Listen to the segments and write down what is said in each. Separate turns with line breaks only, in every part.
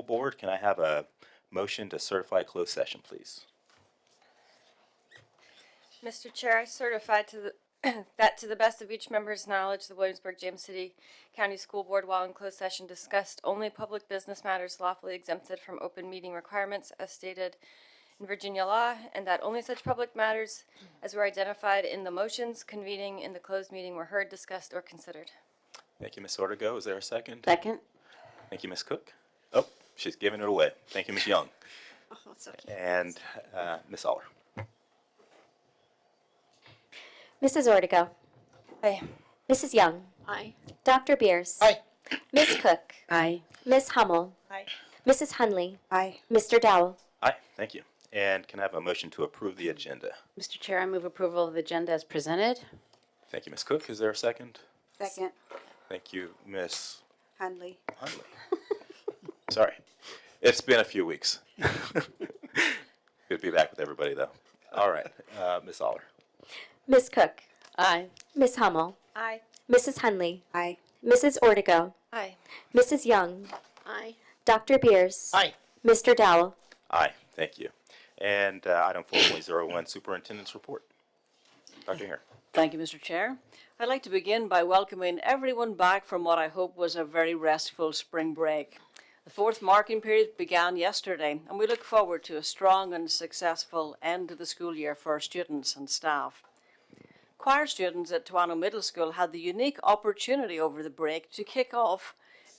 School Board. Can I have a motion to certify closed session, please?
Mr. Chair, I certify that to the best of each member's knowledge, the Williamsburg-James City County School Board, while in closed session, discussed only public business matters lawfully exempted from open meeting requirements as stated in Virginia law, and that only such public matters as were identified in the motions convening in the closed meeting were heard, discussed, or considered.
Thank you, Ms. Ortego. Is there a second?
Second.
Thank you, Ms. Cook. Oh, she's giving it away. Thank you, Ms. Young.
Oh, it's okay.
And Ms. Aller.
Mrs. Ortego.
Aye.
Mrs. Young.
Aye.
Dr. Beers.
Aye.
Ms. Cook.
Aye.
Ms. Hummel.
Aye.
Mrs. Hunley.
Aye.
Mr. Dowell.
Aye, thank you. And can I have a motion to approve the agenda?
Mr. Chair, I move approval of the agenda as presented.
Thank you, Ms. Cook. Is there a second?
Second.
Thank you, Ms.
Hundley.
Hunley. Sorry. It's been a few weeks. Good to be back with everybody, though. All right, Ms. Aller.
Ms. Cook.
Aye.
Ms. Hummel.
Aye.
Mrs. Hunley.
Aye.
Mrs. Ortego.
Aye.
Mrs. Young.
Aye.
Dr. Beers.
Aye.
Mr. Dowell.
Aye, thank you. And item 4.01, Superintendent's Report. Dr. Heron.
Thank you, Mr. Chair. I'd like to begin by welcoming everyone back from what I hope was a very restful spring break. The fourth marking period began yesterday, and we look forward to a strong and successful end to the school year for our students and staff. Choir students at Toano Middle School had the unique opportunity over the break to kick off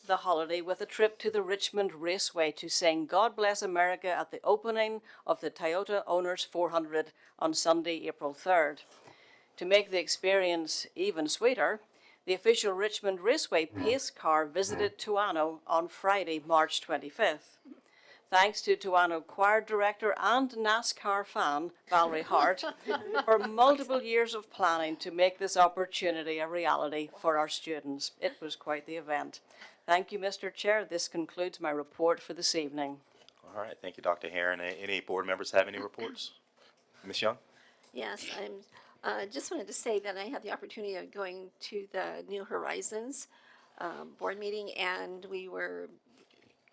the holiday with a trip to the Richmond Raceway to sing God Bless America at the opening of the Toyota Owners 400 on Sunday, April 3rd. To make the experience even sweeter, the official Richmond Raceway pace car visited Toano on Friday, March 25th. Thanks to Toano choir director and NASCAR fan, Valerie Hart, for multiple years of planning to make this opportunity a reality for our students. It was quite the event. Thank you, Mr. Chair. This concludes my report for this evening.
All right, thank you, Dr. Heron. Any board members have any reports? Ms. Young?
Yes, I just wanted to say that I had the opportunity of going to the New Horizons board meeting, and we were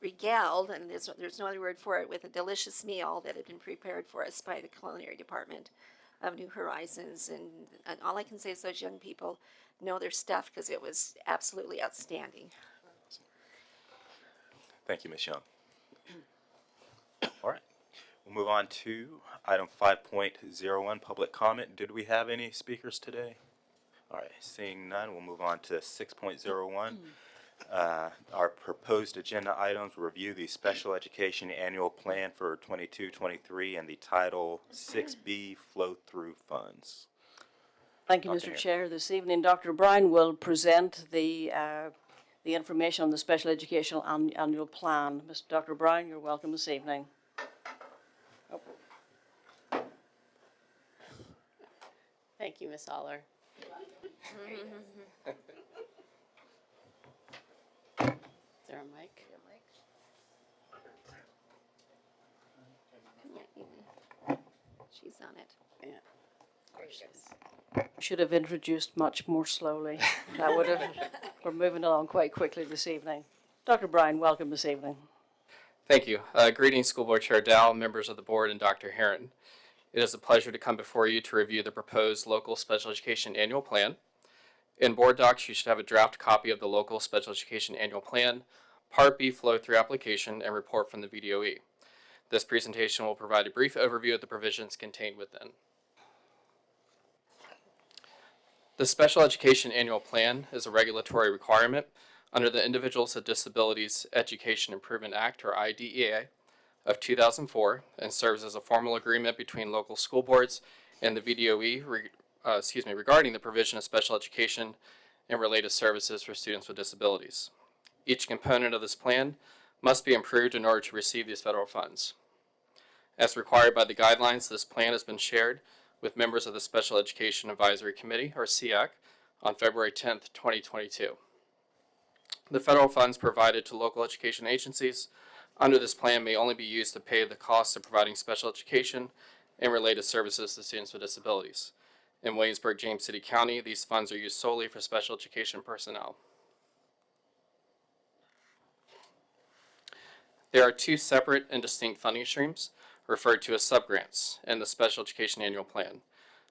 regaled, and there's no other word for it, with a delicious meal that had been prepared for us by the culinary department of New Horizons. And all I can say is those young people know their stuff, because it was absolutely outstanding.
Thank you, Ms. Young. All right, we'll move on to item 5.01, public comment. Did we have any speakers today? All right, seeing none, we'll move on to 6.01. Our proposed agenda items review the Special Education Annual Plan for 22-23 and the Title 6B flow-through funds.
Thank you, Mr. Chair. This evening, Dr. Brown will present the information on the Special Educational Annual Plan. Dr. Brown, you're welcome this evening. Oh.
Thank you, Ms. Aller. Is there a mic?
Yeah, she's on it.
Yeah.
Should have introduced much more slowly. That would have. We're moving along quite quickly this evening. Dr. Brown, welcome this evening.
Thank you. Greetings, School Board Chair Dow, members of the board, and Dr. Heron. It is a pleasure to come before you to review the proposed local special education annual plan. In board docs, you should have a draft copy of the local special education annual plan, Part B flow-through application, and report from the VDOE. This presentation will provide a brief overview of the provisions contained within. The Special Education Annual Plan is a regulatory requirement under the Individuals with Disabilities Education Improvement Act, or IDEA, of 2004, and serves as a formal agreement between local school boards and the VDOE regarding the provision of special education and related services for students with disabilities. Each component of this plan must be improved in order to receive these federal funds. As required by the guidelines, this plan has been shared with members of the Special Education Advisory Committee, or SEAC, on February 10th, 2022. The federal funds provided to local education agencies under this plan may only be used to pay the costs of providing special education and related services to students with disabilities. In Williamsburg-James City County, these funds are used solely for special education personnel. There are two separate and distinct funding streams, referred to as subgrants, in the Special Education Annual Plan.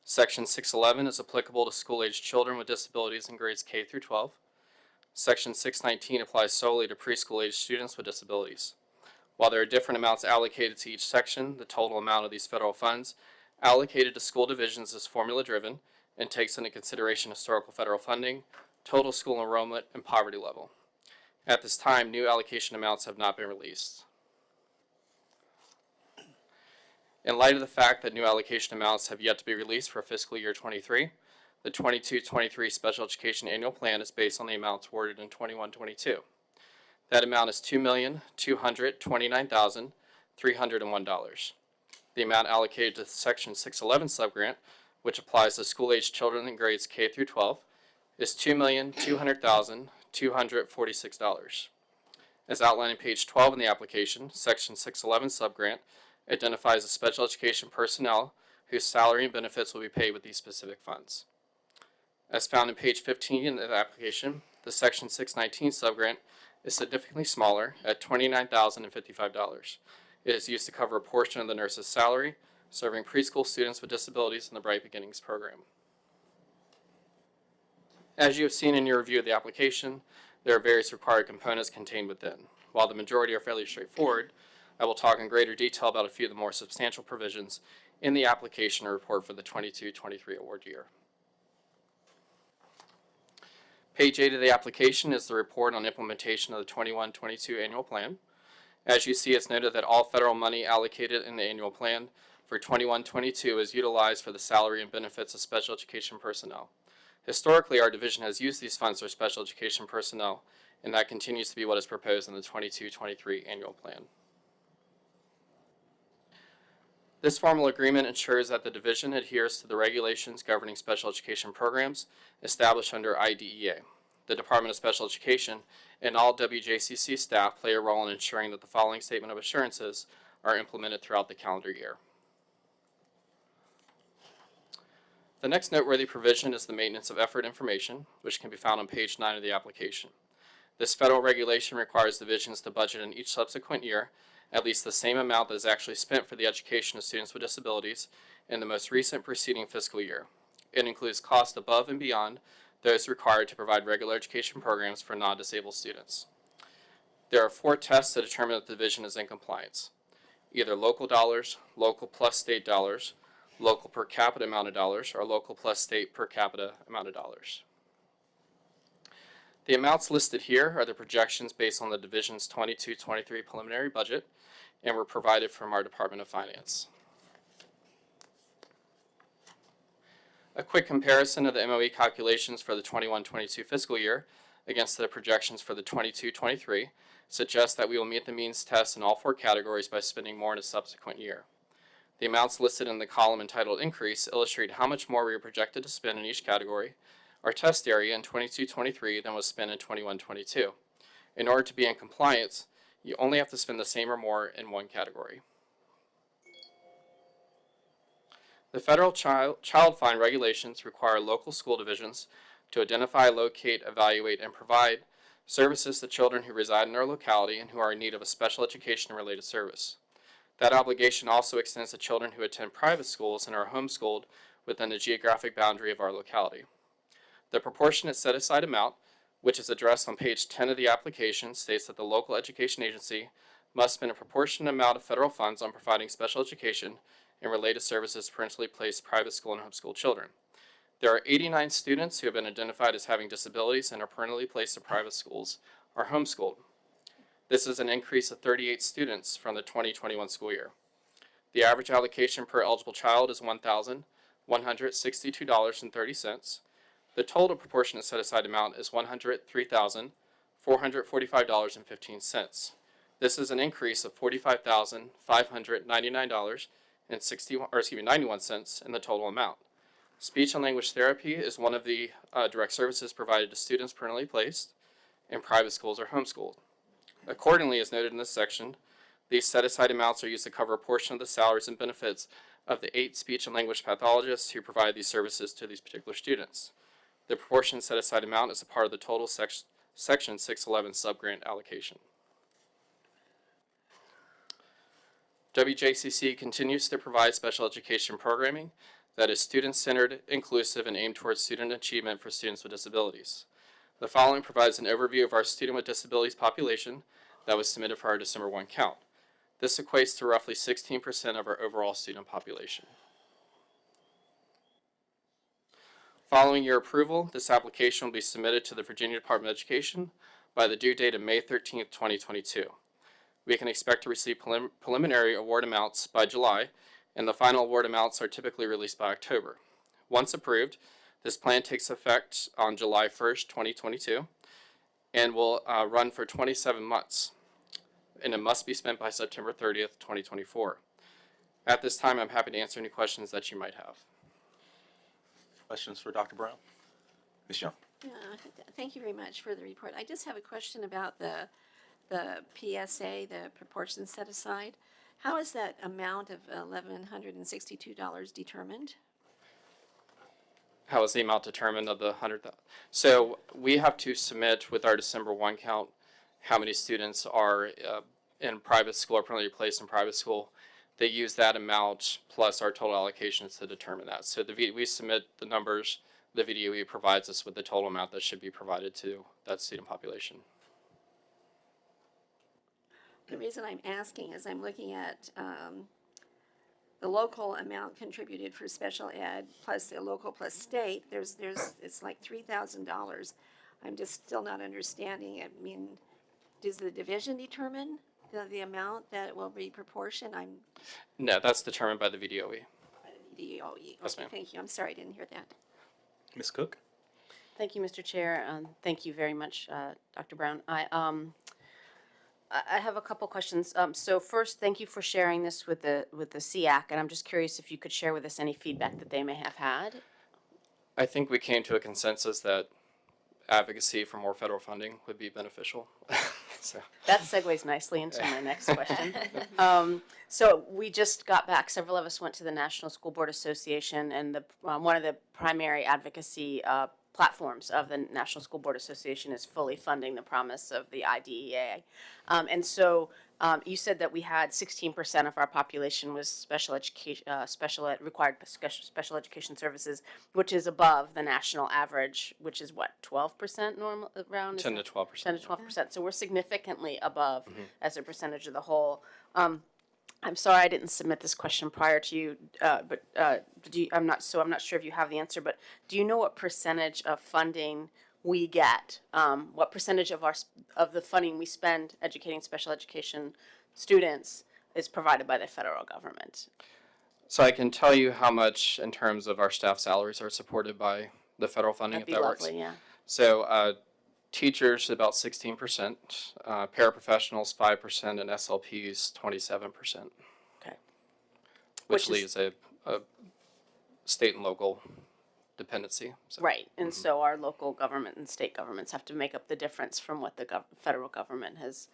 Section 611 is applicable to school-aged children with disabilities in grades K through 12. Section 619 applies solely to preschool-aged students with disabilities. While there are different amounts allocated to each section, the total amount of these federal funds allocated to school divisions is formula-driven and takes into consideration historical federal funding, total school enrollment, and poverty level. At this time, new allocation amounts have not been released. In light of the fact that new allocation amounts have yet to be released for fiscal year 23, the 22-23 Special Education Annual Plan is based on the amounts awarded in 21-22. That amount is $2,229,301. The amount allocated to the Section 611 subgrant, which applies to school-aged children in grades K through 12, is $2,200,246. As outlined in page 12 in the application, Section 611 subgrant identifies the special education personnel whose salary and benefits will be paid with these specific funds. As found in page 15 in the application, the Section 619 subgrant is significantly smaller at $29,055. It is used to cover a portion of the nurse's salary, serving preschool students with disabilities in the Bright Beginnings program. As you have seen in your review of the application, there are various required components contained within. While the majority are fairly straightforward, I will talk in greater detail about a few of the more substantial provisions in the application report for the 22-23 award year. Page 8 of the application is the report on implementation of the 21-22 annual plan. As you see, it's noted that all federal money allocated in the annual plan for 21-22 is utilized for the salary and benefits of special education personnel. Historically, our division has used these funds for special education personnel, and that continues to be what is proposed in the 22-23 annual plan. This formal agreement ensures that the division adheres to the regulations governing special education programs established under IDEA. The Department of Special Education and all WJCC staff play a role in ensuring that the following statement of assurances are implemented throughout the calendar year. The next noteworthy provision is the maintenance of effort information, which can be found on page 9 of the application. This federal regulation requires divisions to budget in each subsequent year at least the same amount that is actually spent for the education of students with disabilities in the most recent preceding fiscal year. It includes costs above and beyond those required to provide regular education programs for non-disabled students. There are 4 tests to determine if the division is in compliance: either local dollars, local plus state dollars, local per capita amount of dollars, or local plus state per capita amount of dollars. The amounts listed here are the projections based on the division's 22-23 preliminary budget and were provided from our Department of Finance. A quick comparison of the MOE calculations for the 21-22 fiscal year against the projections for the 22-23 suggests that we will meet the means test in all 4 categories by spending more in a subsequent year. The amounts listed in the column entitled Increase illustrate how much more we are projected to spend in each category, our test area in 22-23 than was spent in 21-22. In order to be in compliance, you only have to spend the same or more in one category. The federal child fine regulations require local school divisions to identify, locate, evaluate, and provide services to children who reside in our locality and who are in need of a special education and related service. That obligation also extends to children who attend private schools and are homeschooled within the geographic boundary of our locality. The proportionate set-aside amount, which is addressed on page 10 of the application, states that the local education agency must spend a proportionate amount of federal funds on providing special education and related services to parentally placed private school and homeschool children. There are 89 students who have been identified as having disabilities and are parentally placed in private schools or homeschooled. This is an increase of 38 students from the 2021 school year. The average allocation per eligible child is $1,162.30. The total proportionate set-aside amount is $103,445.15. This is an increase of $45,599.91 in the total amount. Speech and language therapy is one of the direct services provided to students permanently placed in private schools or homeschooled. Accordingly, as noted in this section, these set-aside amounts are used to cover a portion of the salaries and benefits of the 8 speech and language pathologists who provide these services to these particular students. The proportion set-aside amount is a part of the total Section 611 subgrant allocation. WJCC continues to provide special education programming that is student-centered, inclusive, and aimed towards student achievement for students with disabilities. The following provides an overview of our student with disabilities population that was submitted for our December 1 count. This equates to roughly 16% of our overall student population. Following your approval, this application will be submitted to the Virginia Department of Education by the due date of May 13th, 2022. We can expect to receive preliminary award amounts by July, and the final award amounts are typically released by October. Once approved, this plan takes effect on July 1st, 2022, and will run for 27 months, and it must be spent by September 30th, 2024. At this time, I'm happy to answer any questions that you might have.
Questions for Dr. Brown? Ms. Young?
Thank you very much for the report. I just have a question about the PSA, the proportion set aside. How is that amount of $1,162 determined?
How is the amount determined of the 100,000? So we have to submit with our December 1 count how many students are in private school or permanently placed in private school. They use that amount plus our total allocations to determine that. So we submit the numbers, the VDOE provides us with the total amount that should be provided to that student population.
The reason I'm asking is I'm looking at the local amount contributed for special ed plus the local plus state. It's like $3,000. I'm just still not understanding. I mean, does the division determine the amount that will be proportion?
No, that's determined by the VDOE.
By the DOE.
Yes,
Okay,
ma'am.
thank you. I'm sorry I didn't hear that.
Ms. Cook?
Thank you, Mr. Chair. Thank you very much, Dr. Brown. I have a couple questions. So first, thank you for sharing this with the SEAC, and I'm just curious if you could share with us any feedback that they may have had.
I think we came to a consensus that advocacy for more federal funding would be beneficial. So.
That segues nicely into my next question. So we just got back. Several of us went to the National School Board Association, and one of the primary advocacy platforms of the National School Board Association is fully funding the promise of the IDEA. And so you said that we had 16% of our population was special education, required special education services, which is above the national average, which is what, 12% normal around?
10 to 12%.
10 to 12%. So we're significantly above as a percentage of the whole. I'm sorry I didn't submit this question prior to you, but I'm not sure if you have the answer. But do you know what percentage of funding we get? What percentage of the funding we spend educating special education students is provided by the federal government?
So I can tell you how much in terms of our staff salaries are supported by the federal funding.
That'd be
if that
lovely,
works.
yeah.
So teachers about 16%, paraprofessionals 5%, and SLPs 27%.
Okay.
Which
Which is-
leaves a state and local dependency. So.
Right, and so our local government and state governments have to make up the difference from what the federal government has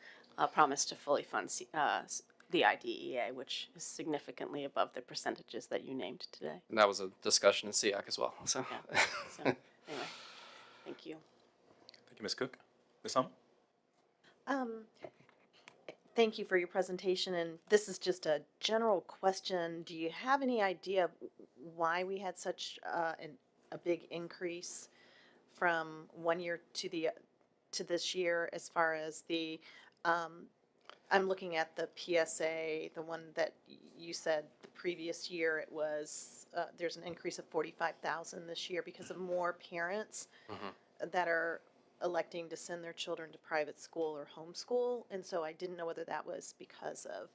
promised to fully fund the IDEA, which is significantly above the percentages that you named today.
And that was a discussion in SEAC as well. So.
Yeah. So anyway, thank you.
Thank you, Ms. Cook. Ms. Hummel?
Thank you for your presentation, and this is just a general question. Do you have any idea of why we had such a big increase from one year to this year as far as the I'm looking at the PSA, the one that you said the previous year it was there's an increase of 45,000 this year because of more parents that are electing to send their children to private school or homeschool, and so I didn't know whether that was because of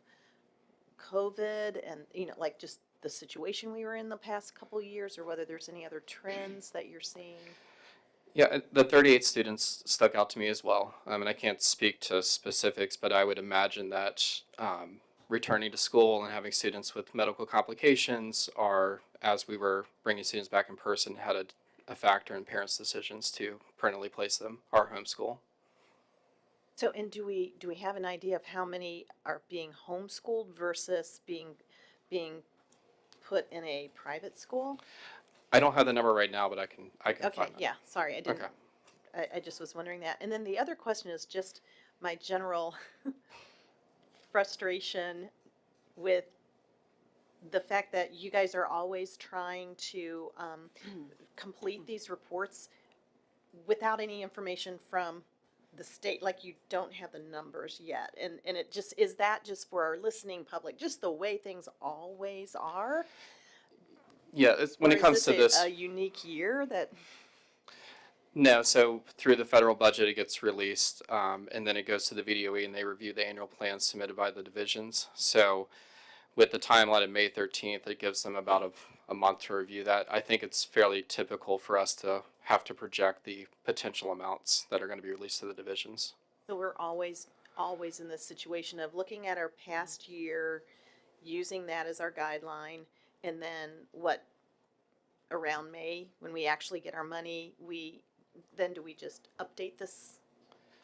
COVID and like just the situation we were in the past couple years, or whether there's any other trends that you're seeing.
Yeah, the 38 students stuck out to me as well. And I can't speak to specifics, but I would imagine that returning to school and having students with medical complications are, as we were bringing students back in person, had a factor in parents' decisions to permanently place them or homeschool.
So, and do we have an idea of how many are being homeschooled versus being put in a private school?
I don't have the number right now, but I can
Okay,
find that.
yeah, sorry, I didn't.
Okay.
I just was wondering that. And then the other question is just my general frustration with the fact that you guys are always trying to complete these reports without any information from the state, like you don't have the numbers yet, and it just, is that just for our listening public, just the way things always are?
Yeah, when
Or
it comes
is
to
this
this,
a unique year that?
no, so through the federal budget, it gets released, and then it goes to the VDOE and they review the annual plans submitted by the divisions. So with the timeline of May 13th, it gives them about a month to review that. I think it's fairly typical for us to have to project the potential amounts that are going to be released to the divisions.
So we're always in this situation of looking at our past year, using that as our guideline, and then around May, when we actually get our money, do we just update this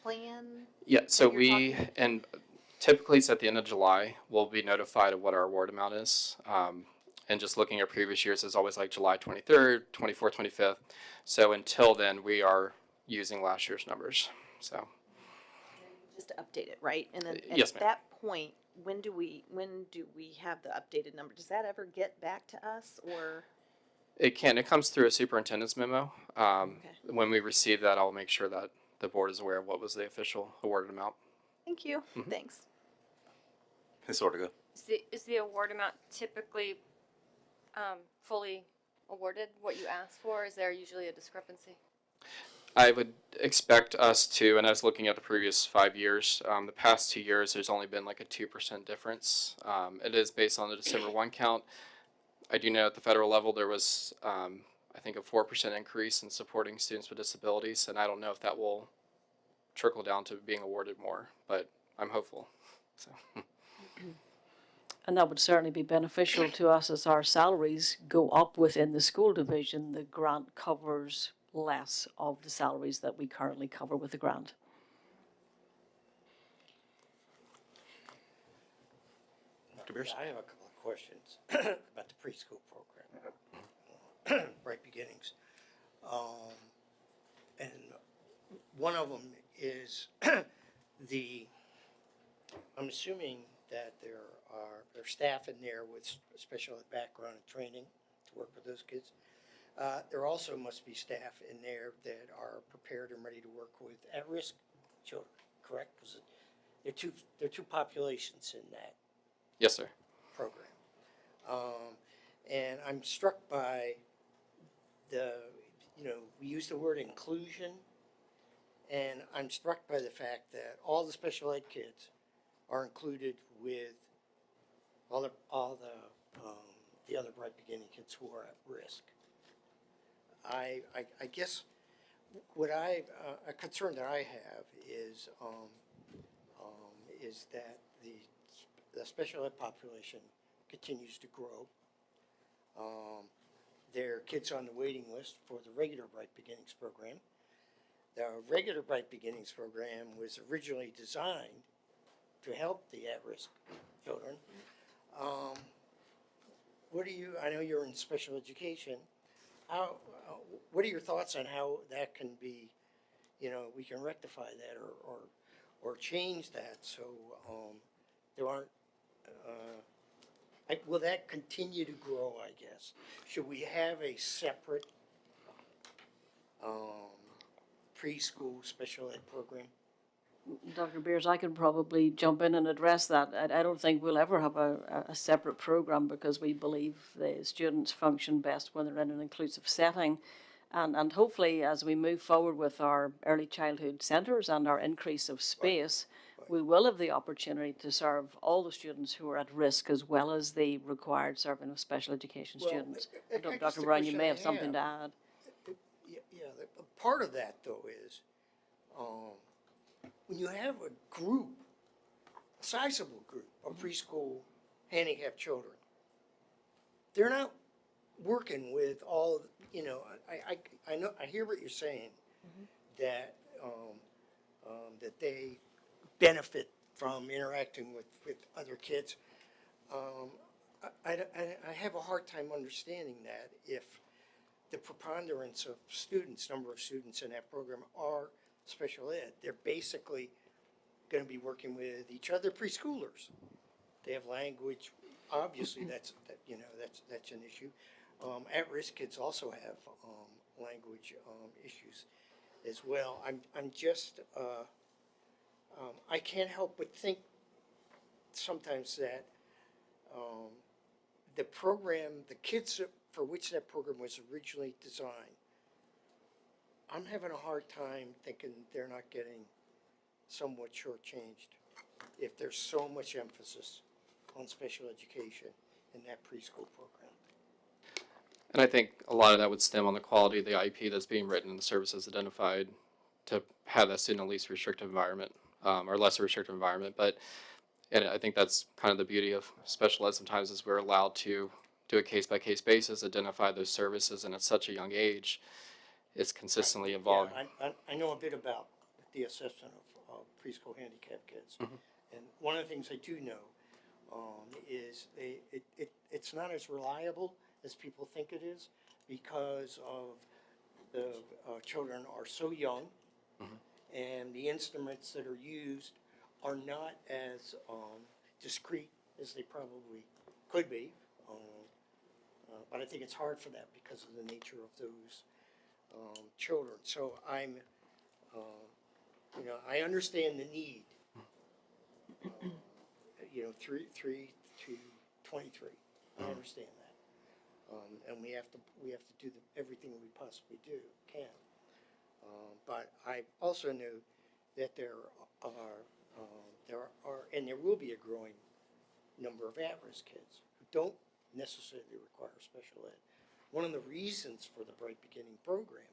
plan?
Yeah, so
that you're talking?
and typically it's at the end of July, we'll be notified of what our award amount is. And just looking at previous years, it's always like July 23rd, 24th, 25th. So until then, we are using last year's numbers. So
Just to update it, right? And then
Yes,
at
ma'am.
that point, when do we have the updated number? Does that ever get back to us, or?
it comes through a superintendent's memo. When we receive that, I'll make sure that the board is aware of what was the official awarded amount.
Thank you. Thanks.
Ms. Ortega.
Is the award amount typically fully awarded what you asked for? Is there usually a discrepancy?
I would expect us to, and I was looking at the previous 5 years, the past 2 years, there's only been like a 2% difference. It is based on the December 1 count. I do know at the federal level there was, I think, a 4% increase in supporting students with disabilities, and I don't know if that will trickle down to being awarded more, but I'm hopeful. So.
And that would certainly be beneficial to us as our salaries go up within the school division. The grant covers less of the salaries that we currently cover with the grant.
Dr. Beers?
Yeah, I have a couple of questions about the preschool program, Bright Beginnings. And one of them is I'm assuming that there's staff in there with special ed background and training to work with those kids. There also must be staff in there that are prepared and ready to work with at-risk children, correct? Because there are two populations in that
Yes, sir.
program. And I'm struck by we use the word inclusion, and I'm struck by the fact that all the special ed kids are included with all the other Bright Beginning kids who are at risk. I guess what a concern that I have is that the special ed population continues to grow. There are kids on the waiting list for the regular Bright Beginnings program. The regular Bright Beginnings program was originally designed to help the at-risk children. I know you're in special education. What are your thoughts on how that can be, we can rectify that or change that so there aren't, will that continue to grow, I guess? Should we have a separate preschool special ed program?
Dr. Beers, I can probably jump in and address that. I don't think we'll ever have a separate program because we believe the students function best when they're in an inclusive setting. And hopefully, as we move forward with our early childhood centres and our increase of space, we will have the opportunity to serve all the students who are at risk as well as the required serving of special education students. I don't, Dr. Brown, you may have something to add.
Part of that, though, is when you have a group, a sizable group of preschool handicapped children, they're not working with all, I know, I hear what you're saying, that that they benefit from interacting with other kids. I have a hard time understanding that if the preponderance of students, number of students in that program are special ed, they're basically going to be working with each other preschoolers. They have language, obviously that's an issue. At-risk kids also have, language, issues as well. I'm just, I can't help but think sometimes that, the program, the kids for which that program was originally designed, I'm having a hard time thinking they're not getting somewhat shortchanged if there's so much emphasis on special education in that preschool program.
And I think a lot of that would stem on the quality of the IEP that's being written and the services identified to have that student in a least restrictive environment, or less restrictive environment. But and I think that's kind of the beauty of special ed sometimes is we're allowed to do a case-by-case basis, identify those services, and at such a young age, it's consistently evolving.
Yeah, I know a bit about the assessment of preschool handicapped kids. And one of the things I do know is it's not as reliable as people think it is because of the children are so young and the instruments that are used are not as discrete as they probably could be. But I think it's hard for that because of the nature of those children. So I'm, I understand the need. 3 to 23. I understand that, and we have to do everything we possibly can. But I also know that there are, and there will be a growing number of at-risk kids who don't necessarily require special ed. One of the reasons for the Bright Beginning program,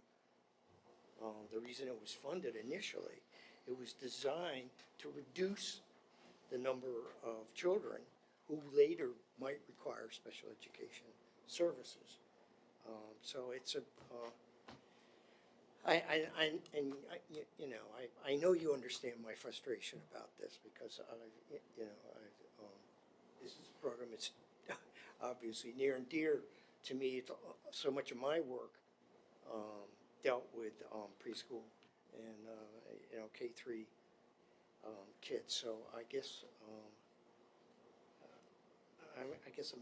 the reason it was funded initially, it was designed to reduce the number of children who later might require special education services. So it's I know you understand my frustration about this because this is a program that's obviously near and dear to me. It's, so much of my work dealt with preschool and K-3 kids. So I guess I'm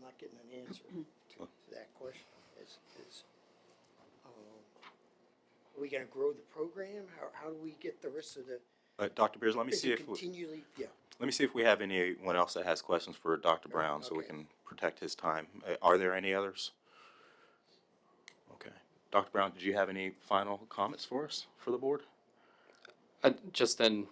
not getting an answer to that question. Are we going to grow the program? How do we get the rest of the?
Dr. Beers, let me see if
continually,
let me see if we have anyone else that has questions for Dr. Brown, so we can protect his time. Are there any others? Okay, Dr. Brown, did you have any final comments for us for the board?
Just in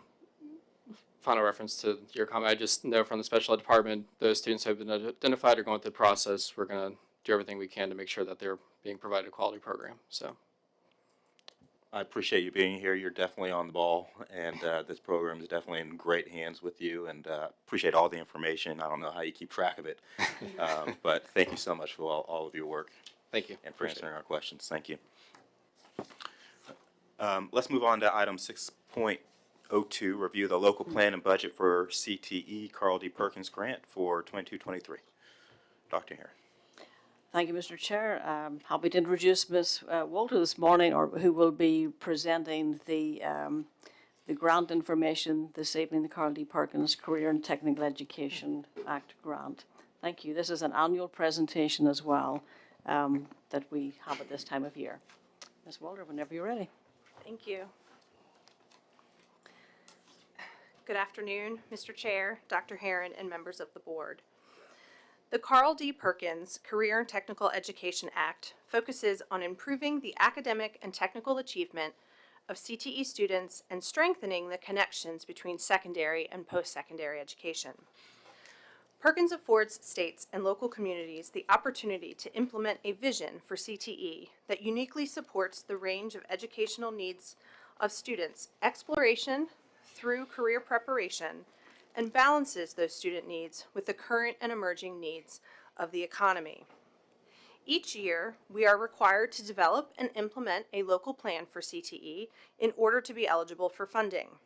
final reference to your comment, I just know from the special ed department, those students who have been identified or going through the process, we're going to do everything we can to make sure that they're being provided a quality program. So
I appreciate you being here. You're definitely on the ball, and this program is definitely in great hands with you, and appreciate all the information. I don't know how you keep track of it, but thank you so much for all of your work.
Thank you.
And for answering our questions. Thank you. Let's move on to item 6.02, review the local plan and budget for CTE Carl D. Perkins grant for 22-23. Dr. Heron.
Thank you, Mr. Chair. Happy to introduce Ms. Walter this morning, who will be presenting the grant information this evening, the Carl D. Perkins Career and Technical Education Act grant. Thank you. This is an annual presentation as well that we have at this time of year. Ms. Walter, whenever you're ready.
Thank you. Good afternoon, Mr. Chair, Dr. Heron, and members of the board. The Carl D. Perkins Career and Technical Education Act focuses on improving the academic and technical achievement of CTE students and strengthening the connections between secondary and post-secondary education. Perkins affords states and local communities the opportunity to implement a vision for CTE that uniquely supports the range of educational needs of students, exploration through career preparation, and balances those student needs with the current and emerging needs of the economy. Each year, we are required to develop and implement a local plan for CTE in order to be eligible for funding.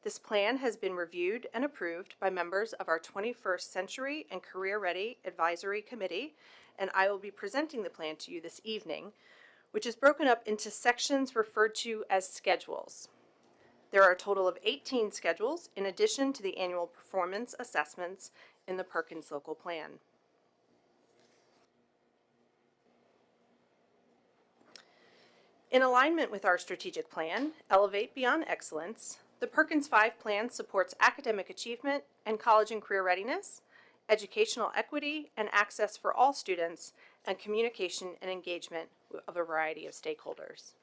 This plan has been reviewed and approved by members of our 21st Century and Career Ready Advisory Committee, and I will be presenting the plan to you this evening, which is broken up into sections referred to as schedules. There are a total of 18 schedules in addition to the annual performance assessments in the Perkins local plan. In alignment with our strategic plan, Elevate Beyond Excellence, the Perkins 5 plan supports academic achievement and college and career readiness, educational equity and access for all students, and communication and engagement of a variety of stakeholders.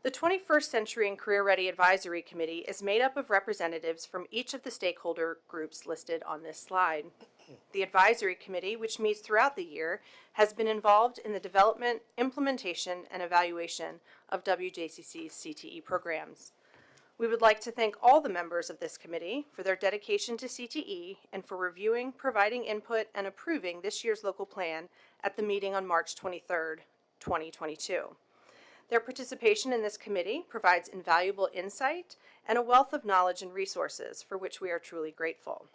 The 21st Century and Career Ready Advisory Committee is made up of representatives from each of the stakeholder groups listed on this slide. The Advisory Committee, which meets throughout the year, has been involved in the development, implementation, and evaluation of WJCC's CTE programs. We would like to thank all the members of this committee for their dedication to CTE and for reviewing, providing input, and approving this year's local plan at the meeting on March 23rd, 2022. Their participation in this committee provides invaluable insight and a wealth of knowledge and resources for which we are truly grateful.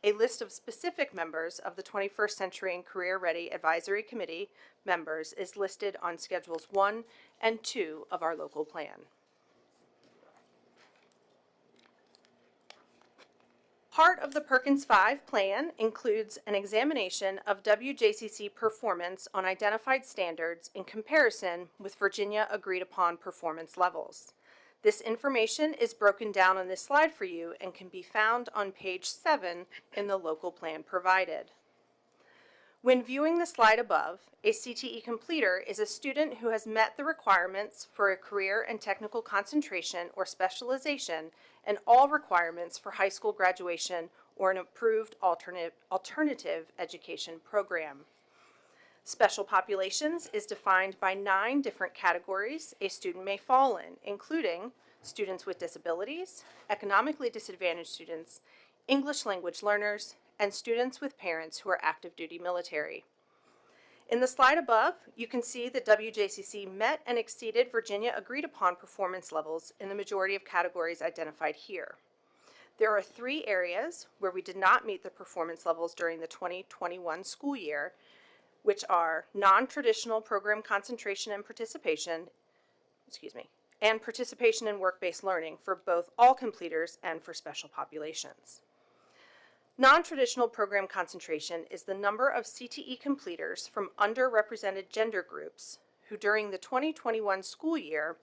A list of specific members of the 21st Century and Career Ready Advisory Committee members is listed on Schedules 1 and 2 of our local plan. Part of the Perkins 5 plan includes an examination of WJCC performance on identified standards in comparison with Virginia agreed-upon performance levels. This information is broken down on this slide for you and can be found on page 7 in the local plan provided. When viewing the slide above, a CTE completer is a student who has met the requirements for a career and technical concentration or specialization and all requirements for high school graduation or an approved alternative education program. Special populations is defined by 9 different categories a student may fall in, including students with disabilities, economically disadvantaged students, English language learners, and students with parents who are active duty military. In the slide above, you can see that WJCC met and exceeded Virginia agreed upon performance levels in the majority of categories identified here. There are 3 areas where we did not meet the performance levels during the 2021 school year, which are non-traditional program concentration and participation, and participation in work-based learning for both all completers and for special populations. Non-traditional program concentration is the number of CTE completers from underrepresented gender groups who during the 2021 school year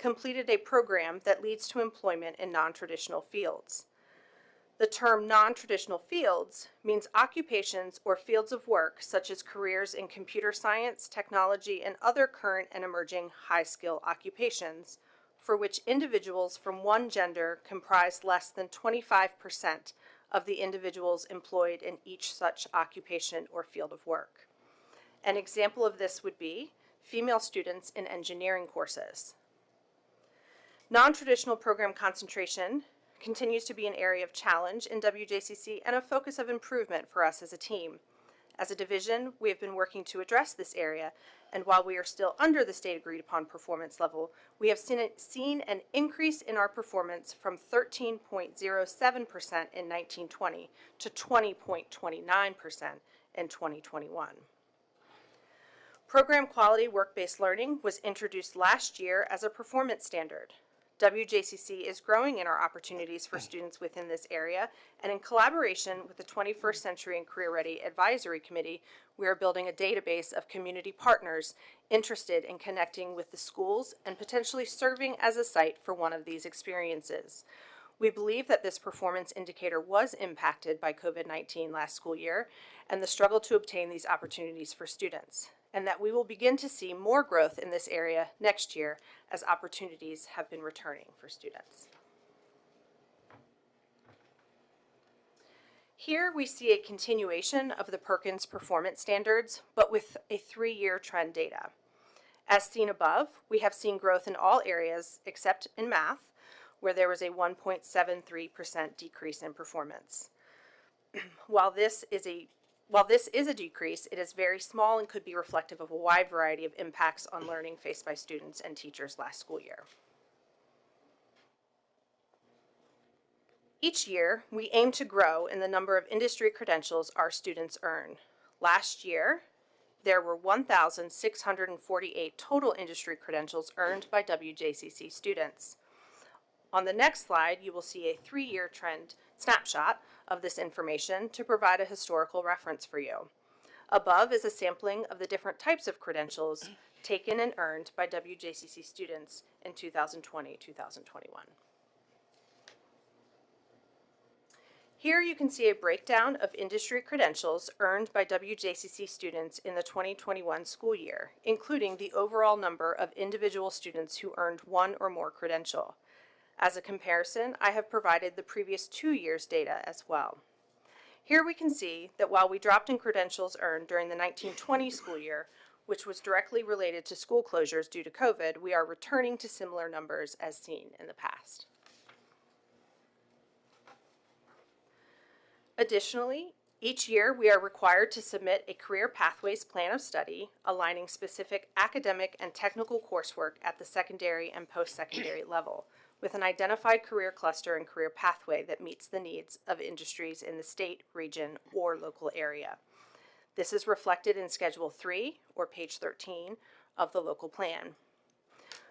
completed a program that leads to employment in non-traditional fields. The term non-traditional fields means occupations or fields of work such as careers in computer science, technology, and other current and emerging high-skill occupations for which individuals from one gender comprise less than 25% of the individuals employed in each such occupation or field of work. An example of this would be female students in engineering courses. Non-traditional program concentration continues to be an area of challenge in WJCC and a focus of improvement for us as a team. As a division, we have been working to address this area, and while we are still under the state agreed upon performance level, we have seen an increase in our performance from 13.07% in 1920 to 20.29% in 2021. Program quality work-based learning was introduced last year as a performance standard. WJCC is growing in our opportunities for students within this area, and in collaboration with the 21st Century and Career Ready Advisory Committee, we are building a database of community partners interested in connecting with the schools and potentially serving as a site for one of these experiences. We believe that this performance indicator was impacted by COVID-19 last school year and the struggle to obtain these opportunities for students, and that we will begin to see more growth in this area next year as opportunities have been returning for students. Here we see a continuation of the Perkins performance standards, but with a 3-year trend data. As seen above, we have seen growth in all areas except in math, where there was a 1.73% decrease in performance. While this is a decrease, it is very small and could be reflective of a wide variety of impacts on learning faced by students and teachers last school year. Each year, we aim to grow in the number of industry credentials our students earn. Last year, there were 1,648 total industry credentials earned by WJCC students. On the next slide, you will see a 3-year trend snapshot of this information to provide a historical reference for you. Above is a sampling of the different types of credentials taken and earned by WJCC students in 2020-2021. Here you can see a breakdown of industry credentials earned by WJCC students in the 2021 school year, including the overall number of individual students who earned one or more credential. As a comparison, I have provided the previous 2 years' data as well. Here we can see that while we dropped in credentials earned during the 1920 school year, which was directly related to school closures due to COVID, we are returning to similar numbers as seen in the past. Additionally, each year we are required to submit a career pathways plan of study aligning specific academic and technical coursework at the secondary and post-secondary level with an identified career cluster and career pathway that meets the needs of industries in the state, region, or local area. This is reflected in Schedule 3, or page 13, of the local plan.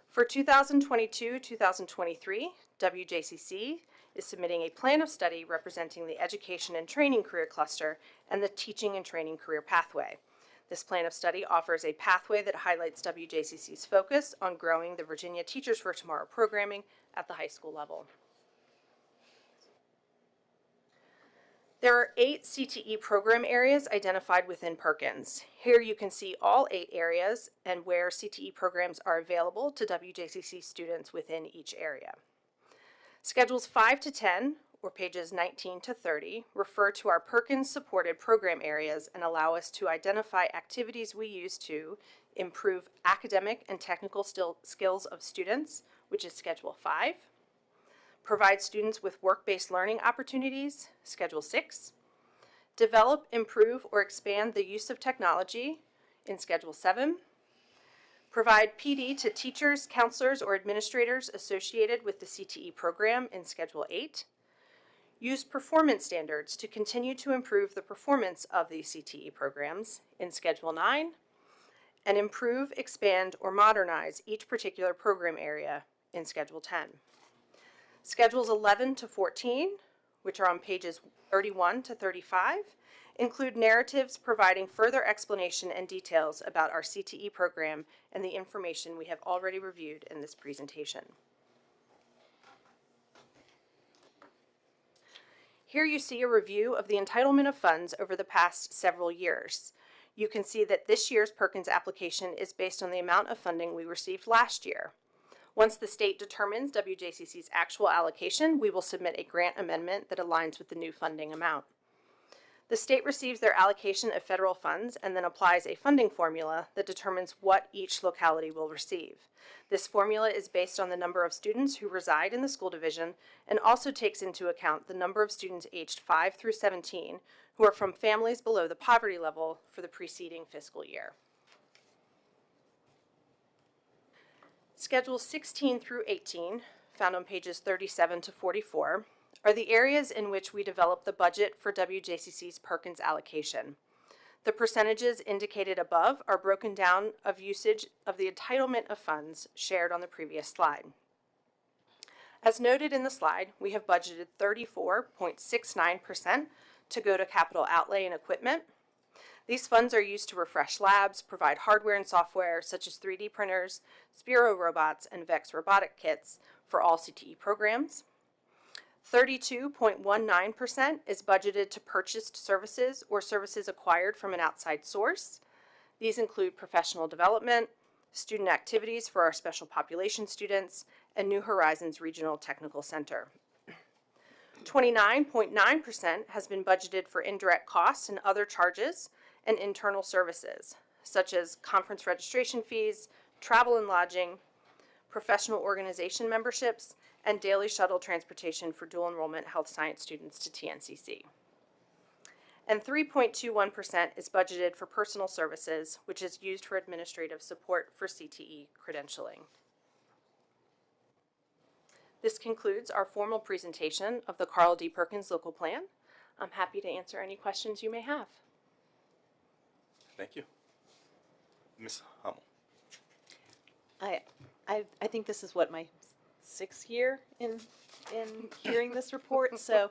For 2022-2023, WJCC is submitting a plan of study representing the education and training career cluster and the teaching and training career pathway. This plan of study offers a pathway that highlights WJCC's focus on growing the Virginia Teachers for Tomorrow programming at the high school level. There are 8 CTE program areas identified within Perkins. Here you can see all 8 areas and where CTE programs are available to WJCC students within each area. Schedules 5 to 10, or pages 19 to 30, refer to our Perkins-supported program areas and allow us to identify activities we use to improve academic and technical skills of students, which is Schedule 5, provide students with work-based learning opportunities, Schedule 6, develop, improve, or expand the use of technology in Schedule 7, provide PD to teachers, counselors, or administrators associated with the CTE program in Schedule 8, use performance standards to continue to improve the performance of these CTE programs in Schedule 9, and improve, expand, or modernize each particular program area in Schedule 10. Schedules 11 to 14, which are on pages 31 to 35, include narratives providing further explanation and details about our CTE program and the information we have already reviewed in this presentation. Here you see a review of the entitlement of funds over the past several years. You can see that this year's Perkins application is based on the amount of funding we received last year. Once the state determines WJCC's actual allocation, we will submit a grant amendment that aligns with the new funding amount. The state receives their allocation of federal funds and then applies a funding formula that determines what each locality will receive. This formula is based on the number of students who reside in the school division and also takes into account the number of students aged 5 through 17 who are from families below the poverty level for the preceding fiscal year. Schedules 16 through 18, found on pages 37 to 44, are the areas in which we develop the budget for WJCC's Perkins allocation. The percentages indicated above are broken down of usage of the entitlement of funds shared on the previous slide. As noted in the slide, we have budgeted 34.69% to go to capital outlay and equipment. These funds are used to refresh labs, provide hardware and software such as 3D printers, Spiro robots, and VEX robotic kits for all CTE programs. 32.19% is budgeted to purchased services or services acquired from an outside source. These include professional development, student activities for our special population students, and New Horizons Regional Technical Center. 29.9% has been budgeted for indirect costs and other charges and internal services, such as conference registration fees, travel and lodging, professional organization memberships, and daily shuttle transportation for dual enrollment health science students to TNCC. And 3.21% is budgeted for personal services, which is used for administrative support for CTE credentialing. This concludes our formal presentation of the Carl D. Perkins Local Plan. I'm happy to answer any questions you may have.
Thank you. Ms. Hummel.
I think this is what, my 6th year in hearing this report, so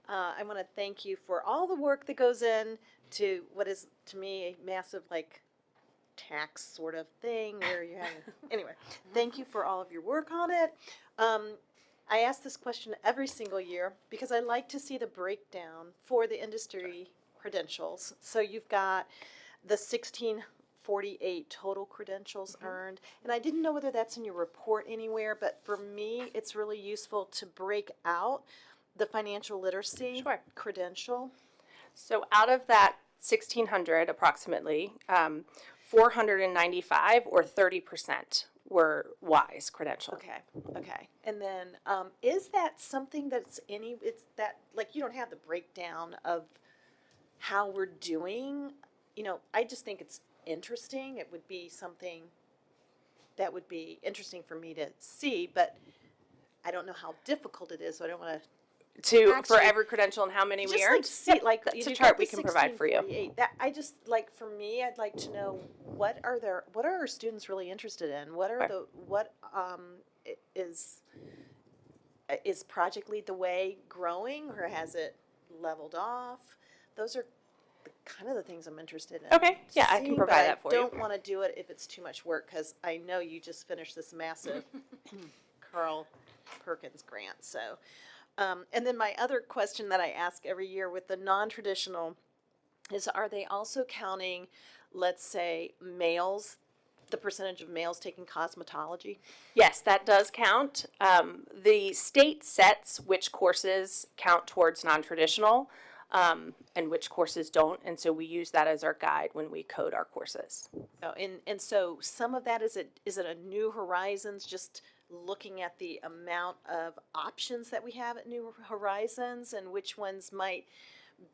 I want to thank you for all the work that goes in to what is to me a massive like tax sort of thing where you have anyway. Thank you for all of your work on it. I ask this question every single year because I like to see the breakdown for the industry credentials. So you've got the 1648 total credentials earned, and I didn't know whether that's in your report anywhere, but for me, it's really useful to break out the financial literacy
Sure.
credential.
So out of that 1,600 approximately, 495 or 30% were WISE credentialed.
Okay. And then, is that something that's it's that, like, you don't have the breakdown of how we're doing? You know, I just think it's interesting. It would be something that would be interesting for me to see, but I don't know how difficult it is, so I don't want to
For
Actually,
every credential and how many we
just
earned?
like see, like
That's a
you've
chart
got
we
the
can provide for you.
1648. That I just like for me, I'd like to know what are our students really interested in? What are
Right.
is Project Lead the Way growing, or has it leveled off? Those are kind of the things I'm interested in.
Okay, yeah, I can
seeing,
provide
but
that for
I
you.
don't want to do it if it's too much work because I know you just finished this massive Carl Perkins grant. So, and then my other question that I ask every year with the non-traditional is, are they also counting, let's say, males, the percentage of males taking cosmetology?
Yes, that does count. The state sets which courses count towards non-traditional and which courses don't, and so we use that as our guide when we code our courses.
Oh, and so some of that is it a New Horizons, just looking at the amount of options that we have at New Horizons and which ones might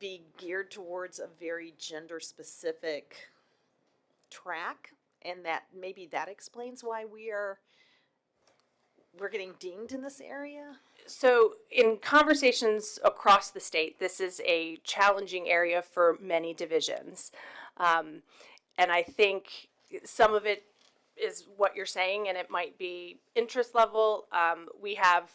be geared towards a very gender specific track, and that maybe that explains why we're getting dinged in this area.
So, in conversations across the state, this is a challenging area for many divisions. And I think some of it is what you're saying, and it might be interest level. We have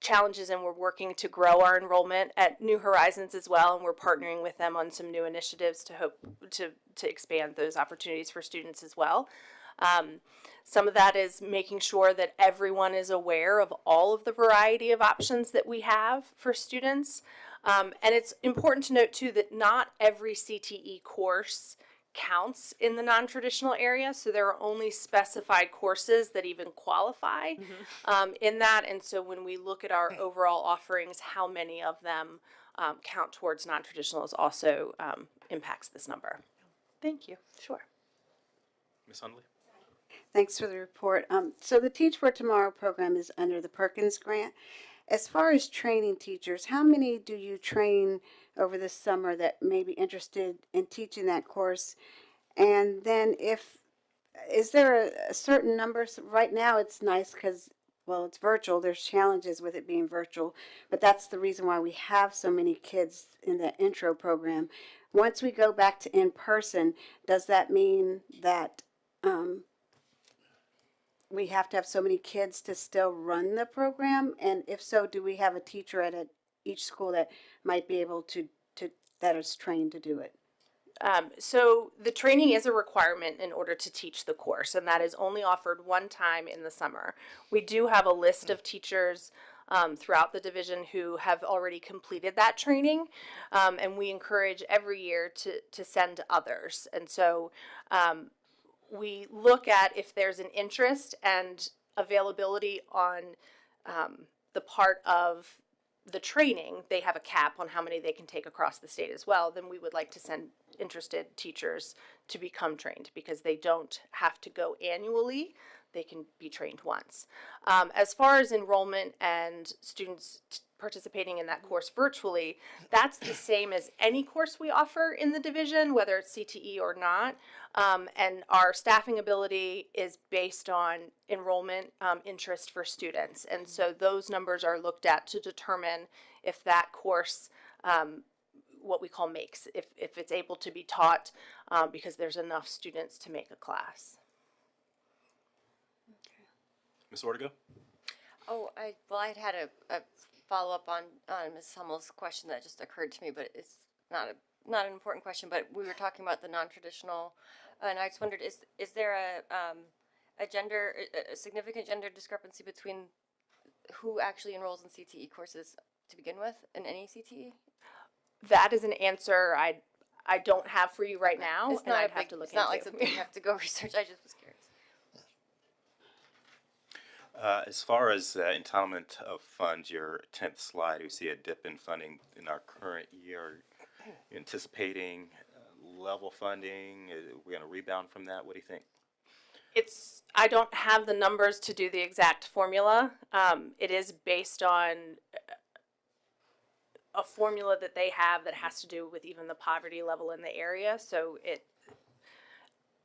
challenges, and we're working to grow our enrollment at New Horizons as well, and we're partnering with them on some new initiatives to hope to expand those opportunities for students as well. Some of that is making sure that everyone is aware of all of the variety of options that we have for students. And it's important to note too that not every CTE course counts in the non-traditional area, so there are only specified courses that even qualify in that. And so when we look at our overall offerings, how many of them count towards non-traditional is also impacts this number.
Thank you.
Sure.
Ms. Hundley?
Thanks for the report. So the Teach for Tomorrow program is under the Perkins grant. As far as training teachers, how many do you train over the summer that may be interested in teaching that course? And then is there a certain number? So right now it's nice because, well, it's virtual. There's challenges with it being virtual, but that's the reason why we have so many kids in the intro program. Once we go back to in person, does that mean that we have to have so many kids to still run the program? And if so, do we have a teacher at each school that might be able to that is trained to do it?
So the training is a requirement in order to teach the course, and that is only offered one time in the summer. We do have a list of teachers throughout the division who have already completed that training, and we encourage every year to send others. And so we look at if there's an interest and availability on the part of the training. They have a cap on how many they can take across the state as well. Then we would like to send interested teachers to become trained because they don't have to go annually. They can be trained once. As far as enrollment and students participating in that course virtually, that's the same as any course we offer in the division, whether it's CTE or not. And our staffing ability is based on enrollment interest for students. And so those numbers are looked at to determine if that course, what we call makes, if it's able to be taught because there's enough students to make a class.
Ms. Ortega?
Oh, I'd had a follow-up on Ms. Hummel's question that just occurred to me, but it's not a not an important question, but we were talking about the non-traditional, and I just wondered, is there a significant gender discrepancy between who actually enrolls in CTE courses to begin with in any CTE?
That is an answer I don't have for you right now,
It's
and
not
I'd
a
have
big,
to look
it's not
into.
like something you have to go research. I just was curious.
As far as entitlement of funds, your 10th slide, we see a dip in funding in our current year. You anticipating level funding? We're going to rebound from that? What do you think?
I don't have the numbers to do the exact formula. It is based on a formula that they have that has to do with even the poverty level in the area. So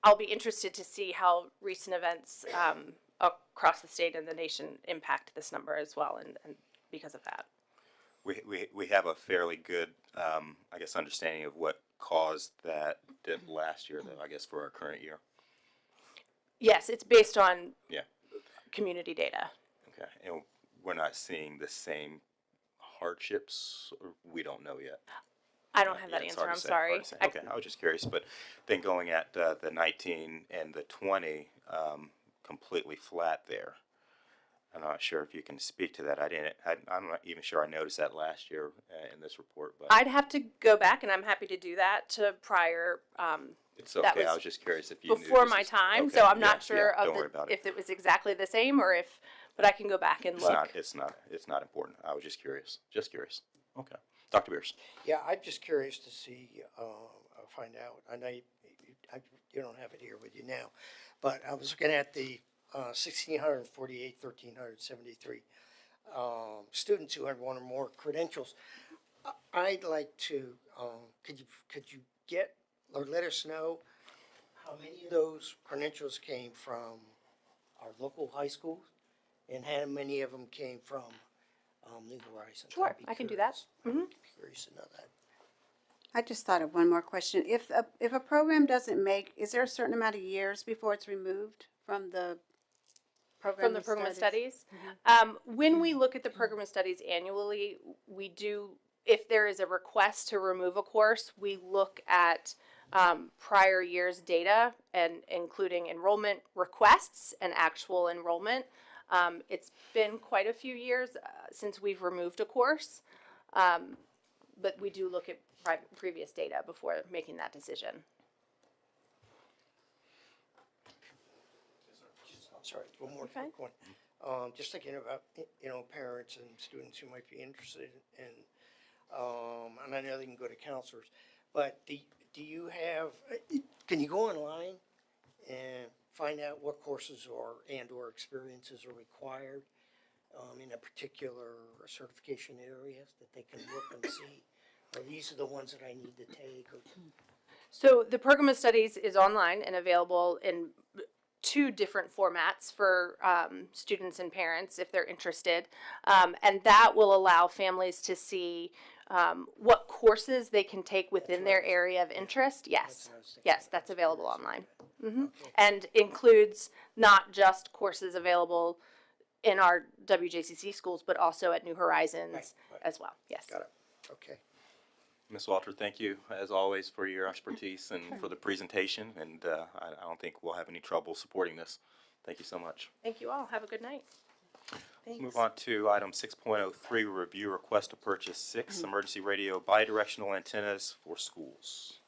I'll be interested to see how recent events across the state and the nation impact this number as well, and because of that.
We have a fairly good, I guess, understanding of what caused that dip last year, though, I guess, for our current year.
Yes, it's based on
Yeah.
community data.
Okay. And we're not seeing the same hardships, or we don't know yet.
I don't have
Yeah,
that
it's
answer.
hard
I'm
to say,
sorry.
hard to say. Okay, I was just curious, but then going at the 19 and the 20, completely flat there. I'm not sure if you can speak to that. I'm not even sure I noticed that last year in this report, but
I'd have to go back, and I'm happy to do that to prior.
it's
that
okay. I
was
was just curious if you knew
before
this
my
was-
time,
okay,
so I'm
yeah,
not sure
yeah,
of
don't worry about
if it was exactly the same or if. But I can go back and look.
It's not important. I was just curious. Just curious. Okay. Dr. Beers.
Yeah, I'm just curious to see, find out. I know you don't have it here with you now, but I was looking at the 1,648, 1,373 students who had one or more credentials. I'd like to, could you get or let us know how many of those credentials came from our local high schools and how many of them came from New Horizons?
Sure,
I'd be
I can do that.
curious. Curious to know that.
I just thought of one more question. If a program doesn't make, is there a certain amount of years before it's removed from the program?
From the program of studies. When we look at the program of studies annually, we do, if there is a request to remove a course, we look at prior year's data and including enrollment requests and actual enrollment. It's been quite a few years since we've removed a course, but we do look at previous data before making that decision.
I'm sorry, one more
Okay.
quick one. Just thinking about, parents and students who might be interested in, and I know they can go to counselors, but do you have, can you go online and find out what courses or experiences are required in a particular certification areas that they can look and see? Or these are the ones that I need to take?
So the program of studies is online and available in 2 different formats for students and parents if they're interested. And that will allow families to see what courses they can take within their area of interest. Yes, yes, that's available online. And includes not just courses available in our WJCC schools, but also at New Horizons
Right.
as well. Yes.
Got it. Okay.
Ms. Walter, thank you, as always, for your expertise and for the presentation, and I don't think we'll have any trouble supporting this. Thank you so much.
Thank you all. Have a good night.
Let's move on to item 6.03, review request to purchase 6 emergency radio bidirectional antennas for schools.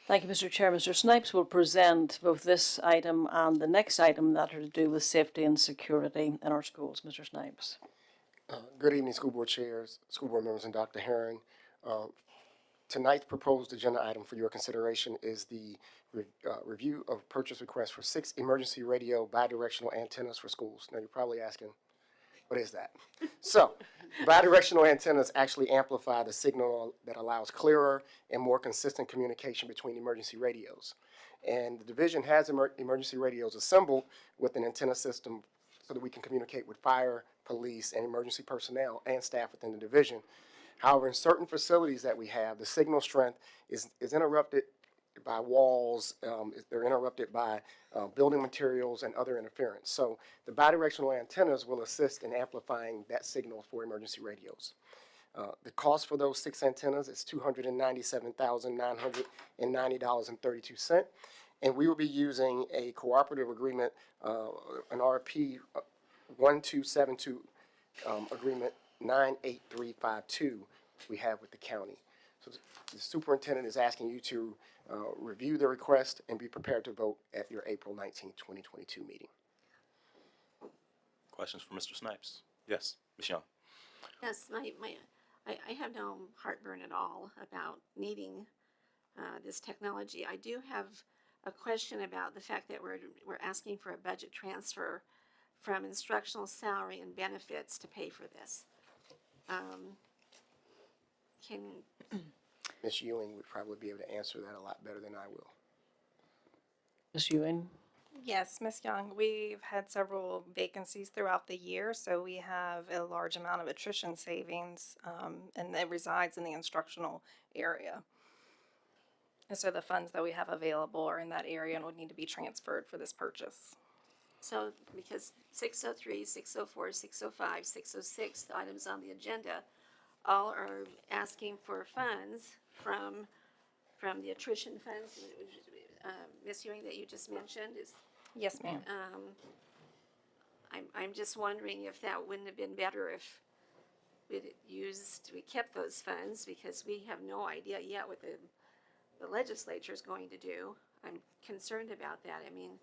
Thank you, Mr. Chair. Mr. Snipes will present both this item and the next item that are to do with safety and security in our schools. Mr. Snipes.
Good evening, school board chairs, school board members, and Dr. Herron. Tonight's proposed agenda item for your consideration is the review of purchase request for 6 emergency radio bidirectional antennas for schools. Now, you're probably asking, what is that? So, bidirectional antennas actually amplify the signal that allows clearer and more consistent communication between emergency radios. And the division has emergency radios assembled with an antenna system so that we can communicate with fire, police, and emergency personnel and staff within the division. However, in certain facilities that we have, the signal strength is interrupted by walls, they're interrupted by building materials and other interference. So the bidirectional antennas will assist in amplifying that signal for emergency radios. The cost for those 6 antennas is $297,990.32. And we will be using a cooperative agreement, an RP 1272 agreement 98352 we have with the county. So the superintendent is asking you to review the request and be prepared to vote at your April 19, 2022 meeting.
Questions for Mr. Snipes? Yes, Ms. Young.
Yes, I have no heartburn at all about needing this technology. I do have a question about the fact that we're asking for a budget transfer from instructional salary and benefits to pay for this.
Ms. Ewing would probably be able to answer that a lot better than I will.
Ms. Ewing?
Yes, Ms. Young, we've had several vacancies throughout the year, so we have a large amount of attrition savings, and it resides in the instructional area. And so the funds that we have available are in that area and would need to be transferred for this purchase.
So, because 603, 604, 605, 606, the items on the agenda, all are asking for funds from the attrition funds, Ms. Ewing, that you just mentioned is.
Yes, ma'am.
I'm just wondering if that wouldn't have been better if we kept those funds, because we have no idea yet what the legislature is going to do. I'm concerned about that. I mean,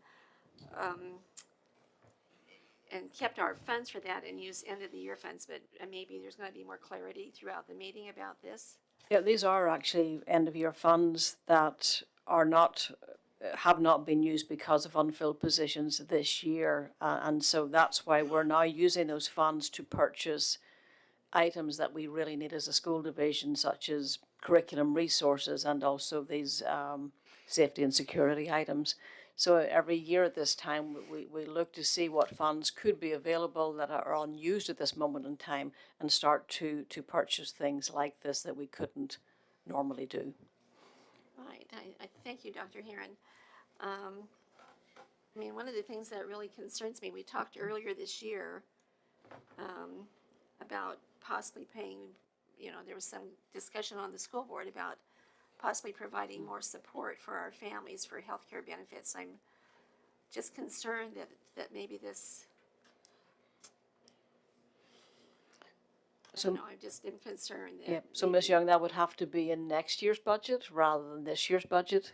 and kept our funds for that and used end of the year funds, but maybe there's going to be more clarity throughout the meeting about this.
Yeah, these are actually end-of-year funds that have not been used because of unfilled positions this year. And so that's why we're now using those funds to purchase items that we really need as a school division, such as curriculum resources and also these safety and security items. So every year at this time, we look to see what funds could be available that are unused at this moment in time and start to purchase things like this that we couldn't normally do.
Right. I thank you, Dr. Herron. I mean, one of the things that really concerns me, we talked earlier this year about possibly paying, there was some discussion on the school board about possibly providing more support for our families for healthcare benefits. I'm just concerned that maybe this,
So,
I just am concerned that.
yeah, so Ms. Young, that would have to be in next year's budget rather than this year's budget.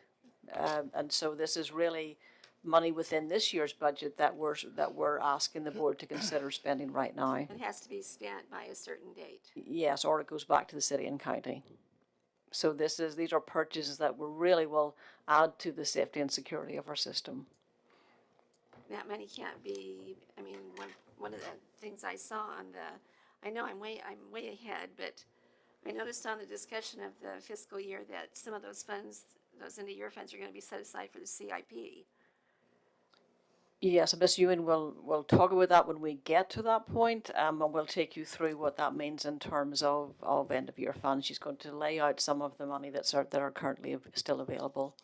And so this is really money within this year's budget that we're asking the board to consider spending right now.
It has to be spent by a certain date.
Yes, or it goes back to the city and county. So these are purchases that really will add to the safety and security of our system.
That money can't be, I mean, one of the things I saw on I know I'm way ahead, but I noticed on the discussion of the fiscal year that some of those funds, those end-of-year funds, are going to be set aside for the CIP.
Yes, Ms. Ewing will talk about that when we get to that point, and we'll take you through what that means in terms of end-of-year funds. She's going to lay out some of the money that are currently still available.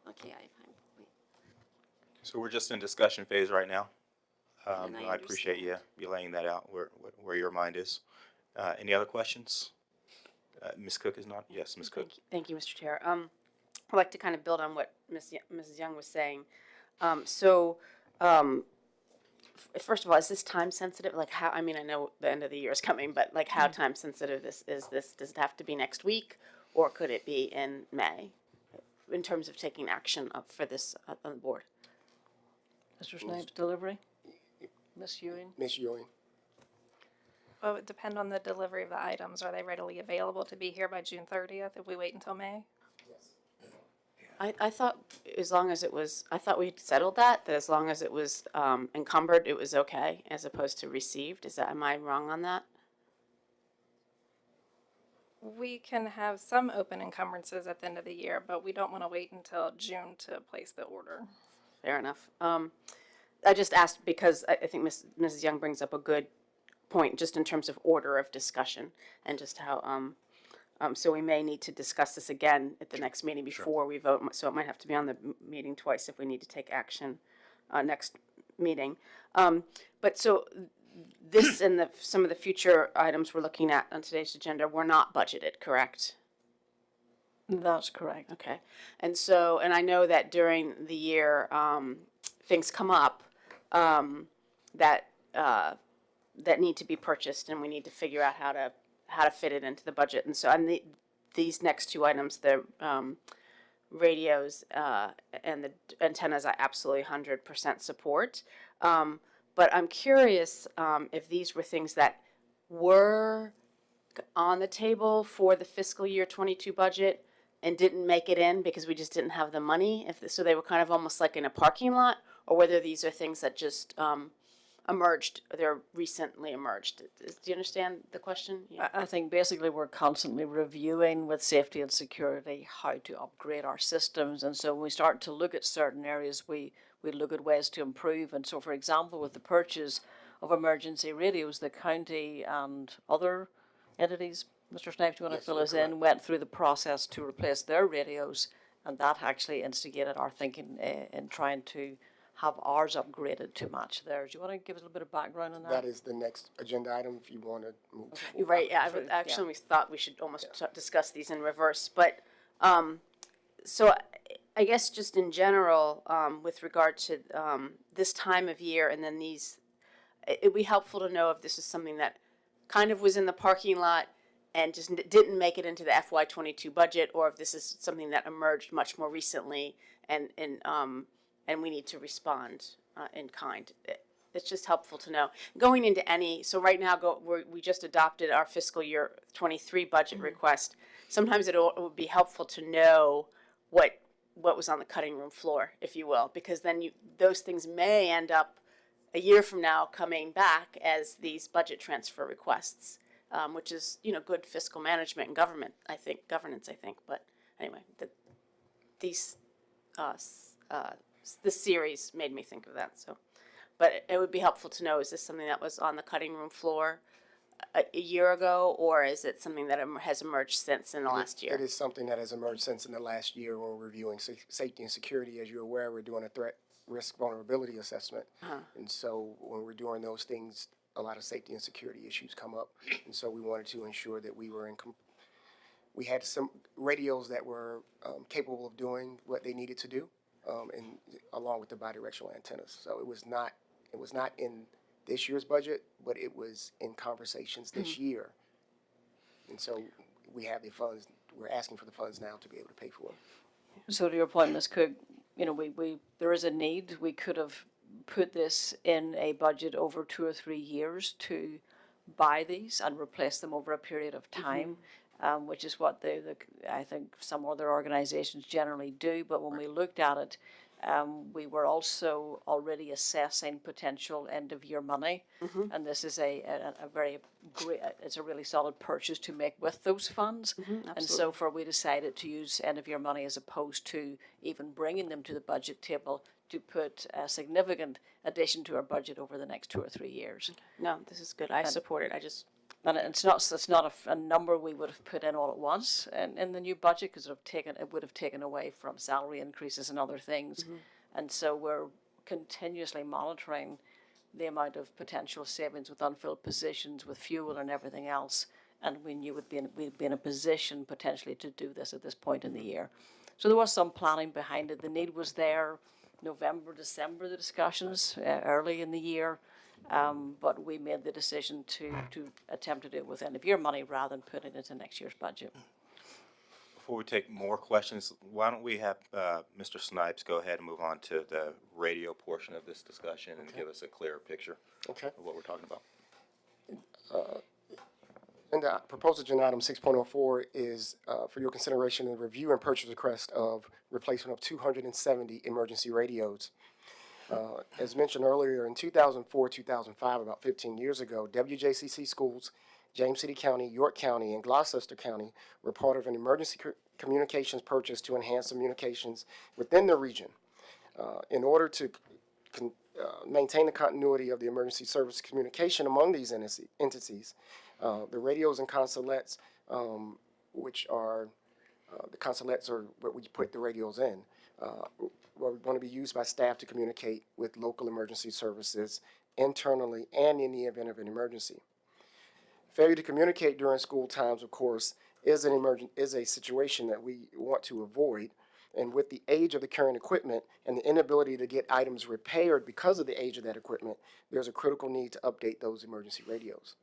Okay,
So we're just in discussion phase right now.
And I
I appreciate you laying that out where your mind is. Any other questions? Ms. Cook is not? Yes, Ms. Cook.
Thank you, Mr. Chair. I'd like to kind of build on what Mrs. Young was saying. First of all, is this time sensitive? Like how, I mean, I know the end of the year is coming, but like how time sensitive is this? Does it have to be next week, or could it be in May in terms of taking action up for this on the board?
Mr. Snipes, delivery? Ms. Ewing?
Ms. Ewing.
Well, it would depend on the delivery of the items. Are they readily available to be here by June 30th if we wait until May?
I thought as long as it was, I thought we had settled that as long as it was encumbered, it was okay, as opposed to received. Am I wrong on that?
We can have some open encumbrances at the end of the year, but we don't want to wait until June to place the order.
Fair enough. I just asked because I think Mrs. Young brings up a good point just in terms of order of discussion and just how, so we may need to discuss this again at the next meeting before we vote. So it might have to be on the meeting twice if we need to take action next meeting. But so this and some of the future items we're looking at on today's agenda were not budgeted, correct?
That's correct.
Okay. And so, and I know that during the year, things come up that that need to be purchased, and we need to figure out how to fit it into the budget. And so, these next two items, the radios and the antennas, I absolutely 100% support. But I'm curious if these were things that were on the table for the fiscal year 22 budget and didn't make it in because we just didn't have the money. So they were kind of almost like in a parking lot, or whether these are things that just emerged, they're recently emerged. Do you understand the question? Yeah.
I think basically we're constantly reviewing with safety and security how to upgrade our systems. And so when we start to look at certain areas, we look at ways to improve. And so, for example, with the purchase of emergency radios, the county and other entities, Mr. Snipes, do you want to fill us in, went through the process to replace their radios, and that actually instigated our thinking in trying to have ours upgraded to match theirs. Do you want to give us a little bit of background on that?
That is the next agenda item if you want to move.
You're right. Yeah, we thought we should almost discuss these in reverse. But so I guess just in general, with regard to this time of year, and then these, it'd be helpful to know if this is something that kind of was in the parking lot and just didn't make it into the FY22 budget, or if this is something that emerged much more recently, and we need to respond in kind. It's just helpful to know. Going into any, so right now we just adopted our fiscal year 23 budget request. Sometimes it would be helpful to know what was on the cutting room floor, if you will, because then those things may end up a year from now coming back as these budget transfer requests, which is, good fiscal management and governance, I think. But anyway, this series made me think of that. So, but it would be helpful to know: is this something that was on the cutting room floor a year ago, or is it something that has emerged since in the last year?
It is something that has emerged since in the last year. We're reviewing safety and security. As you're aware, we're doing a threat risk vulnerability assessment, and so when we're doing those things, a lot of safety and security issues come up, and so we wanted to ensure that we were we had some radios that were capable of doing what they needed to do, and along with the bidirectional antennas. So it was not in this year's budget, but it was in conversations this year, and so we have the funds. We're asking for the funds now to be able to pay for it.
So to your point, Ms. Cook, there is a need. We could have put this in a budget over 2 or 3 years to buy these and replace them over a period of time, which is what I think some other organizations generally do. But when we looked at it, we were also already assessing potential end-of-year money, and this is a very great, it's a really solid purchase to make with those funds. And so we decided to use end-of-year money as opposed to even bringing them to the budget table to put a significant addition to our budget over the next 2 or 3 years.
No, this is good. I support it.
And it's not a number we would have put in all at once in the new budget, because it would have taken away from salary increases and other things. And so we're continuously monitoring the amount of potential savings with unfilled positions, with fuel and everything else. And we knew we'd be in a position potentially to do this at this point in the year. So there was some planning behind it. The need was there. November, December, the discussions early in the year. But we made the decision to attempt to do it with end-of-year money rather than put it into next year's budget.
Before we take more questions, why don't we have Mr. Snipes go ahead and move on to the radio portion of this discussion and give us a clearer picture of what we're talking about.
Proposed agenda item 6.04 is for your consideration and review and purchase request of replacement of 270 emergency radios. As mentioned earlier, in 2004-2005, about 15 years ago, WJCC schools, James City County, York County, and Gloucester County were part of an emergency communications purchase to enhance communications within the region. In order to maintain the continuity of the emergency service communication among these entities, the radios and consolettes, which are the consolettes are what we put the radios in, were going to be used by staff to communicate with local emergency services internally, and in the event of an emergency. Failure to communicate during school times, of course, is a situation that we want to avoid. And with the age of the current equipment and the inability to get items repaired because of the age of that equipment, there's a critical need to update those emergency radios.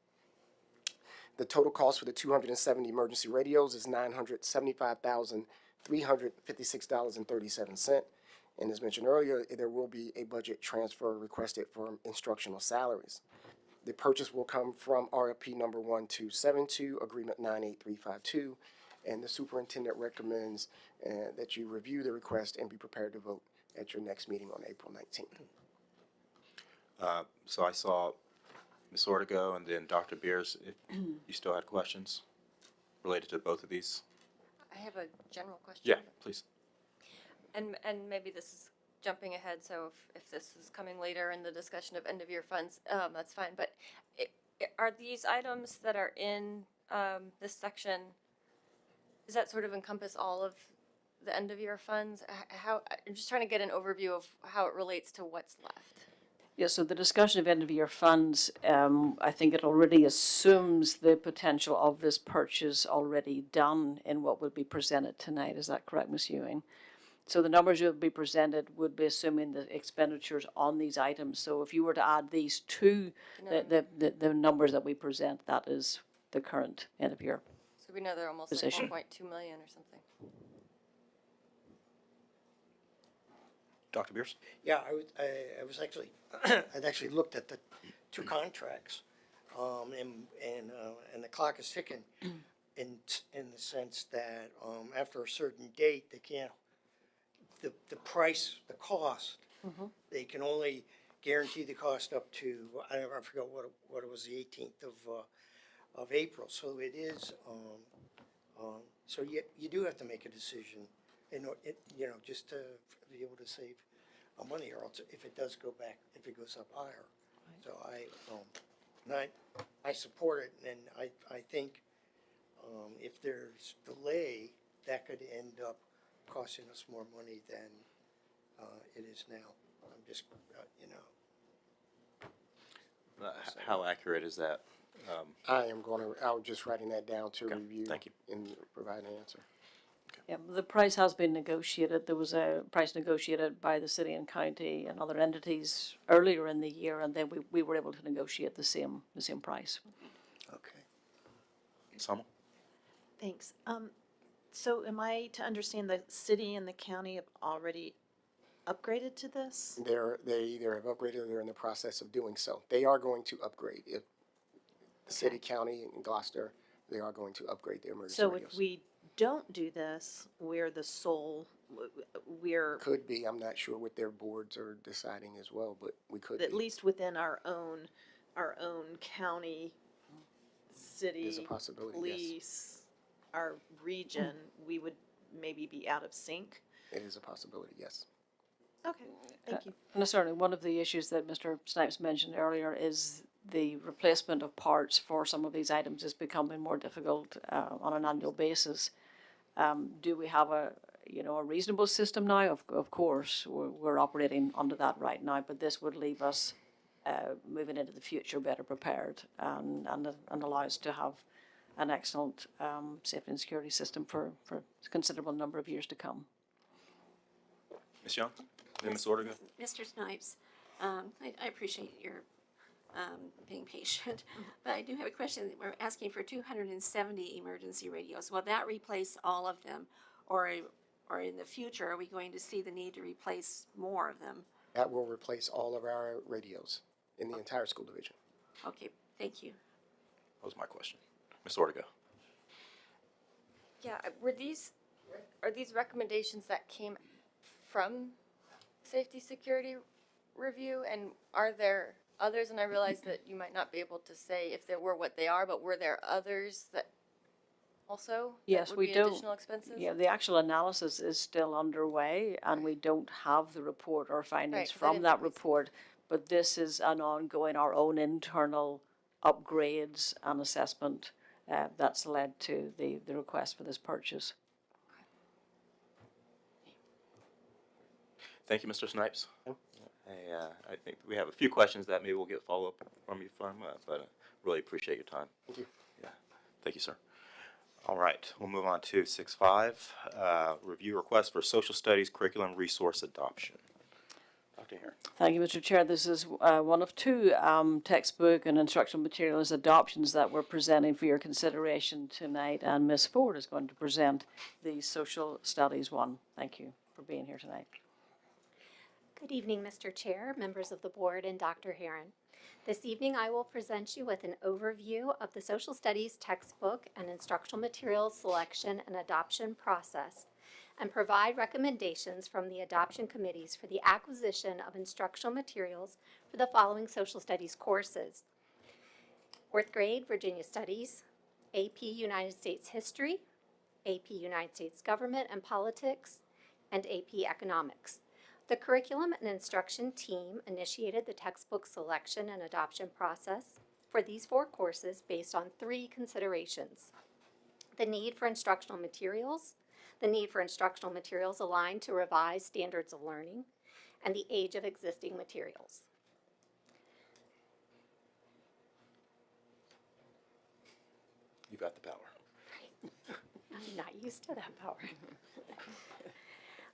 The total cost for the 270 emergency radios is $975,356.37. And as mentioned earlier, there will be a budget transfer requested for instructional salaries. The purchase will come from RFP number 1272, agreement 98352, and the superintendent recommends that you review the request and be prepared to vote at your next meeting on April 19th.
So I saw Ms. Ortego and then Dr. Beers. If you still had questions related to both of these?
I have a general question.
Yeah, please.
And maybe this is jumping ahead, so if this is coming later in the discussion of end-of-year funds, that's fine. But are these items that are in this section, does that sort of encompass all of the end-of-year funds? I'm just trying to get an overview of how it relates to what's left.
Yeah, so the discussion of end-of-year funds, I think it already assumes the potential of this purchase already done in what will be presented tonight. Is that correct, Ms. Ewing? So the numbers that will be presented would be assuming the expenditures on these items. So if you were to add these to the numbers that we present, that is the current end-of-year.
So we know they're almost
Position.
like 1.2 million or something.
Dr. Beers?
Yeah, I was actually, I'd actually looked at the two contracts, and the clock is ticking in the sense that, after a certain date, they can't, the price, the cost, they can only guarantee the cost up to, I forgot what it was, the 18th of April. So it is, so you do have to make a decision, just to be able to save money, or else if it does go back, if it goes up higher. So I support it, and I think if there's delay, that could end up costing us more money than it is now. I'm just,
How accurate is that?
I was just writing that down to review.
Thank you.
And provide an answer.
Yeah, the price has been negotiated. There was a price negotiated by the city and county and other entities earlier in the year, and then we were able to negotiate the same price.
okay.
Selma?
Thanks. So am I to understand the city and the county have already upgraded to this?
They either have upgraded or they're in the process of doing so. They are going to upgrade. If the city, county, and Gloucester, they are going to upgrade their emergency
So
radios.
if we don't do this, we're the sole, we're
Could be. I'm not sure what their boards are deciding as well, but we could
at
be.
least within our own county, city,
There's a possibility, yes.
police, our region, we would maybe be out of sync.
It is a possibility, yes.
Okay, thank you.
And certainly one of the issues that Mr. Snipes mentioned earlier is the replacement of parts for some of these items is becoming more difficult on an annual basis. Do we have a reasonable system now? Of course, we're operating under that right now, but this would leave us moving into the future better prepared and allow us to have an excellent safety and security system for a considerable number of years to come.
Ms. Young? Then Ms. Ortega?
Mr. Snipes, I appreciate your being patient, but I do have a question. We're asking for 270 emergency radios. Will that replace all of them, or in the future, are we going to see the need to replace more of them?
That will replace all of our radios in the entire school division.
Okay, thank you.
That was my question. Ms. Ortega?
Yeah, are these recommendations that came from safety security review, and are there others? And I realize that you might not be able to say if there were what they are, but were there others that also
Yes,
would
we
be
do.
additional expenses?
Yeah, the actual analysis is still underway, and we don't have the report or findings
Right, 'cause I
from
didn't
that
think we said
report. But this is an ongoing, our own internal upgrades and assessment that's led to the request for this purchase.
Thank you, Mr. Snipes. I think we have a few questions that maybe we'll get follow-up from you from, but really appreciate your time.
Thank you.
Yeah, thank you, sir. All right, we'll move on to 6.5, review request for social studies curriculum resource adoption. Dr. Heron.
Thank you, Mr. Chair. This is one of two textbook and instructional materials adoptions that we're presenting for your consideration tonight, and Ms. Ford is going to present the social studies one. Thank you for being here tonight.
Good evening, Mr. Chair, members of the board, and Dr. Heron. This evening, I will present you with an overview of the social studies textbook and instructional materials selection and adoption process, and provide recommendations from the adoption committees for the acquisition of instructional materials for the following social studies courses: 4th grade Virginia Studies, AP United States History, AP United States Government and Politics, and AP Economics. The curriculum and instruction team initiated the textbook selection and adoption process for these 4 courses based on 3 considerations: the need for instructional materials, the need for instructional materials aligned to revised standards of learning, and the age of existing materials.
You got the power.
I'm not used to that power.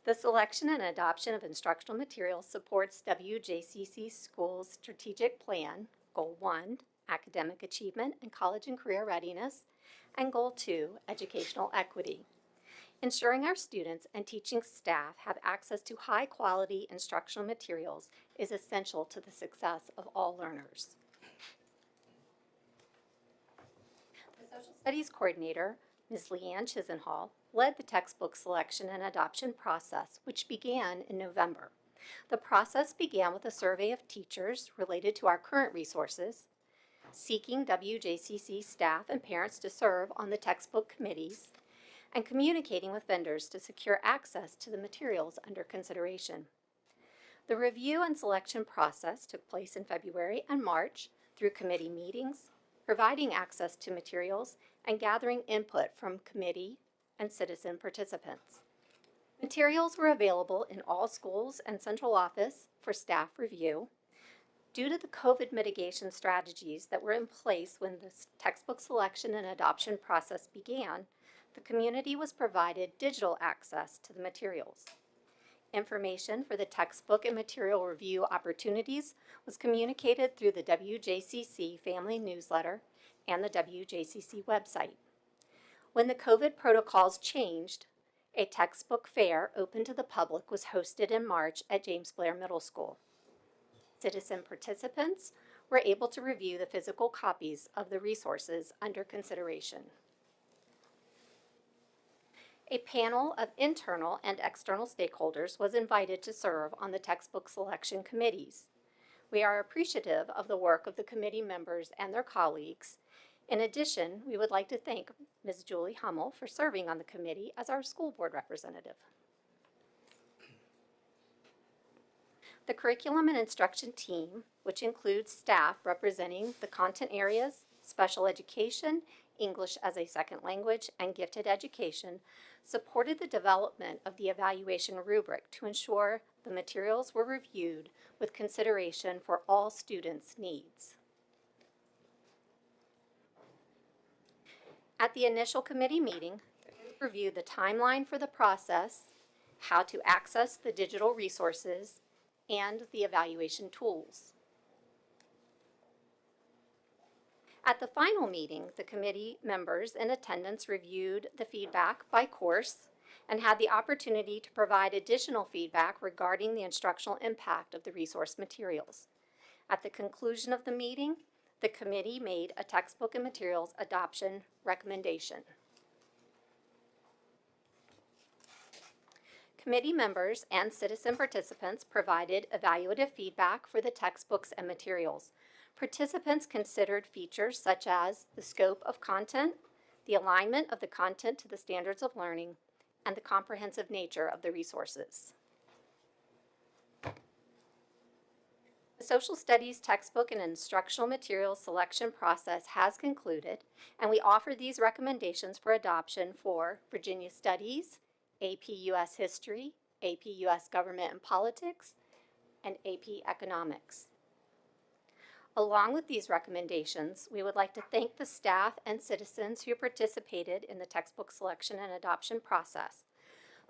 The selection and adoption of instructional materials supports WJCC School's strategic plan, Goal 1, academic achievement and college and career readiness, and Goal 2, educational equity. Ensuring our students and teaching staff have access to high-quality instructional materials is essential to the success of all learners. The Social Studies Coordinator, Ms. Leanne Chisenhall, led the textbook selection and adoption process, which began in November. The process began with a survey of teachers related to our current resources, seeking WJCC staff and parents to serve on the textbook committees, and communicating with vendors to secure access to the materials under consideration. The review and selection process took place in February and March through committee meetings, providing access to materials, and gathering input from committee and citizen participants. Materials were available in all schools and central office for staff review. Due to the COVID mitigation strategies that were in place when the textbook selection and adoption process began, the community was provided digital access to the materials. Information for the textbook and material review opportunities was communicated through the WJCC family newsletter and the WJCC website. When the COVID protocols changed, a textbook fair open to the public was hosted in March at James Blair Middle School. Citizen participants were able to review the physical copies of the resources under consideration. A panel of internal and external stakeholders was invited to serve on the textbook selection committees. We are appreciative of the work of the committee members and their colleagues. In addition, we would like to thank Ms. Julie Hummel for serving on the committee as our school board representative. The curriculum and instruction team, which includes staff representing the content areas, special education, English as a second language, and gifted education, supported the development of the evaluation rubric to ensure the materials were reviewed with consideration for all students' needs. At the initial committee meeting, the group reviewed the timeline for the process, how to access the digital resources, and the evaluation tools. At the final meeting, the committee members in attendance reviewed the feedback by course and had the opportunity to provide additional feedback regarding the instructional impact of the resource materials. At the conclusion of the meeting, the committee made a textbook and materials adoption recommendation. Committee members and citizen participants provided evaluative feedback for the textbooks and materials. Participants considered features such as the scope of content, the alignment of the content to the standards of learning, and the comprehensive nature of the resources. The Social Studies textbook and instructional materials selection process has concluded, and we offer these recommendations for adoption for Virginia Studies, AP US History, AP US Government and Politics, and AP Economics. Along with these recommendations, we would like to thank the staff and citizens who participated in the textbook selection and adoption process.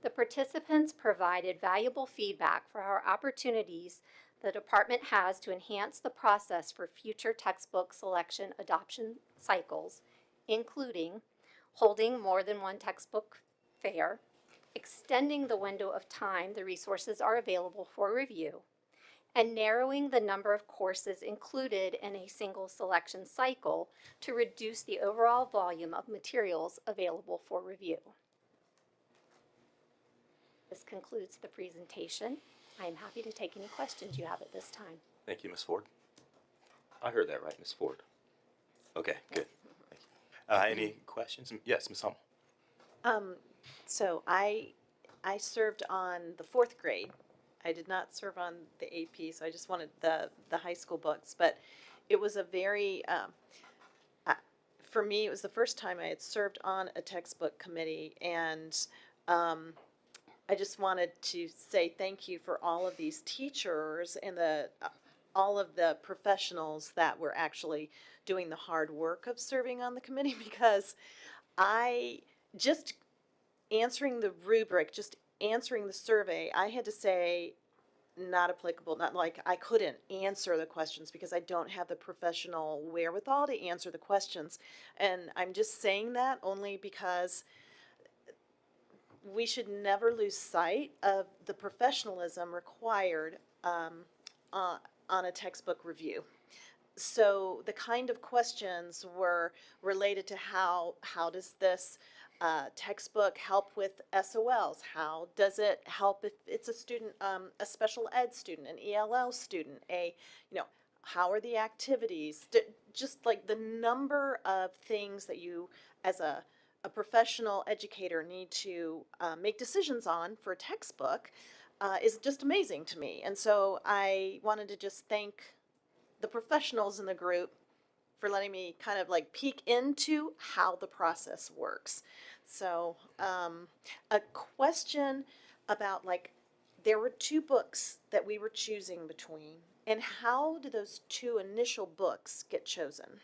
The participants provided valuable feedback for our opportunities the department has to enhance the process for future textbook selection adoption cycles, including holding more than one textbook fair, extending the window of time the resources are available for review, and narrowing the number of courses included in a single selection cycle to reduce the overall volume of materials available for review. This concludes the presentation. I am happy to take any questions you have at this time.
Thank you, Ms. Ford. I heard that right, Ms. Ford. Okay, good. Thank you. Any questions? Yes, Ms. Hummel.
So I served on the 4th grade. I did not serve on the AP, so I just wanted the high school books. But it was a very, for me, it was the first time I had served on a textbook committee, and I just wanted to say thank you for all of these teachers and all of the professionals that were actually doing the hard work of serving on the committee, because I just answering the rubric, just answering the survey, I had to say not applicable, not like I couldn't answer the questions because I don't have the professional wherewithal to answer the questions. And I'm just saying that only because we should never lose sight of the professionalism required on a textbook review. So the kind of questions were related to how does this textbook help with SOLs? How does it help if it's a student, a special ed student, an ELL student, how are the activities? Just like the number of things that you, as a professional educator, need to make decisions on for a textbook is just amazing to me. And so I wanted to just thank the professionals in the group for letting me kind of like peek into how the process works. So a question about, like, there were 2 books that we were choosing between, and how do those 2 initial books get chosen?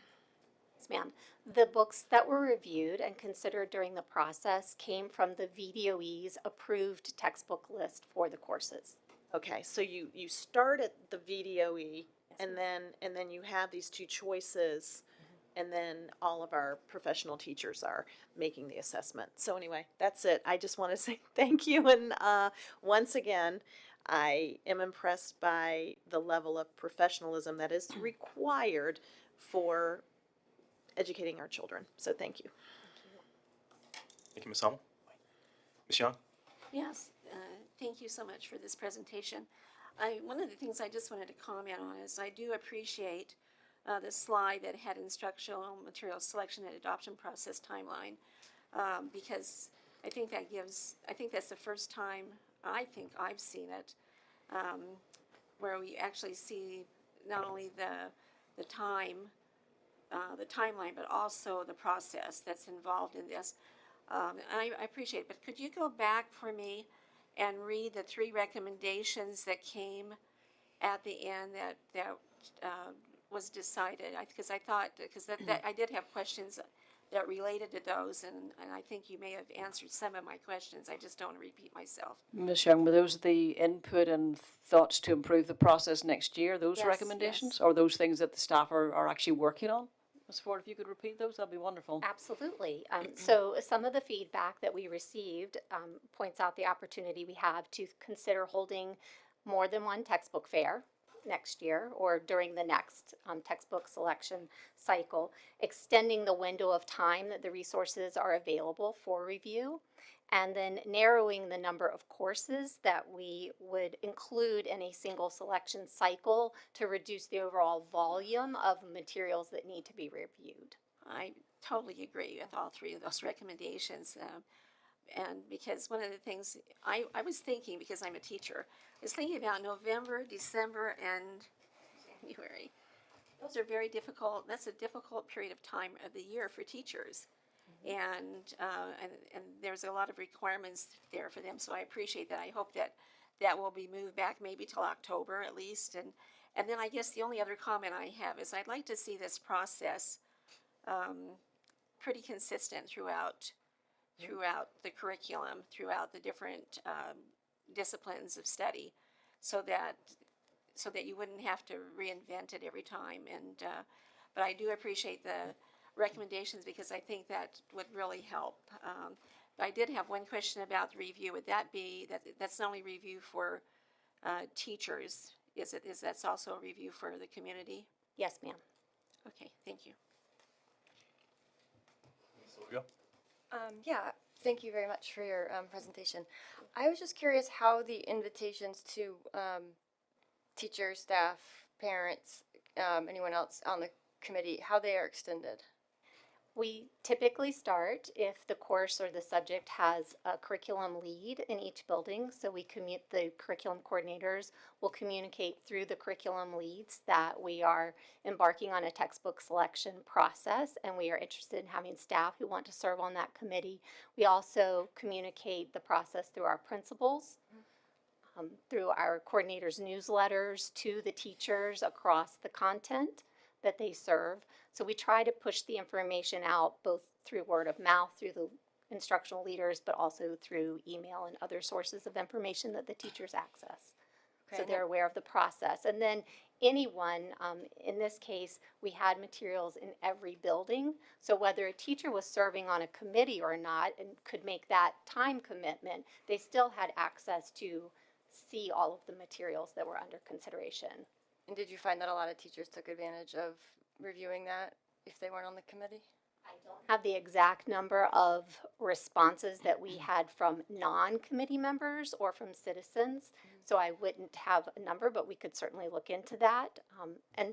Yes, ma'am. The books that were reviewed and considered during the process came from the VDOE's approved textbook list for the courses.
Okay, so you start at the VDOE, and then you have these 2 choices, and then all of our professional teachers are making the assessment. So anyway, that's it. I just want to say thank you, and once again, I am impressed by the level of professionalism that is required for educating our children. So thank you.
Thank you, Ms. Hummel. Ms. Young?
Yes, thank you so much for this presentation. One of the things I just wanted to comment on is I do appreciate the slide that had instructional material selection and adoption process timeline, because I think that's the first time I think I've seen it, where we actually see not only the timeline, but also the process that's involved in this. I appreciate it, but could you go back for me and read the 3 recommendations that came at the end that was decided? Because I did have questions that related to those, and I think you may have answered some of my questions. I just don't want to repeat myself.
Ms. Young, were those the input and thoughts to improve the process next year, those
Yes,
recommendations?
yes.
Or those things that the staff are actually working on? Ms. Ford, if you could repeat those, that'd be wonderful.
Absolutely. So some of the feedback that we received points out the opportunity we have to consider holding more than one textbook fair next year or during the next textbook selection cycle, extending the window of time that the resources are available for review, and then narrowing the number of courses that we would include in a single selection cycle to reduce the overall volume of materials that need to be reviewed.
I totally agree with all 3 of those recommendations. And because one of the things I was thinking, because I'm a teacher, I was thinking about November, December, and January. Those are very difficult. That's a difficult period of time of the year for teachers. And there's a lot of requirements there for them. So I appreciate that. I hope that that will be moved back maybe till October at least. And then I guess the only other comment I have is I'd like to see this process pretty consistent throughout the curriculum, throughout the different disciplines of study, so that you wouldn't have to reinvent it every time. And but I do appreciate the recommendations because I think that would really help. But I did have one question about the review. Would that be that's not only review for teachers? Is that's also a review for the community?
Yes, ma'am.
Okay, thank you.
Yeah, thank you very much for your presentation. I was just curious how the invitations to teachers, staff, parents, anyone else on the committee, how they are extended.
We typically start if the course or the subject has a curriculum lead in each building. So the curriculum coordinators will communicate through the curriculum leads that we are embarking on a textbook selection process and we are interested in having staff who want to serve on that committee. We also communicate the process through our principals, through our coordinators' newsletters to the teachers across the content that they serve. So we try to push the information out both through word of mouth, through the instructional leaders, but also through email and other sources of information that the teachers access.
Okay,
So they're aware of the process. And then anyone, in this case, we had materials in every building. So whether a teacher was serving on a committee or not and could make that time commitment, they still had access to see all of the materials that were under consideration.
And did you find that a lot of teachers took advantage of reviewing that if they weren't on the committee?
I don't have the exact number of responses that we had from non-committee members or from citizens, so I wouldn't have a number, but we could certainly look into that. And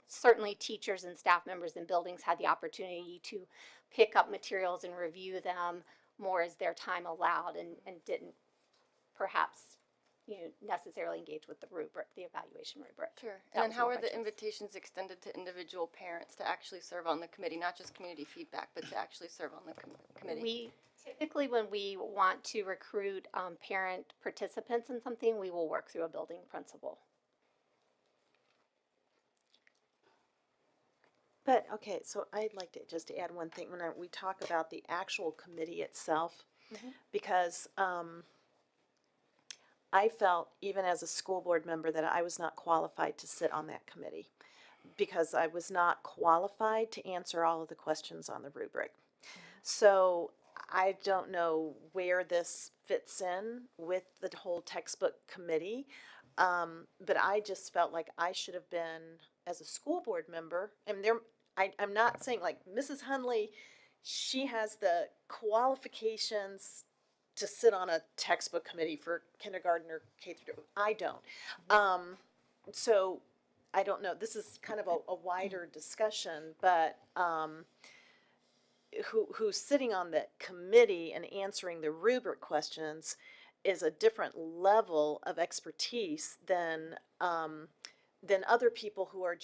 certainly teachers and staff members in buildings had the opportunity to pick up materials and review them more as their time allowed and didn't perhaps necessarily engage with the rubric, the evaluation rubric.
Sure.
That
And then
was
how
more
are
by
the
chance.
invitations extended to individual parents to actually serve on the committee, not just community feedback, but to actually serve on the committee?
We typically, when we want to recruit parent participants in something, we will work through a building principal.
But, okay, so I'd like to just add one thing when we talk about the actual committee itself, because I felt, even as a school board member, that I was not qualified to sit on that committee because I was not qualified to answer all of the questions on the rubric. So I don't know where this fits in with the whole textbook committee, but I just felt like I should have been, as a school board member, and I'm not saying like Mrs. Hunley, she has the qualifications to sit on a textbook committee for kindergarten or K through 12. I don't. So I don't know. This is kind of a wider discussion, but who's sitting on the committee and answering the rubric questions is a different level of expertise than other people who are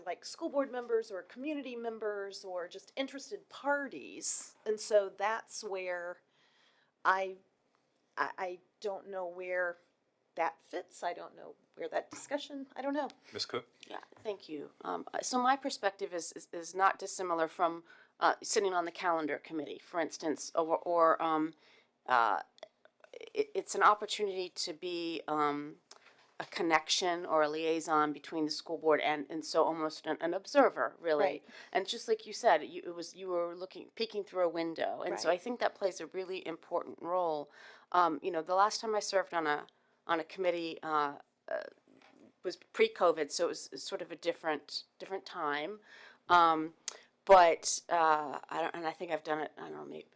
like school board members or community members or just interested parties. And so that's where I don't know where that fits. I don't know where that discussion, I don't know.
Ms. Cook?
Yeah, thank you. So my perspective is not dissimilar from sitting on the calendar committee, for instance, or it's an opportunity to be a connection or a liaison between the school board and so almost an observer, really.
Right.
And just like you said, you were peeking through a window, and so
Right.
I think that plays a really important role. The last time I served on a committee was pre-COVID, so it was sort of a different time. But I think I've done it, I don't know, maybe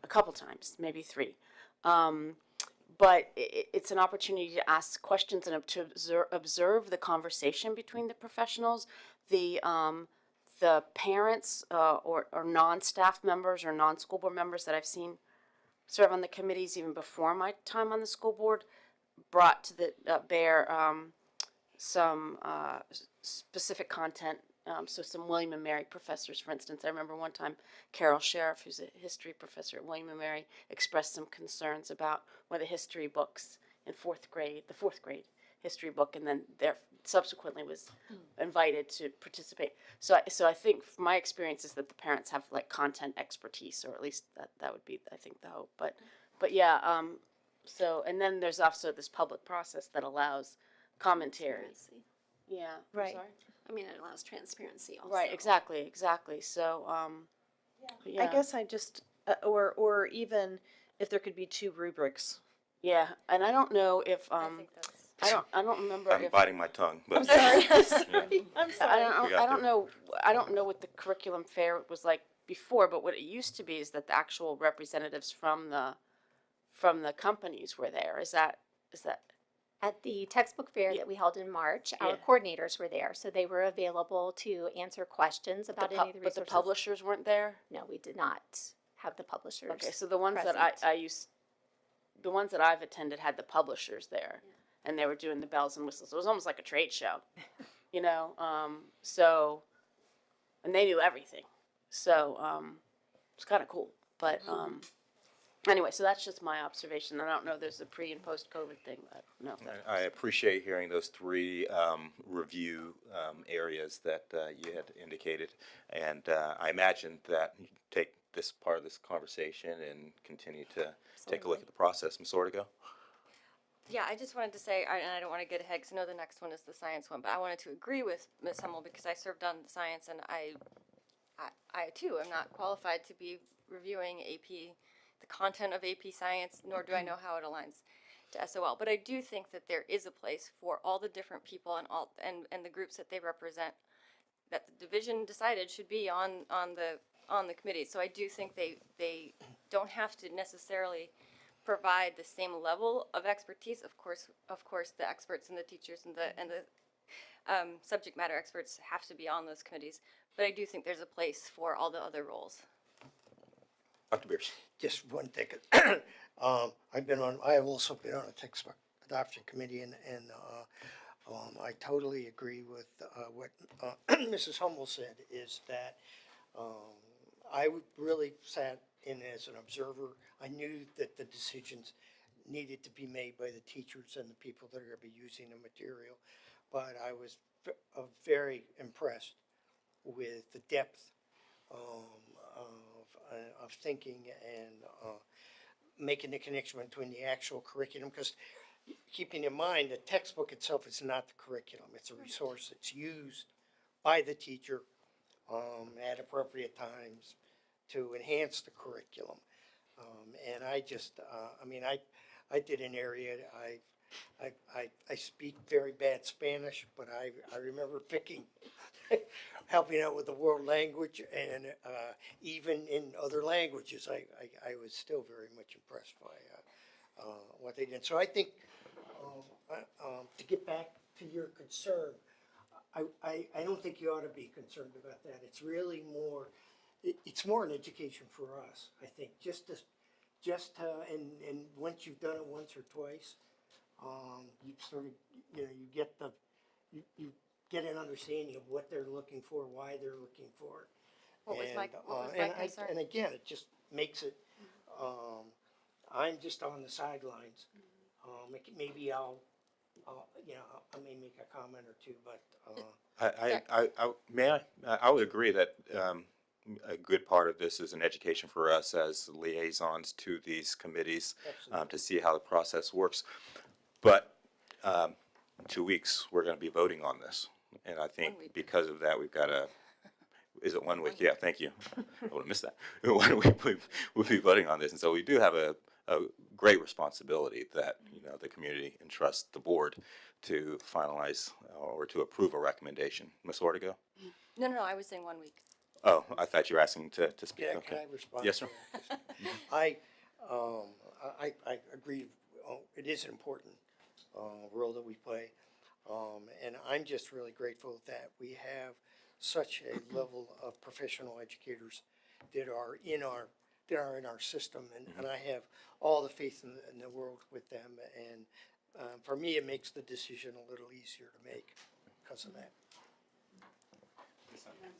a couple times, maybe 3. But it's an opportunity to ask questions and to observe the conversation between the professionals, the parents or non-staff members or non-school board members that I've seen serve on the committees even before my time on the school board, brought to the bear some specific content. So some William and Mary professors, for instance. I remember one time Carol Sheriff, who's a history professor at William and Mary, expressed some concerns about one of the history books in fourth grade, the fourth grade history book, and then there subsequently was invited to participate. So I think from my experience is that the parents have like content expertise, or at least that would be, I think, the hope. But yeah, so, and then there's also this public process that allows commentary.
Transparency.
Yeah.
Right.
Sorry?
I mean, it allows transparency also.
Right, exactly. So, yeah.
I guess I just, or even if there could be 2 rubrics.
Yeah, and I don't know if,
I think that's.
I don't remember
I'm
if.
biting my tongue, but.
I'm sorry. I'm sorry. I'm
I
sorry.
We got
I don't know what the curriculum fair was like before, but what it used to be is that the actual representatives from the companies were there. Is that?
At the textbook fair
Yeah.
that we held in March, our
Yeah.
coordinators were there, so they were available to answer questions about any of the
But
resources.
the publishers weren't there?
No, we did not have the publishers.
Okay, so the ones that
present.
the ones that I've attended had the publishers there, and they were doing the bells and whistles. It was almost like a trade show, you know. So, and they knew everything, so it's kind of cool. But anyway, so that's just my observation. I don't know. There's a pre and post COVID thing. I don't know if that.
I appreciate hearing those 3 review areas that you had indicated, and I imagine that you take this part of this conversation and continue to take a look at the process. Ms. Ortega?
Yeah, I just wanted to say, and I don't want to get ahead because I know the next one is the science one, but I wanted to agree with Ms. Hummel because I served on the science, and I too am not qualified to be reviewing the content of AP Science, nor do I know how it aligns to SOL. But I do think that there is a place for all the different people and the groups that they represent, that the division decided should be on the committee. So I do think they don't have to necessarily provide the same level of expertise. Of course, the experts and the teachers and the subject matter experts have to be on those committees. But I do think there's a place for all the other roles.
Dr. Beers?
Just one thing. I have also been on a textbook adoption committee, and I totally agree with what Mrs. Hummel said, is that I really sat in as an observer. I knew that the decisions needed to be made by the teachers and the people that are going to be using the material, but I was very impressed with the depth of thinking and making the connection between the actual curriculum, because keeping in mind the textbook itself is not the curriculum. It's a resource that's used by the teacher at appropriate times to enhance the curriculum. And I just, I did an area, I speak very bad Spanish, but I remember picking, helping out with the world language, and even in other languages, I was still very much impressed by what they did. So I think, to get back to your concern, I don't think you ought to be concerned about that. It's really more, it's more an education for us, I think, and once you've done it once or twice, you sort of, you get an understanding of what they're looking for, why they're looking for it.
What was my concern?
And again, it just makes it, I'm just on the sidelines. Maybe I may make a comment or two, but,
I would agree that a good part of this is an education for us as liaisons to these committees, to see how the process works. But in 2 weeks, we're going to be voting on this. And I think because of that, we've got is it 1 week? Yeah, thank you. I would have missed that. 1 week, we'll be voting on this. And so we do have a great responsibility that, the community entrusts the board to finalize or to approve a recommendation. Ms. Ortega?
No, I was saying 1 week.
Oh, I thought you were asking to speak.
yeah,
Okay.
can I respond?
Yes, sir.
to that? I agree. It is an important role that we play, and I'm just really grateful that we have such a level of professional educators that are in our system, and I have all the faith in the world with them, and for me, it makes the decision a little easier to make because of that.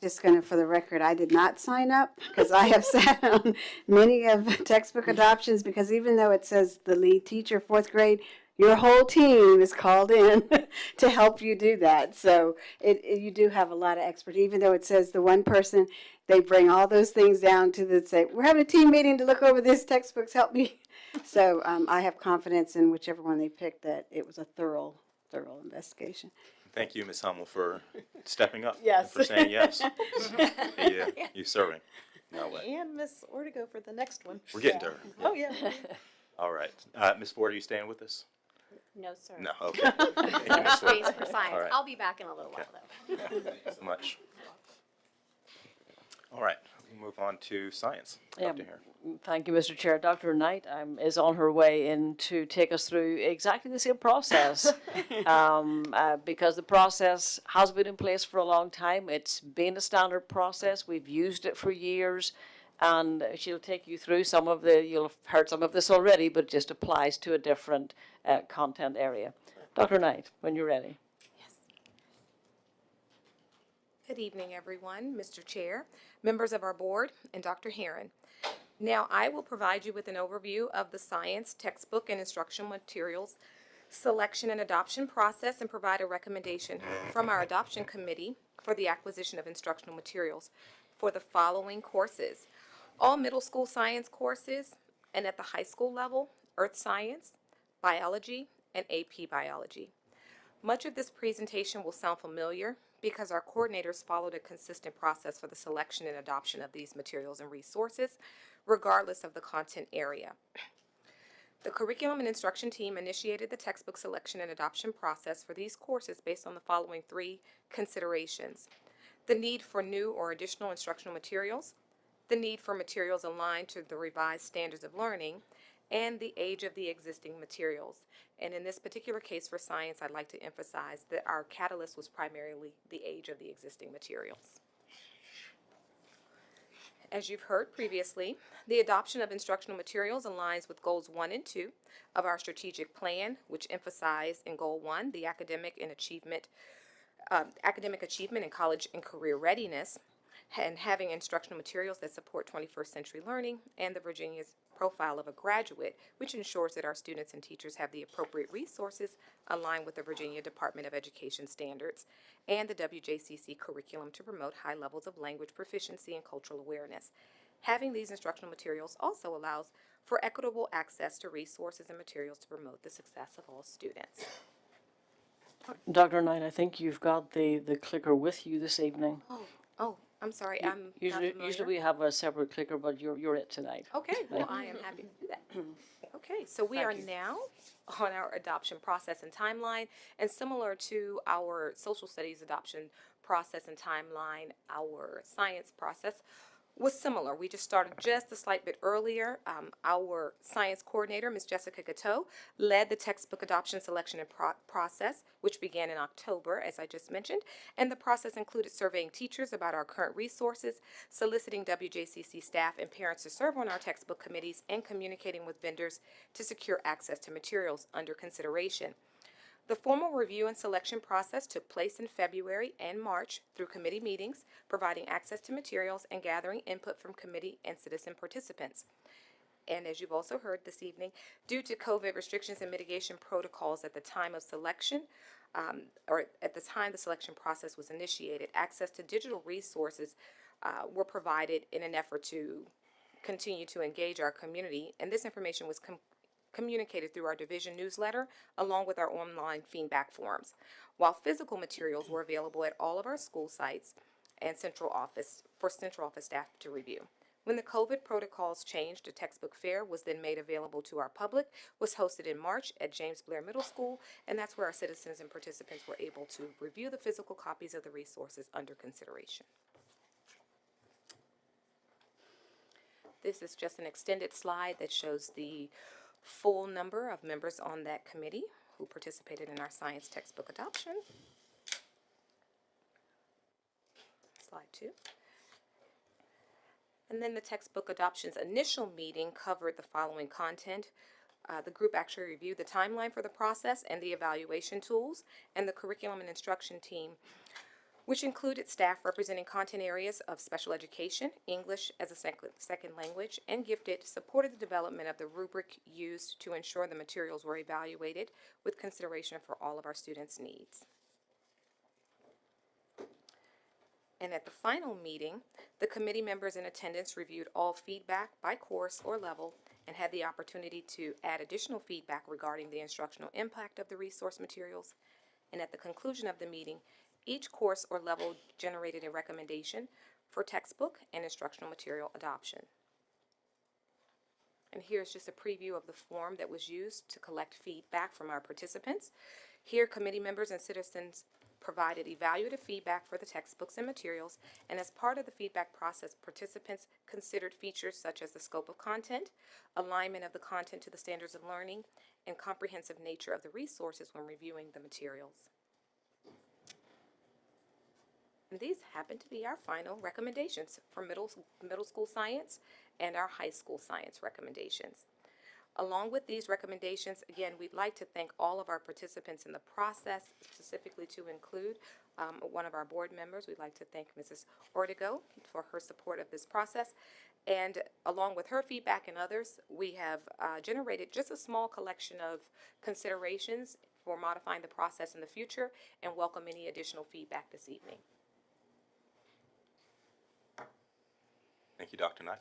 Just gonna, for the record, I did not sign up because I have sat on many of textbook adoptions, because even though it says the lead teacher, fourth grade, your whole team is called in to help you do that. So you do have a lot of expertise, even though it says the one person, they bring all those things down to the, say, we're having a team meeting to look over this textbooks, help me. So I have confidence in whichever one they picked that it was a thorough investigation.
Thank you, Ms. Hummel, for stepping up.
Yes.
And for saying yes. Yeah, you serving. No way.
And Miss Ortego for the next one.
We're getting to her.
Oh, yeah.
All right. Ms. Ford, are you staying with us?
No, sir.
No, okay. Thank you, Ms. Ford.
Space for science.
All right.
I'll be back in a little while, though.
Thank you so much. All right, we'll move on to science. Dr. Herron.
Thank you, Mr. Chair. Dr. Knight is on her way in to take us through exactly the same process because the process has been in place for a long time. It's been a standard process. We've used it for years, and she'll take you through some of you'll have heard some of this already, but it just applies to a different content area. Dr. Knight, when you're ready.
Good evening, everyone, Mr. Chair, members of our board, and Dr. Herron. Now, I will provide you with an overview of the science textbook and instructional materials selection and adoption process and provide a recommendation from our adoption committee for the acquisition of instructional materials for the following courses. All middle school science courses and at the high school level, earth science, biology, and AP biology. Much of this presentation will sound familiar because our coordinators followed a consistent process for the selection and adoption of these materials and resources, regardless of the content area. The curriculum and instruction team initiated the textbook selection and adoption process for these courses based on the following three considerations: the need for new or additional instructional materials, the need for materials aligned to the revised standards of learning, and the age of the existing materials. And in this particular case for science, I'd like to emphasize that our catalyst was primarily the age of the existing materials. As you've heard previously, the adoption of instructional materials aligns with goals 1 and 2 of our strategic plan, which emphasize in goal 1 the academic achievement in college and career readiness, and having instructional materials that support 21st century learning, and the Virginia's profile of a graduate, which ensures that our students and teachers have the appropriate resources aligned with the Virginia Department of Education standards, and the WJCC curriculum to promote high levels of language proficiency and cultural awareness. Having these instructional materials also allows for equitable access to resources and materials to promote the success of all students.
Dr. Knight, I think you've got the clicker with you this evening.
Oh, I'm sorry, I'm not familiar.
Usually we have a separate clicker, but you're it tonight.
Okay, well, I am happy to do that. Okay, so we are now on our adoption process and timeline, and similar to our social studies adoption process and timeline, our science process was similar. We just started just a slight bit earlier. Our science coordinator, Ms. Jessica Gateau, led the textbook adoption selection and process, which began in October, as I just mentioned, and the process included surveying teachers about our current resources, soliciting WJCC staff and parents to serve on our textbook committees, and communicating with vendors to secure access to materials under consideration. The formal review and selection process took place in February and March through committee meetings, providing access to materials and gathering input from committee and citizen participants. And as you've also heard this evening, due to COVID restrictions and mitigation protocols at the time of selection, or at the time the selection process was initiated, access to digital resources were provided in an effort to continue to engage our community, and this information was communicated through our division newsletter along with our online feedback forms, while physical materials were available at all of our school sites and central office staff to review. When the COVID protocols changed, a textbook fair was then made available to our public, was hosted in March at James Blair Middle School, and that's where our citizens and participants were able to review the physical copies of the resources under consideration. This is just an extended slide that shows the full number of members on that committee who participated in our science textbook adoption. Slide 2. And then the textbook adoption's initial meeting covered the following content. The group actually reviewed the timeline for the process and the evaluation tools, and the curriculum and instruction team which included staff representing content areas of special education, English as a second language, and gifted, supported the development of the rubric used to ensure the materials were evaluated with consideration for all of our students' needs. And at the final meeting, the committee members in attendance reviewed all feedback by course or level and had the opportunity to add additional feedback regarding the instructional impact of the resource materials. And at the conclusion of the meeting, each course or level generated a recommendation for textbook and instructional material adoption. And here's just a preview of the form that was used to collect feedback from our participants. Here, committee members and citizens provided evaluative feedback for the textbooks and materials, and as part of the feedback process, participants considered features such as the scope of content, alignment of the content to the standards of learning, and comprehensive nature of the resources when reviewing the materials. And these happen to be our final recommendations for middle school science and our high school science recommendations. Along with these recommendations, again, we'd like to thank all of our participants in the process, specifically to include one of our board members. We'd like to thank Mrs. Ortego for her support of this process. And along with her feedback and others, we have generated just a small collection of considerations for modifying the process in the future and welcome any additional feedback this evening.
Thank you, Dr. Knight.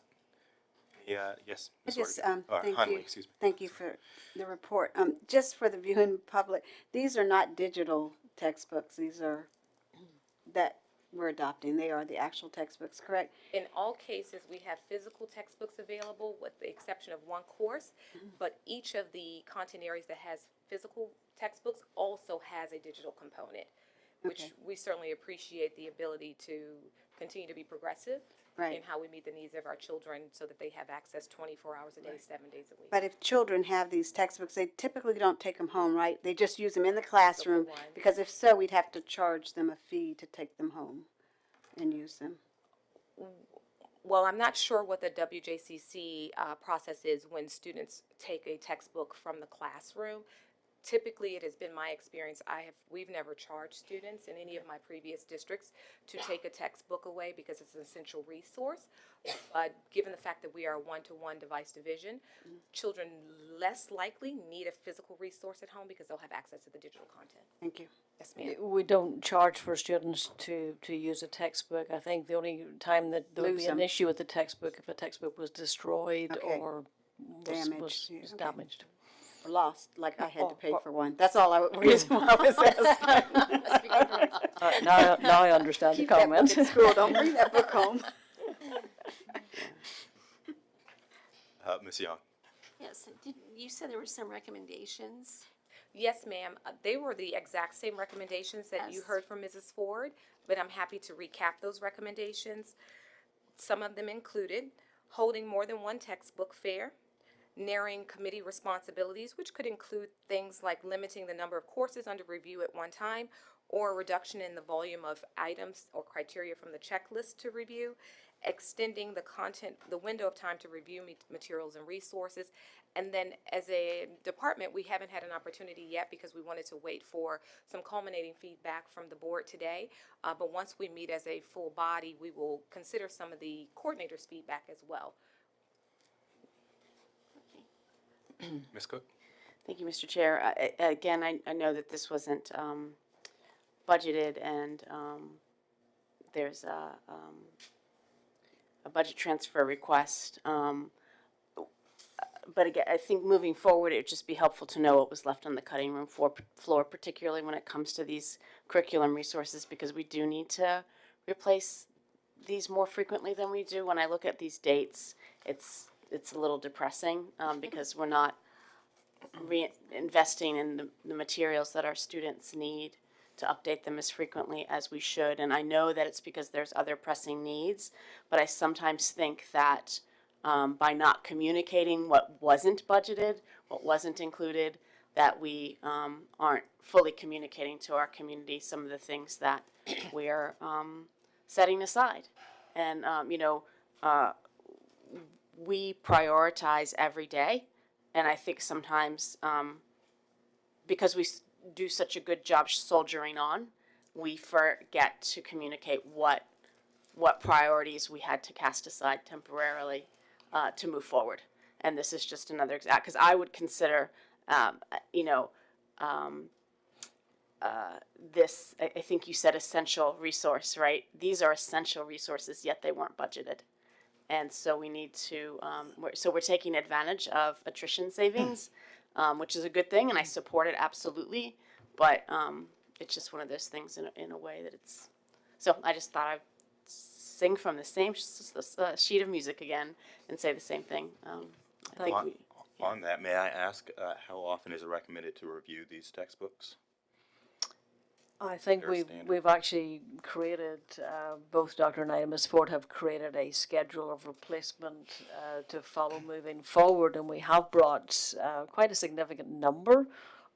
Yeah, yes.
I
Ms.
just,
Ortega.
thank
Hunley,
you.
excuse me.
Thank you for the report. Just for the viewing public, these are not digital textbooks. These are that we're adopting. They are the actual textbooks, correct?
In all cases, we have physical textbooks available with the exception of one course, but each of the content areas that has physical textbooks also has a digital component, which
Okay.
we certainly appreciate the ability to continue to be progressive in how we meet the needs of our children so that they have access 24 hours a day, 7 days a week.
But if children have these textbooks, they typically don't take them home, right? They just use them in the classroom, because if so, we'd have to charge them a fee to take them home and use them.
Well, I'm not sure what the WJCC process is when students take a textbook from the classroom. Typically, it has been my experience, we've never charged students in any of my previous districts to take a textbook away because it's an essential resource. But given the fact that we are a one-to-one device division, children less likely need a physical resource at home because they'll have access to the digital content.
Thank you.
Yes, ma'am.
We don't charge for students to use a textbook. I think the only time that there would be an issue with the textbook if a textbook was destroyed or was damaged.
Or lost, like I had to pay for one. That's all reason why I was asking.
Now I understand
Keep
the comment.
That book at school. Don't bring that book home.
Ms. Young.
Yes, you said there were some recommendations.
Yes, ma'am. They were the exact same recommendations that you
Yes.
heard from Mrs. Ford, but I'm happy to recap those recommendations. Some of them included holding more than one textbook fair, narrowing committee responsibilities, which could include things like limiting the number of courses under review at one time, or a reduction in the volume of items or criteria from the checklist to review, extending the window of time to review materials and resources. And then as a department, we haven't had an opportunity yet because we wanted to wait for some culminating feedback from the board today. But once we meet as a full body, we will consider some of the coordinators' feedback as well.
Ms. Cook?
Thank you, Mr. Chair. Again, I know that this wasn't budgeted, and there's a budget transfer request. But again, I think moving forward, it would just be helpful to know what was left on the cutting room floor, particularly when it comes to these curriculum resources, because we do need to replace these more frequently than we do. When I look at these dates, it's a little depressing because we're not reinvesting in the materials that our students need to update them as frequently as we should. And I know that it's because there's other pressing needs, but I sometimes think that by not communicating what wasn't budgeted, what wasn't included, that we aren't fully communicating to our community some of the things that we're setting aside. And, we prioritize every day, and I think sometimes because we do such a good job soldiering on, we forget to communicate what priorities we had to cast aside temporarily to move forward. And this is just another example, because I would consider, this, I think you said essential resource, right? These are essential resources, yet they weren't budgeted. And so we need to, we're taking advantage of attrition savings, which is a good thing, and I support it absolutely. But it's just one of those things in a way that it's, so I just thought I'd sing from the same sheet of music again and say the same thing. I think
On that, may I ask, how often is it recommended to review these textbooks?
I think we've actually created, both Dr. Knight and Ms. Ford have created a schedule of replacement to follow moving forward, and we have brought quite a significant number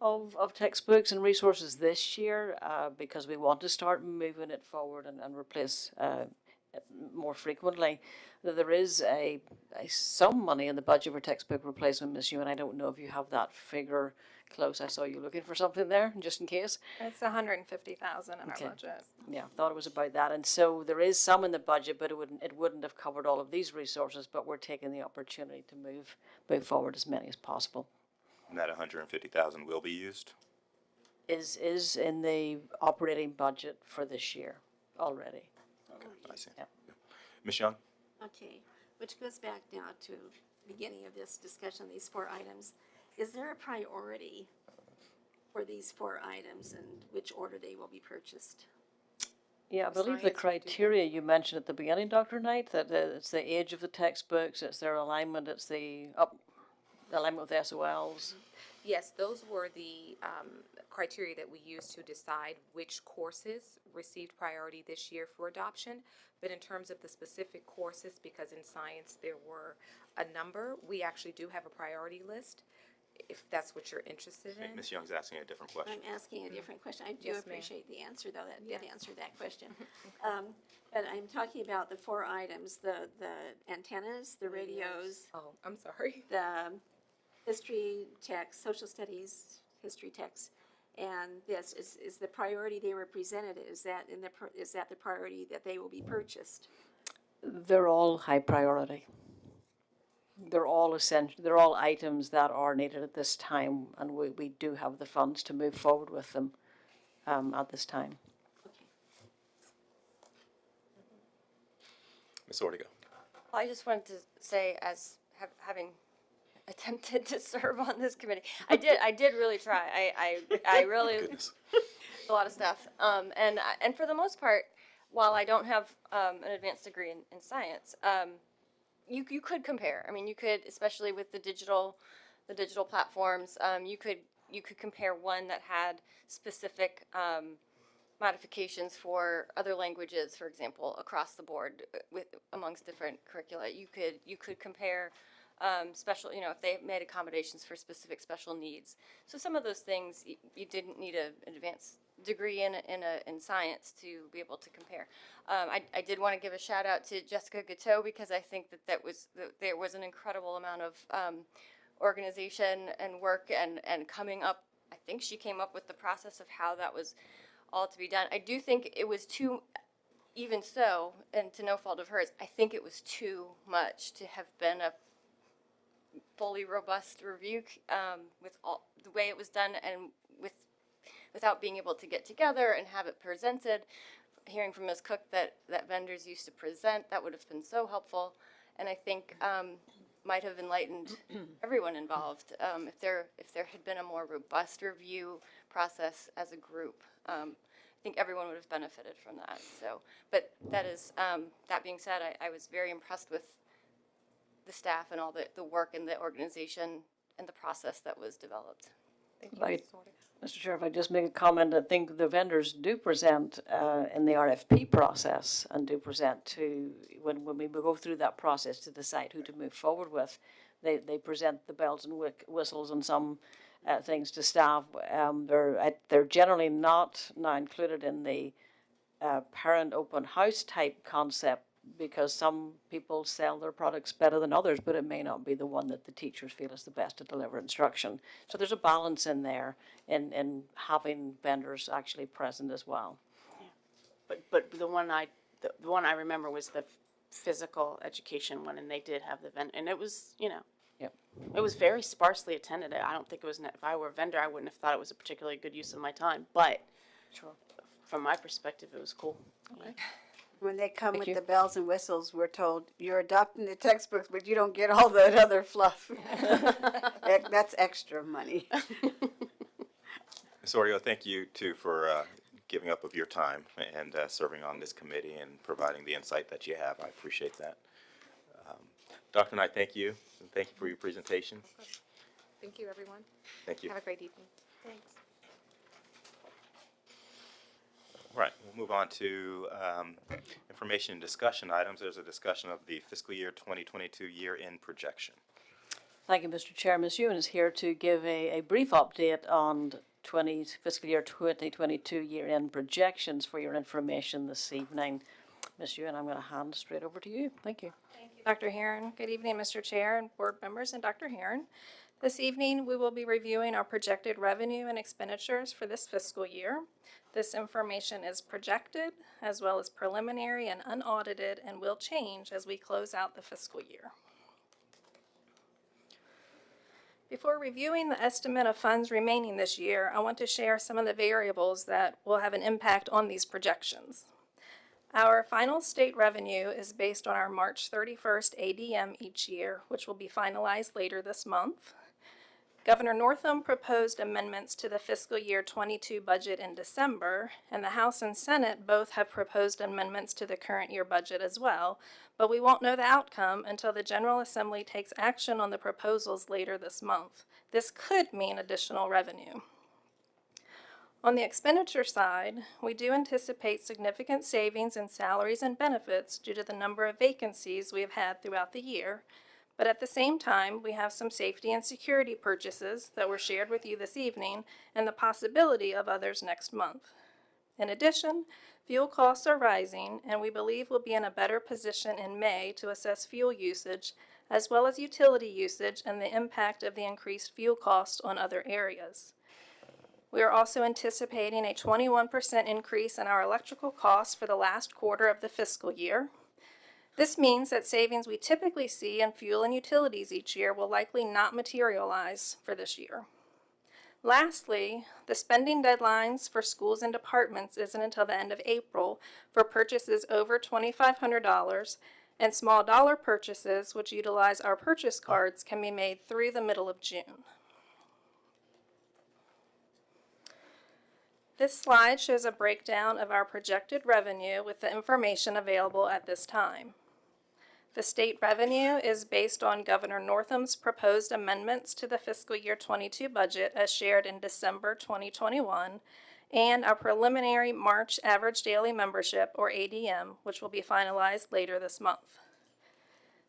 of textbooks and resources this year because we want to start moving it forward and replace more frequently. There is some money in the budget for textbook replacement, Ms. Ewan. I don't know if you have that figure close. I saw you looking for something there, just in case.
It's $150,000 in our budget.
Yeah, thought it was about that. And so there is some in the budget, but it wouldn't have covered all of these resources. But we're taking the opportunity to move forward as many as possible.
And that $150,000 will be used?
Is in the operating budget for this year already.
Okay, I see.
Yeah.
Ms. Young?
Okay, which goes back now to beginning of this discussion, these 4 items. Is there a priority for these 4 items and which order they will be purchased?
Yeah, I believe the criteria you mentioned at the beginning, Dr. Knight, that it's the age of the textbooks, it's their alignment, it's the alignment with SOLs.
Yes, those were the criteria that we used to decide which courses received priority this year for adoption. But in terms of the specific courses, because in science there were a number, we actually do have a priority list, if that's what you're interested in.
Ms. Young's asking a different question.
I'm asking a different question. I do
Yes, ma'am.
appreciate the answer, though. That did answer that question. But I'm talking about the 4 items, the antennas, the radios,
Oh, I'm sorry.
the history text, social studies, history text, and this is the priority they were presented. Is that the priority that they will be purchased?
They're all high priority. They're all essential. They're all items that are needed at this time, and we do have the funds to move forward with them at this time.
Okay.
Ms. Ortega?
Well, I just wanted to say, as having attempted to serve on this committee, I did really try. I really
Goodness.
a lot of stuff. And for the most part, while I don't have an advanced degree in science, you could compare. I mean, you could, especially with the digital platforms, you could compare one that had specific modifications for other languages, for example, across the board amongst different curricula. You could compare special, if they made accommodations for specific special needs. So some of those things you didn't need an advanced degree in science to be able to compare. I did want to give a shout out to Jessica Gateau, because I think that there was an incredible amount of organization and work and coming up. I think she came up with the process of how that was all to be done. I do think it was too, even so, and to no fault of hers, I think it was too much to have been a fully robust review with all the way it was done, and without being able to get together and have it presented. Hearing from Ms. Cook that vendors used to present, that would have been so helpful, and I think might have enlightened everyone involved if there had been a more robust review process as a group. I think everyone would have benefited from that. So, but that being said, I was very impressed with the staff and all the work and the organization and the process that was developed. Thank you.
Right. Mr. Chair, if I just make a comment, I think the vendors do present in the RFP process and do present to, when we go through that process to decide who to move forward with, they present the bells and whistles and some things to staff. They're generally not now included in the parent open house type concept, because some people sell their products better than others, but it may not be the one that the teachers feel is the best to deliver instruction. So there's a balance in there in having vendors actually present as well.
But the one I remember was the physical education one, and they did have the vendor, and it was,
Yep.
it was very sparsely attended. I don't think it was, if I were a vendor, I wouldn't have thought it was a particularly good use of my time, but from my perspective, it was cool.
Okay.
When they come
Thank
with
you.
the bells and whistles, we're told you're adopting the textbooks, but you don't get all that other fluff. That's extra money.
Ms. Oreo, thank you too for giving up of your time and serving on this committee and providing the insight that you have. I appreciate that. Dr. Knight, thank you, and thank you for your presentation.
Thank you, everyone.
Thank you.
Have a great evening.
Thanks.
All right, we'll move on to information and discussion items. There's a discussion of the fiscal year 2022 year-end projection.
Thank you, Mr. Chair. Ms. Ewan is here to give a brief update on fiscal year 2022 year-end projections for your information this evening. Ms. Ewan, I'm going to hand straight over to you. Thank you.
Thank you, Dr. Herron. Good evening, Mr. Chair and board members and Dr. Herron. This evening, we will be reviewing our projected revenue and expenditures for this fiscal year. This information is projected as well as preliminary and unaudited and will change as we close out the fiscal year. Before reviewing the estimate of funds remaining this year, I want to share some of the variables that will have an impact on these projections. Our final state revenue is based on our March 31st ADM each year, which will be finalized later this month. Governor Northam proposed amendments to the fiscal year 22 budget in December, and the House and Senate both have proposed amendments to the current year budget as well, but we won't know the outcome until the General Assembly takes action on the proposals later this month. This could mean additional revenue. On the expenditure side, we do anticipate significant savings in salaries and benefits due to the number of vacancies we have had throughout the year, but at the same time, we have some safety and security purchases that were shared with you this evening and the possibility of others next month. In addition, fuel costs are rising, and we believe we'll be in a better position in May to assess fuel usage as well as utility usage and the impact of the increased fuel costs on other areas. We are also anticipating a 21% increase in our electrical costs for the last quarter of the fiscal year. This means that savings we typically see in fuel and utilities each year will likely not materialize for this year. Lastly, the spending deadlines for schools and departments isn't until the end of April for purchases over $2,500, and small dollar purchases, which utilize our purchase cards, can be made through the middle of June. This slide shows a breakdown of our projected revenue with the information available at this time. The state revenue is based on Governor Northam's proposed amendments to the fiscal year 22 budget as shared in December 2021, and our preliminary March average daily membership, or ADM, which will be finalized later this month.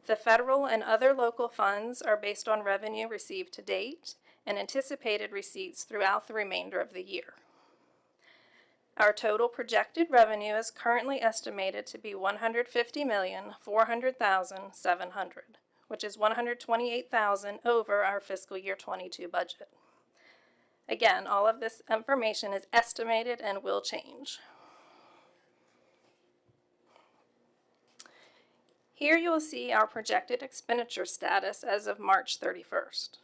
The federal and other local funds are based on revenue received to date and anticipated receipts throughout the remainder of the year. Our total projected revenue is currently estimated to be $150,400,700, which is $128,000 over our fiscal year 22 budget. Again, all of this information is estimated and will change. Here you will see our projected expenditure status as of March 31st.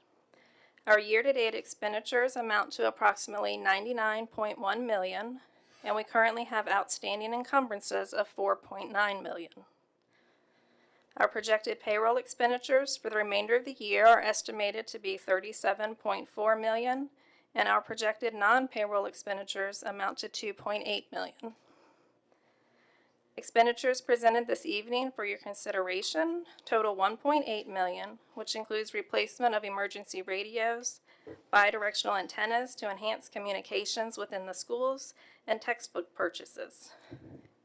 Our year-to-date expenditures amount to approximately $99.1 million, and we currently have outstanding encumbrances of $4.9 million. Our projected payroll expenditures for the remainder of the year are estimated to be $37.4 million, and our projected non-payroll expenditures amount to $2.8 million. Expenditures presented this evening for your consideration total $1.8 million, which includes replacement of emergency radios, bidirectional antennas to enhance communications within the schools, and textbook purchases.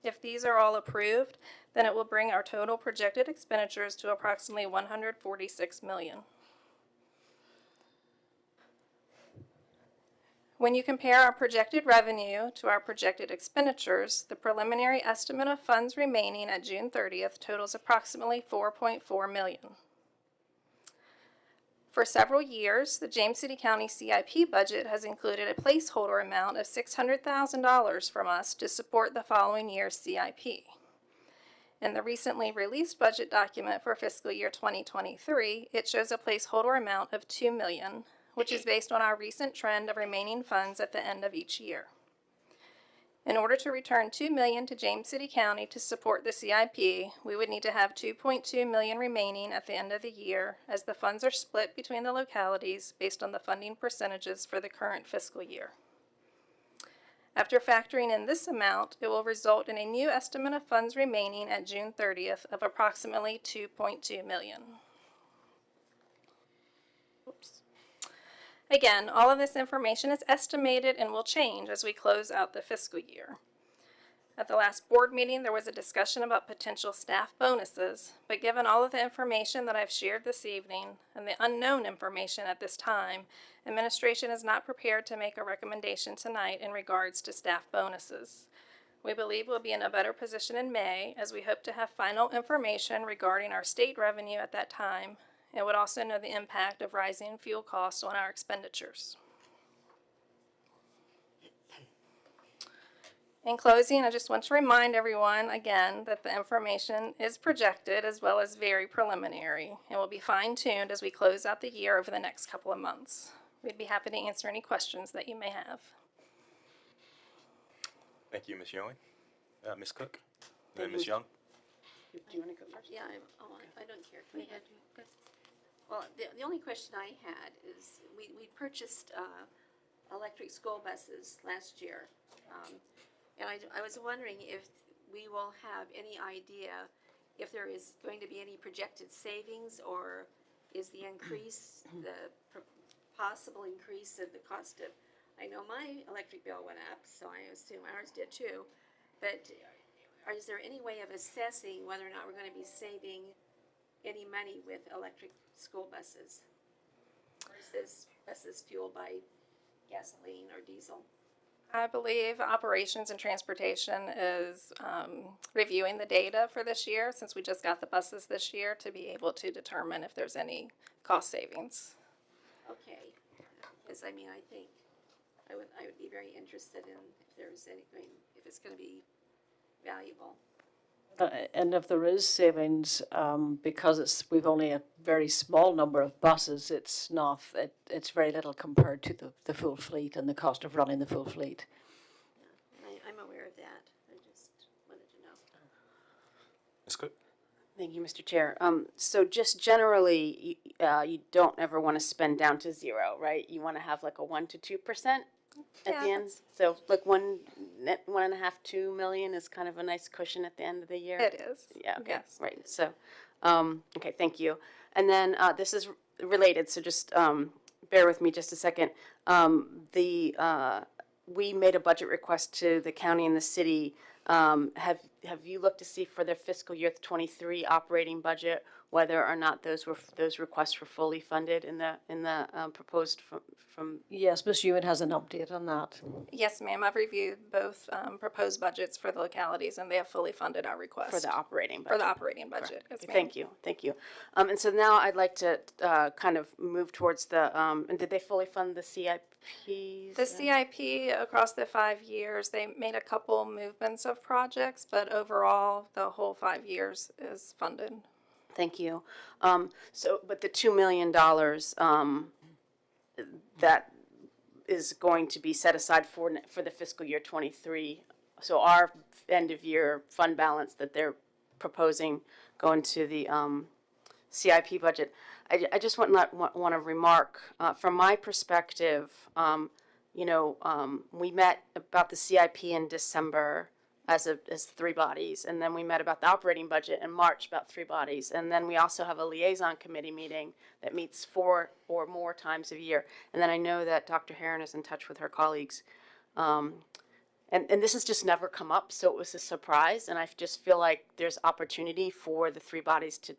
If these are all approved, then it will bring our total projected expenditures to approximately $146 million. When you compare our projected revenue to our projected expenditures, the preliminary estimate of funds remaining at June 30th totals approximately $4.4 million.
For several years, the James City County CIP budget has included a placeholder amount of $600,000 from us to support the following year's CIP. In the recently released budget document for fiscal year 2023, it shows a placeholder amount of $2 million, which is based on our recent trend of remaining funds at the end of each year. In order to return $2 million to James City County to support the CIP, we would need to have $2.2 million remaining at the end of the year, as the funds are split between the localities based on the funding percentages for the current fiscal year. After factoring in this amount, it will result in a new estimate of funds remaining at June 30th of approximately $2.2 million. Oops. Again, all of this information is estimated and will change as we close out the fiscal year. At the last board meeting, there was a discussion about potential staff bonuses, but given all of the information that I've shared this evening and the unknown information at this time, administration is not prepared to make a recommendation tonight in regards to staff bonuses. We believe we'll be in a better position in May, as we hope to have final information regarding our state revenue at that time, and would also know the impact of rising fuel costs on our expenditures. In closing, I just want to remind everyone again that the information is projected as well as very preliminary and will be fine-tuned as we close out the year over the next couple of months. We'd be happy to answer any questions that you may have.
Thank you, Ms. Ewing. Ms. Cook? Then Ms. Young?
Do you want to go first?
Yeah, I don't care. Go ahead. Well, the only question I had is, we purchased electric school buses last year. And I was wondering if we will have any idea if there is going to be any projected savings, or is the increase, the possible increase of the cost of, I know my electric bill went up, so I assume ours did too, but is there any way of assessing whether or not we're going to be saving any money with electric school buses versus buses fueled by gasoline or diesel?
I believe Operations and Transportation is reviewing the data for this year, since we just got the buses this year, to be able to determine if there's any cost savings.
Okay, because I mean, I think I would be very interested in if there's anything, if it's going to be valuable.
And if there is savings, because we've only a very small number of buses, it's very little compared to the full fleet and the cost of running the full fleet.
Yeah, I'm aware of that. I just wanted to know.
Ms. Cook?
Thank you, Mr. Chair. So just generally, you don't ever want to spend down to zero, right? You want to have like a 1 to 2% at the end. So like 1.5, 2 million is kind of a nice cushion at the end of the year.
It is.
Yeah. Okay.
Yes.
Right. So, okay. Thank you. And then this is related. So just bear with me just a second. We made a budget request to the county and the city. Have you looked to see for their fiscal year 23 operating budget whether or not those requests were fully funded in the proposed from?
Yes, Ms. Ewan has an update on that.
Yes, ma'am. I've reviewed both proposed budgets for the localities, and they have fully funded our request.
For the operating budget.
For the operating budget. Yes,
Okay,
ma'am.
thank you. And so now I'd like to kind of move towards the, and did they fully fund the CIPs?
The CIP across the 5 years, they made a couple movements of projects, but overall, the whole 5 years is funded.
Thank you. But the $2 million that is going to be set aside for the fiscal year 23. So our end of year fund balance that they're proposing going to the CIP budget. I just want to remark from my perspective. We met about the CIP in December as 3 bodies, and then we met about the operating budget in March, about 3 bodies, and then we also have a liaison committee meeting that meets 4 or more times a year. And then I know that Dr. Herron is in touch with her colleagues, and this has just never come up, so it was a surprise, and I just feel like there's opportunity for the 3 bodies to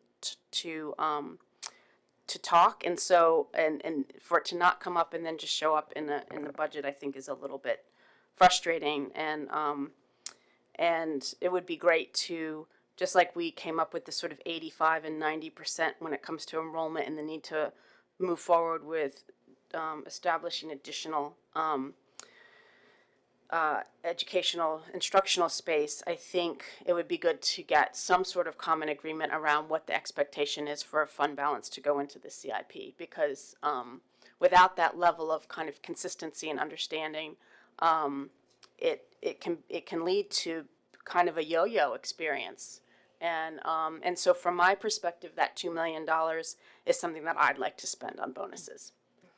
talk, and so and for it to not come up and then just show up in the budget, I think is a little bit frustrating. And it would be great to, just like we came up with the sort of 85 and 90% when it comes to enrollment and the need to move forward with establishing additional educational instructional space, I think it would be good to get some sort of common agreement around what the expectation is for a fund balance to go into the CIP, because without that level of kind of consistency and understanding, it can lead to kind of a yo-yo experience. And so from my perspective, that $2 million is something that I'd like to spend on bonuses.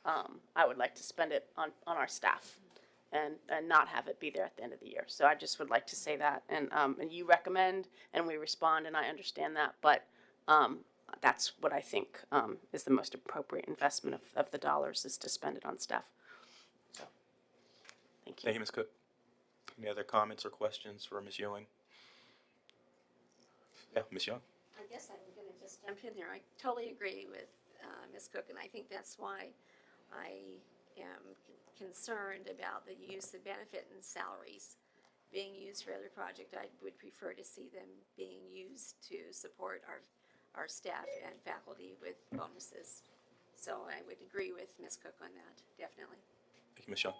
I would like to spend it on our staff and not have it be there at the end of the year. So I just would like to say that. And you recommend and we respond, and I understand that, but that's what I think is the most appropriate investment of the dollars, is to spend it on staff. So, thank you.
Thank you, Ms. Cook. Any other comments or questions for Ms. Ewing? Yeah, Ms. Young.
I guess I'm going to just jump in there. I totally agree with Ms. Cook, and I think that's why I am concerned about the use of benefit and salaries being used for other projects. I would prefer to see them being used to support our staff and faculty with bonuses. So I would agree with Ms. Cook on that, definitely.
Thank you, Ms. Young.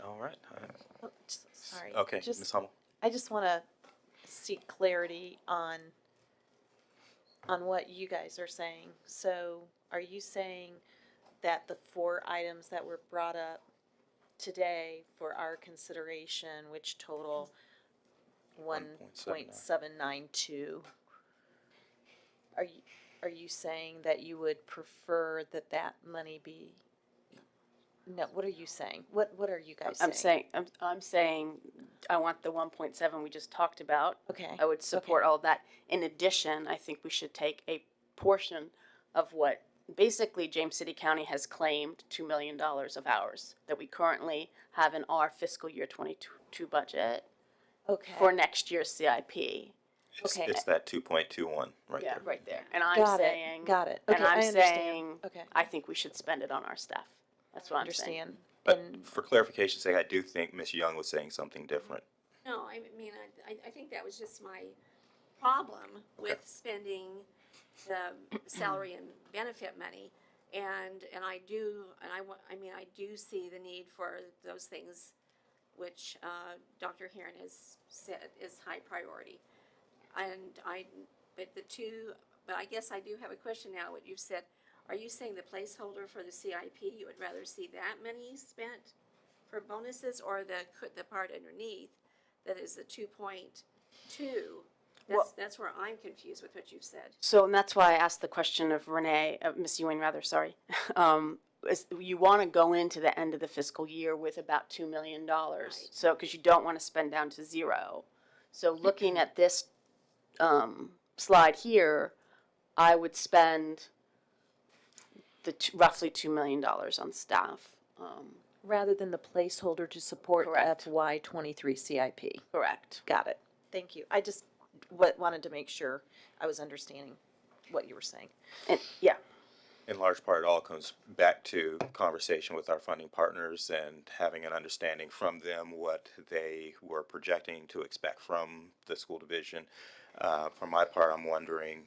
All right.
Oh, sorry.
Okay, Ms. Hummel.
I just want to seek clarity on what you guys are saying. So are you saying that the 4 items that were brought up today for our consideration, which total 1.792, are you saying that you would prefer that money be? No, what are you saying? What are you guys saying?
I'm saying I want the 1.7 we just talked about.
Okay.
I would support all of that. In addition, I think we should take a portion of what basically James City County has claimed $2 million of ours that we currently have in our fiscal year 22 budget for next year's CIP.
It's that 2.21 right there.
Right there. And I'm saying,
got it. Okay,
and I'm
I understand.
saying,
Okay.
I think we should spend it on our staff. That's what I'm saying.
Understand.
But for clarification's sake, I do think Ms. Young was saying something different.
No, I mean, I think that was just my problem with spending the salary and benefit money. And I do see the need for those things, which Dr. Heron has said is high priority. But I guess I do have a question now, what you've said. Are you saying the placeholder for the CIP, you would rather see that money spent for bonuses, or the part underneath that is the 2.2? That's where I'm confused with what you've said.
So, and that's why I asked the question of Ms. Ewing, sorry. Is you want to go into the end of the fiscal year with about $2 million. Right. So, because you don't want to spend down to zero. So looking at this slide here, I would spend roughly $2 million on staff.
Rather than the placeholder to support FY23 CIP.
Correct.
Got it. Thank you. I just wanted to make sure I was understanding what you were saying.
Yeah.
In large part, it all comes back to conversation with our funding partners and having an understanding from them what they were projecting to expect from the school division. For my part, I'm wondering,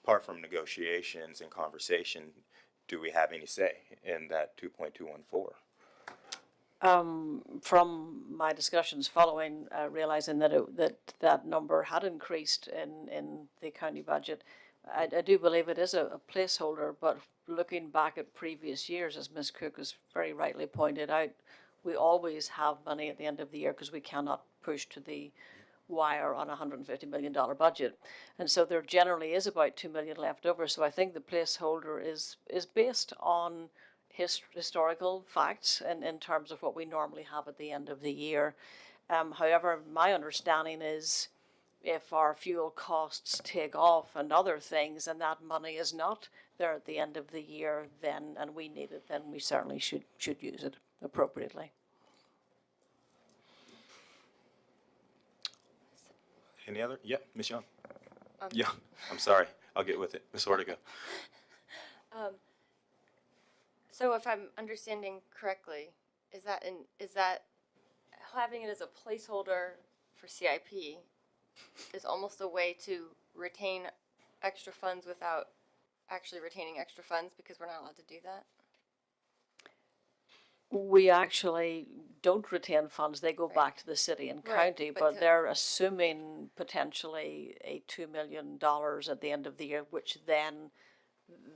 apart from negotiations and conversation, do we have any say in that 2.214?
From my discussions following, realizing that number had increased in the county budget, I do believe it is a placeholder, but looking back at previous years, as Ms. Cook has very rightly pointed out, we always have money at the end of the year because we cannot push to the wire on a $150 million budget. And so there generally is about $2 million left over. So I think the placeholder is based on historical facts and in terms of what we normally have at the end of the year. However, my understanding is if our fuel costs take off and other things and that money is not there at the end of the year, then, and we need it, then we certainly should use it appropriately.
Any other? Yeah, Ms. Young. Yeah, I'm sorry. I'll get with it. Ms. Ortega.
So if I'm understanding correctly, is that having it as a placeholder for CIP is almost a way to retain extra funds without actually retaining extra funds because we're not allowed to do that?
We actually don't retain funds, they go back to the city and
Right,
county,
but
but
to-
they're assuming potentially a $2 million at the end of the year, which then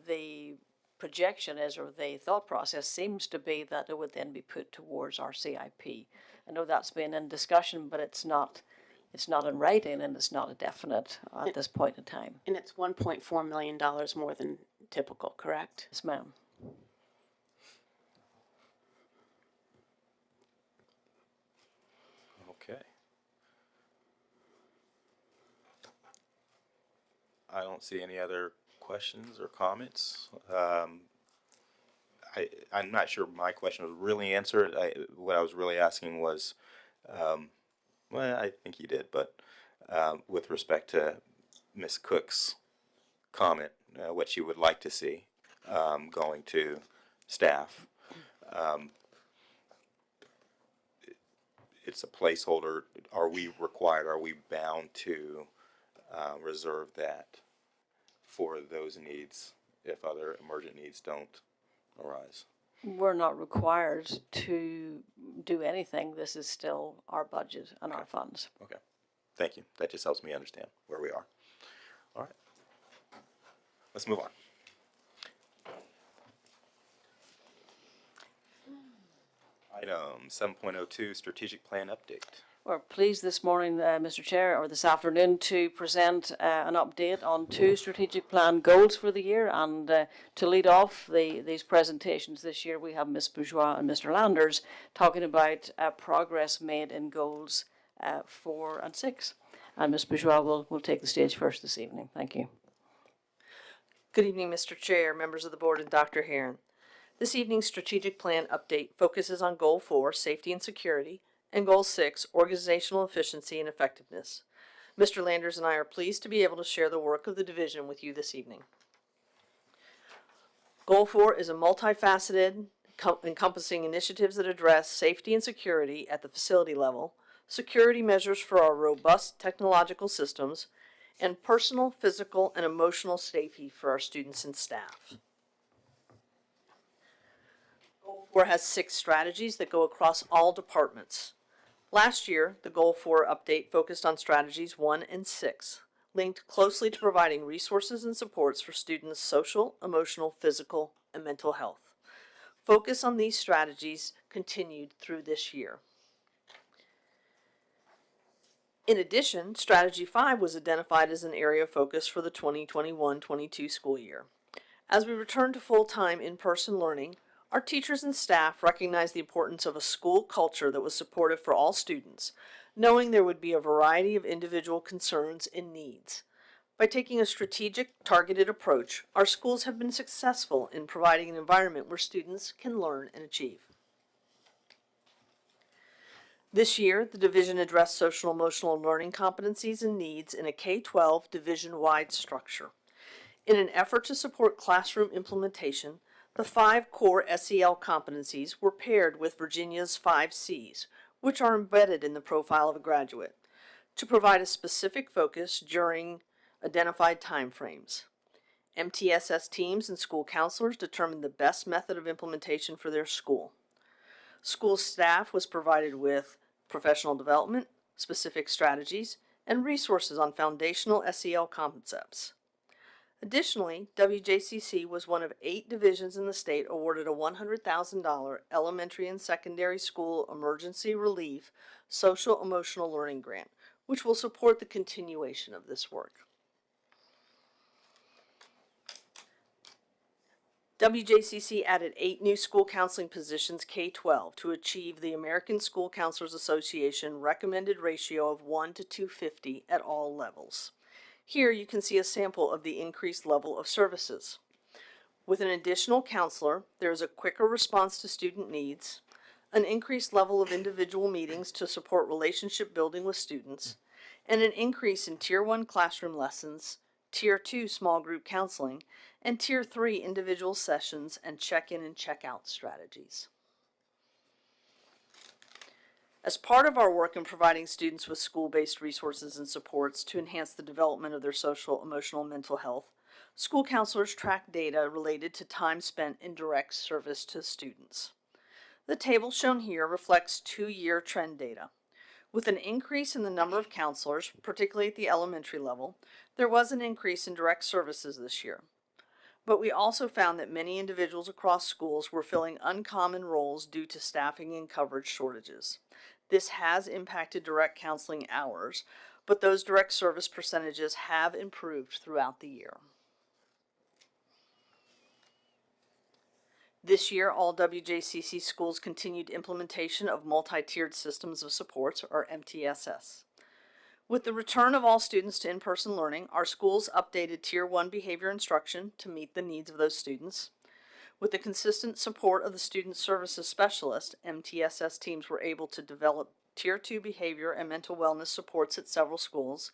the projection is, or the thought process seems to be, that it would then be put towards our CIP. I know that's been in discussion, but it's not in writing and it's not a definite at this point in time.
And it's $1.4 million more than typical, correct?
Yes, ma'am.
Okay. I don't see any other questions or comments. I'm not sure my question was really answered. What I was really asking was, well, I think you did, but with respect to Ms. Cook's comment, what she would like to see going to staff. It's a placeholder. Are we required, are we bound to reserve that for those needs if other emergent needs don't arise?
We're not required to do anything. This is still our budget and our funds.
Okay. Thank you. That just helps me understand where we are. All right. Let's move on. Item 7.02, strategic plan update.
We're pleased this morning, Mr. Chair, or this afternoon, to present an update on 2 strategic plan goals for the year. And to lead off these presentations this year, we have Ms. Bourgeois and Mr. Landers talking about progress made in goals 4 and 6. And Ms. Bourgeois will take the stage first this evening. Thank you.
Good evening, Mr. Chair, members of the board, and Dr. Herron. This evening's strategic plan update focuses on Goal 4, safety and security, and Goal 6, organizational efficiency and effectiveness. Mr. Landers and I are pleased to be able to share the work of the division with you this evening. Goal 4 is a multifaceted, encompassing initiatives that address safety and security at the facility level, security measures for our robust technological systems, and personal, physical, and emotional safety for our students and staff. Goal 4 has 6 strategies that go across all departments. Last year, the Goal 4 update focused on strategies 1 and 6, linked closely to providing resources and supports for students' social, emotional, physical, and mental health. Focus on these strategies continued through this year. In addition, Strategy 5 was identified as an area of focus for the 2021-22 school year. As we return to full-time in-person learning, our teachers and staff recognized the importance of a school culture that was supportive for all students, knowing there would be a variety of individual concerns and needs. By taking a strategic, targeted approach, our schools have been successful in providing an environment where students can learn and achieve. This year, the division addressed social emotional learning competencies and needs in a K-12 division-wide structure. In an effort to support classroom implementation, the 5 core SEL competencies were paired with Virginia's 5 C's, which are embedded in the profile of a graduate, to provide a specific focus during identified timeframes. MTSS teams and school counselors determined the best method of implementation for their school. School staff was provided with professional development, specific strategies, and resources on foundational SEL concepts. Additionally, WJCC was one of 8 divisions in the state awarded a $100,000 elementary and secondary school emergency relief social emotional learning grant, which will support the continuation of this work. WJCC added 8 new school counseling positions K-12 to achieve the American School Counselors Association recommended ratio of 1 to 250 at all levels. Here you can see a sample of the increased level of services. With an additional counselor, there is a quicker response to student needs, an increased level of individual meetings to support relationship building with students, and an increase in Tier 1 classroom lessons, Tier 2 small group counseling, and Tier 3 individual sessions and check-in and check-out strategies. As part of our work in providing students with school-based resources and supports to enhance the development of their social, emotional, and mental health, school counselors track data related to time spent in direct service to students. The table shown here reflects 2-year trend data. With an increase in the number of counselors, particularly at the elementary level, there was an increase in direct services this year. But we also found that many individuals across schools were filling uncommon roles due to staffing and coverage shortages. This has impacted direct counseling hours, but those direct service percentages have improved throughout the year. This year, all WJCC schools continued implementation of multi-tiered systems of supports, or MTSS. With the return of all students to in-person learning, our schools updated Tier 1 behavior instruction to meet the needs of those students. With the consistent support of the Student Services Specialist, MTSS teams were able to develop Tier 2 behavior and mental wellness supports at several schools,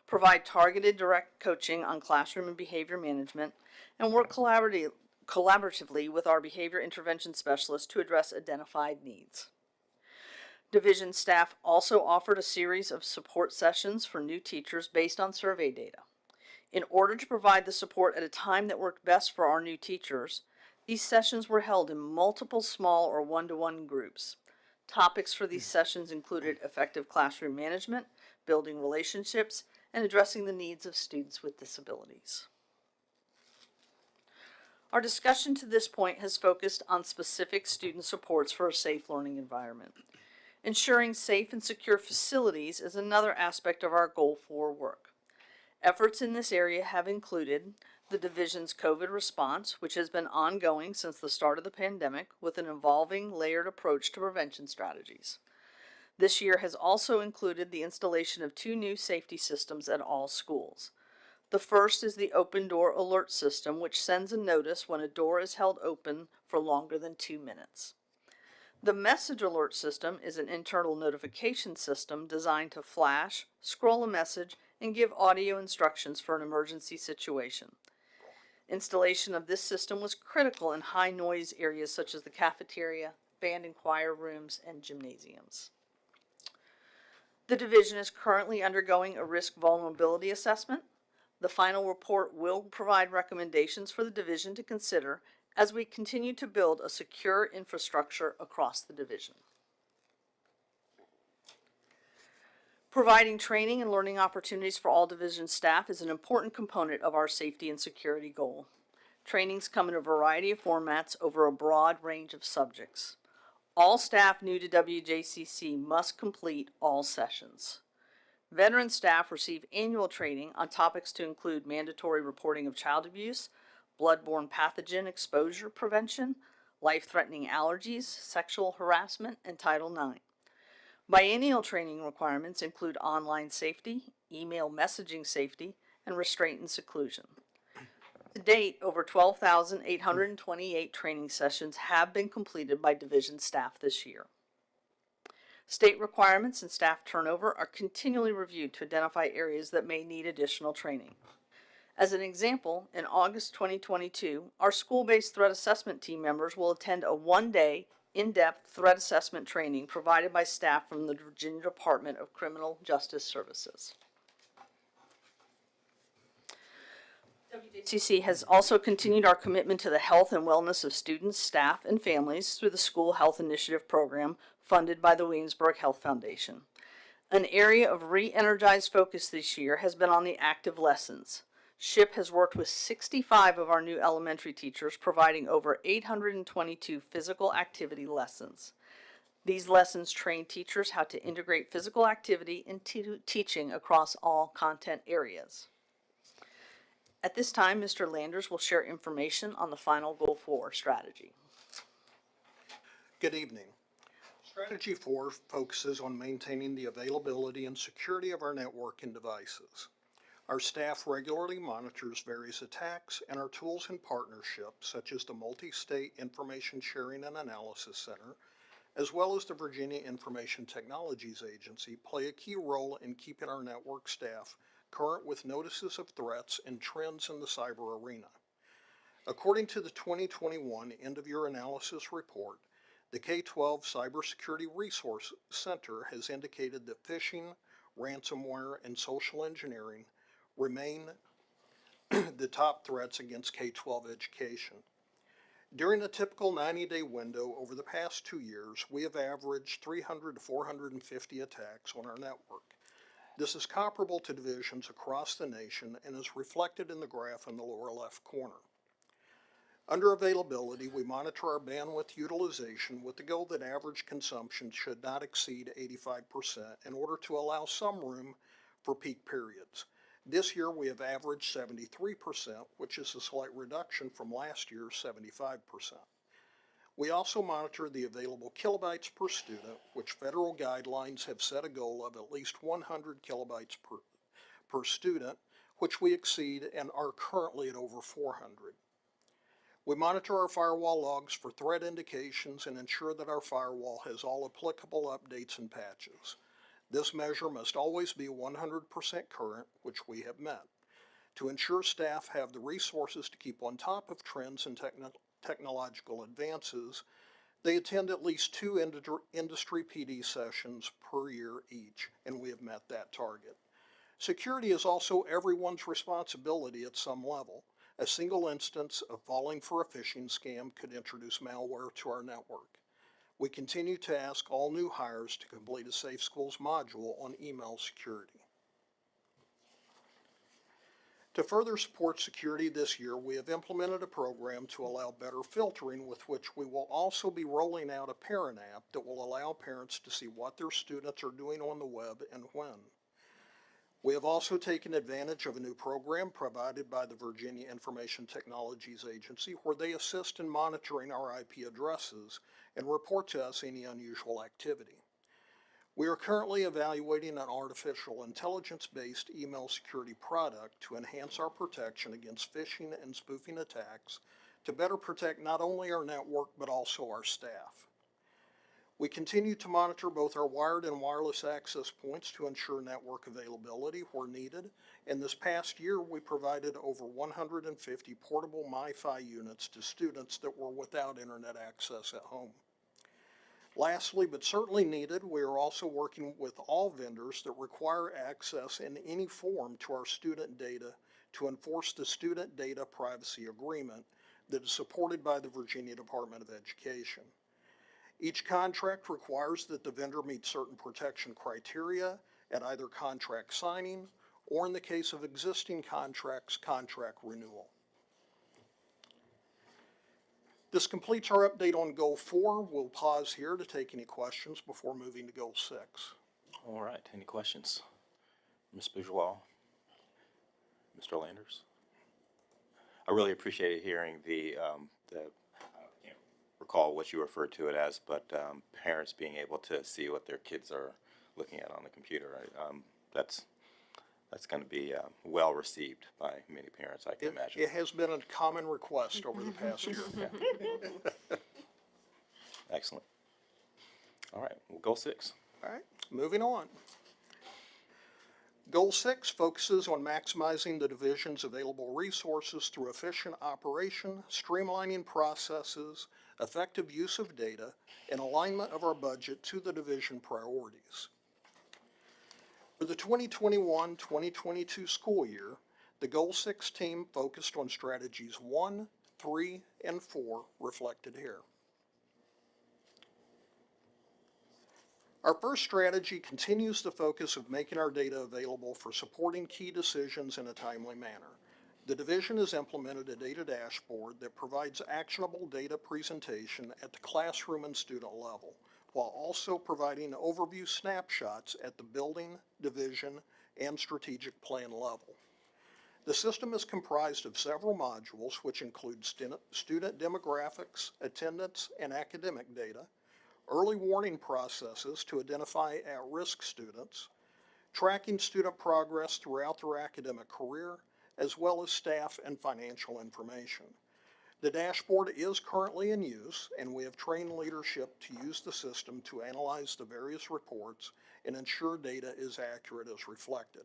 provide targeted direct coaching on classroom and behavior management, and work collaboratively with our behavior intervention specialists to address identified needs. Division staff also offered a series of support sessions for new teachers based on survey data. In order to provide the support at a time that worked best for our new teachers, these sessions were held in multiple small or one-to-one groups. Topics for these sessions included effective classroom management, building relationships, and addressing the needs of students with disabilities. Our discussion to this point has focused on specific student supports for a safe learning environment. Ensuring safe and secure facilities is another aspect of our Goal 4 work. Efforts in this area have included the Division's COVID response, which has been ongoing since the start of the pandemic with an evolving layered approach to prevention strategies. This year has also included the installation of 2 new safety systems at all schools. The first is the open door alert system, which sends a notice when a door is held open for longer than 2 minutes. The message alert system is an internal notification system designed to flash, scroll a message, and give audio instructions for an emergency situation. Installation of this system was critical in high noise areas such as the cafeteria, band and choir rooms, and gymnasiums. The division is currently undergoing a risk vulnerability assessment. The final report will provide recommendations for the division to consider as we continue to build a secure infrastructure across the division. Providing training and learning opportunities for all division staff is an important component of our safety and security goal. Trainings come in a variety of formats over a broad range of subjects. All staff new to WJCC must complete all sessions. Veteran staff receive annual training on topics to include mandatory reporting of child abuse, bloodborne pathogen exposure prevention, life-threatening allergies, sexual harassment, and Title IX. Biennial training requirements include online safety, email messaging safety, and restraint and seclusion. To date, over 12,828 training sessions have been completed by division staff this year. State requirements and staff turnover are continually reviewed to identify areas that may need additional training. As an example, in August 2022, our school-based threat assessment team members will attend a 1-day in-depth threat assessment training provided by staff from the Virginia Department of Criminal Justice Services. WJCC has also continued our commitment to the health and wellness of students, staff, and families through the School Health Initiative program funded by the Williamsburg Health Foundation. An area of re-energized focus this year has been on the active lessons. SHIP has worked with 65 of our new elementary teachers, providing over 822 physical activity lessons. These lessons train teachers how to integrate physical activity into teaching across all content areas. At this time, Mr. Landers will share information on the final Goal 4 strategy.
Good evening. Strategy 4 focuses on maintaining the availability and security of our network and devices. Our staff regularly monitors various attacks, and our tools and partnerships, such as the Multi-State Information Sharing and Analysis Center, as well as the Virginia Information Technologies Agency, play a key role in keeping our network staff current with notices of threats and trends in the cyber arena. According to the 2021 end-of-year analysis report, The K-12 Cybersecurity Resource Center has indicated that phishing, ransomware, and social engineering remain the top threats against K-12 education. During a typical 90-day window over the past 2 years, we have averaged 300 to 450 attacks on our network. This is comparable to divisions across the nation and is reflected in the graph in the lower left corner. Under availability, we monitor our bandwidth utilization with the goal that average consumption should not exceed 85% in order to allow some room for peak periods. This year we have averaged 73%, which is a slight reduction from last year's 75%. We also monitor the available kilobytes per student, which federal guidelines have set a goal of at least 100 kilobytes per student, which we exceed and are currently at over 400. We monitor our firewall logs for threat indications and ensure that our firewall has all applicable updates and patches. This measure must always be 100% current, which we have met. To ensure staff have the resources to keep on top of trends and technological advances, they attend at least 2 industry PD sessions per year each, and we have met that target. Security is also everyone's responsibility at some level. A single instance of falling for a phishing scam could introduce malware to our network. We continue to ask all new hires to complete a Safe Schools module on email security. To further support security this year, we have implemented a program to allow better filtering, with which we will also be rolling out a parent app that will allow parents to see what their students are doing on the web and when. We have also taken advantage of a new program provided by the Virginia Information Technologies Agency, where they assist in monitoring our IP addresses and report to us any unusual activity. We are currently evaluating an artificial intelligence-based email security product to enhance our protection against phishing and spoofing attacks to better protect not only our network but also our staff. We continue to monitor both our wired and wireless access points to ensure network availability where needed, and this past year we provided over 150 portable MiFi units to students that were without internet access at home. Lastly, but certainly needed, we are also working with all vendors that require access in any form to our student data to enforce the Student Data Privacy Agreement that is supported by the Virginia Department of Education. Each contract requires that the vendor meet certain protection criteria at either contract signing or, in the case of existing contracts, contract renewal. This completes our update on Goal 4. We'll pause here to take any questions before moving to Goal 6.
All right, any questions? Ms. Bourgeois? Mr. Landers? I really appreciated hearing I can't recall what you referred to it as, but parents being able to see what their kids are looking at on the computer. That's going to be well received by many parents, I can imagine.
It has been a common request over the past year.
Excellent. All right, well, Goal 6.
All right, moving on. Goal 6 focuses on maximizing the division's available resources through efficient operation, streamlining processes, effective use of data, and alignment of our budget to the division priorities. For the 2021-2022 school year, the Goal 6 team focused on strategies 1, 3, and 4 reflected here. Our first strategy continues the focus of making our data available for supporting key decisions in a timely manner. The division has implemented a data dashboard that provides actionable data presentation at the classroom and student level, while also providing overview snapshots at the building, division, and strategic plan level. The system is comprised of several modules, which include student demographics, attendance, and academic data, early warning processes to identify at-risk students, tracking student progress throughout their academic career, as well as staff and financial information. The dashboard is currently in use, and we have trained leadership to use the system to analyze the various reports and ensure data is accurate as reflected.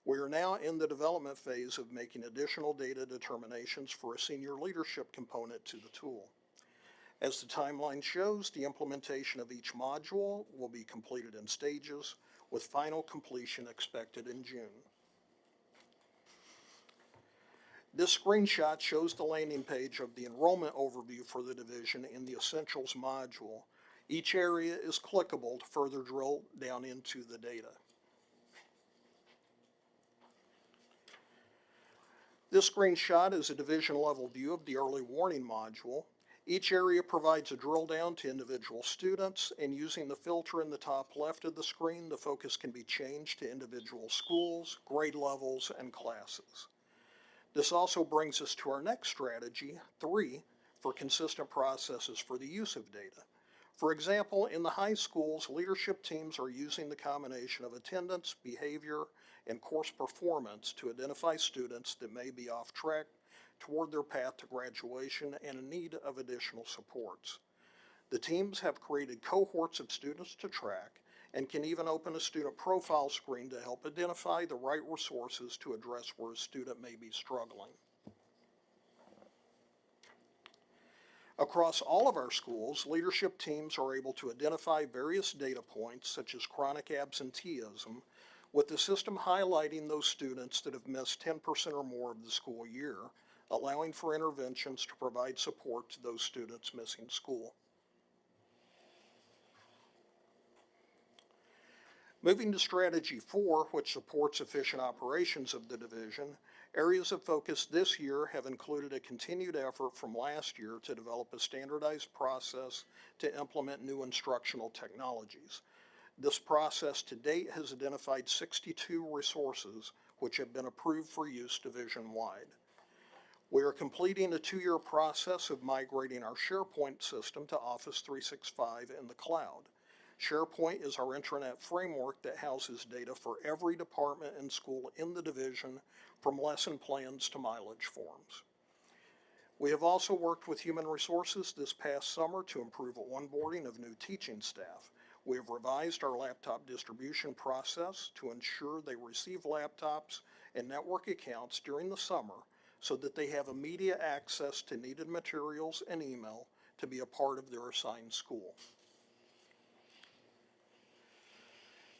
We are now in the development phase of making additional data determinations for a senior leadership component to the tool. As the timeline shows, the implementation of each module will be completed in stages, with final completion expected in June. This screenshot shows the landing page of the enrollment overview for the division in the Essentials module. Each area is clickable to further drill down into the data. This screenshot is a division-level view of the early warning module. Each area provides a drill down to individual students, and using the filter in the top left of the screen, the focus can be changed to individual schools, grade levels, and classes. This also brings us to our next strategy, 3, for consistent processes for the use of data. For example, in the high schools, leadership teams are using the combination of attendance, behavior, and course performance to identify students that may be off track toward their path to graduation and in need of additional supports. The teams have created cohorts of students to track and can even open a student profile screen to help identify the right resources to address where a student may be struggling. Across all of our schools, leadership teams are able to identify various data points such as chronic absenteeism, with the system highlighting those students that have missed 10% or more of the school year, allowing for interventions to provide support to those students missing school. Moving to strategy 4, which supports efficient operations of the division, areas of focus this year have included a continued effort from last year to develop a standardized process to implement new instructional technologies. This process to date has identified 62 resources which have been approved for use division-wide. We are completing a 2-year process of migrating our SharePoint system to Office 365 in the cloud. SharePoint is our intranet framework that houses data for every department and school in the division, from lesson plans to mileage forms. We have also worked with Human Resources this past summer to improve onboarding of new teaching staff. We have revised our laptop distribution process to ensure they receive laptops and network accounts during the summer so that they have immediate access to needed materials and email to be a part of their assigned school.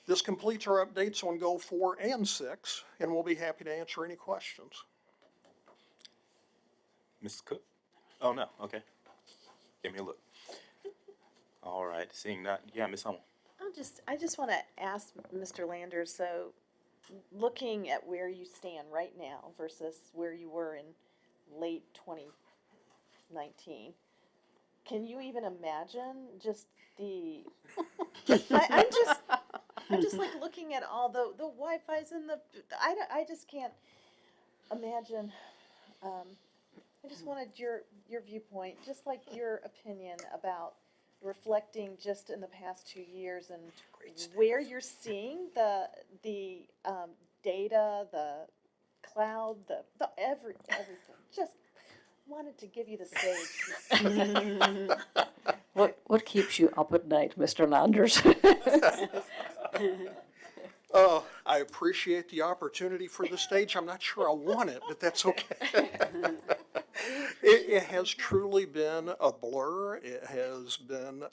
This completes our updates on Goal 4 and 6, and we'll be happy to answer any questions.
Mrs. Cook? Oh, no, okay. Give me a look. All right, seeing that, yeah, Ms. Hummel.
I just want to ask Mr. Landers, so looking at where you stand right now versus where you were in late 2019, can you even imagine just the, I'm just like looking at all the Wi-Fi's and I just can't imagine. I just wanted your viewpoint, just like your opinion about reflecting just in the past 2 years and where you're seeing the data, the cloud, the everything. Just wanted to give you the stage.
What keeps you up at night, Mr. Landers?
Oh, I appreciate the opportunity for the stage. I'm not sure I want it, but that's okay. It has truly been a blur. It has been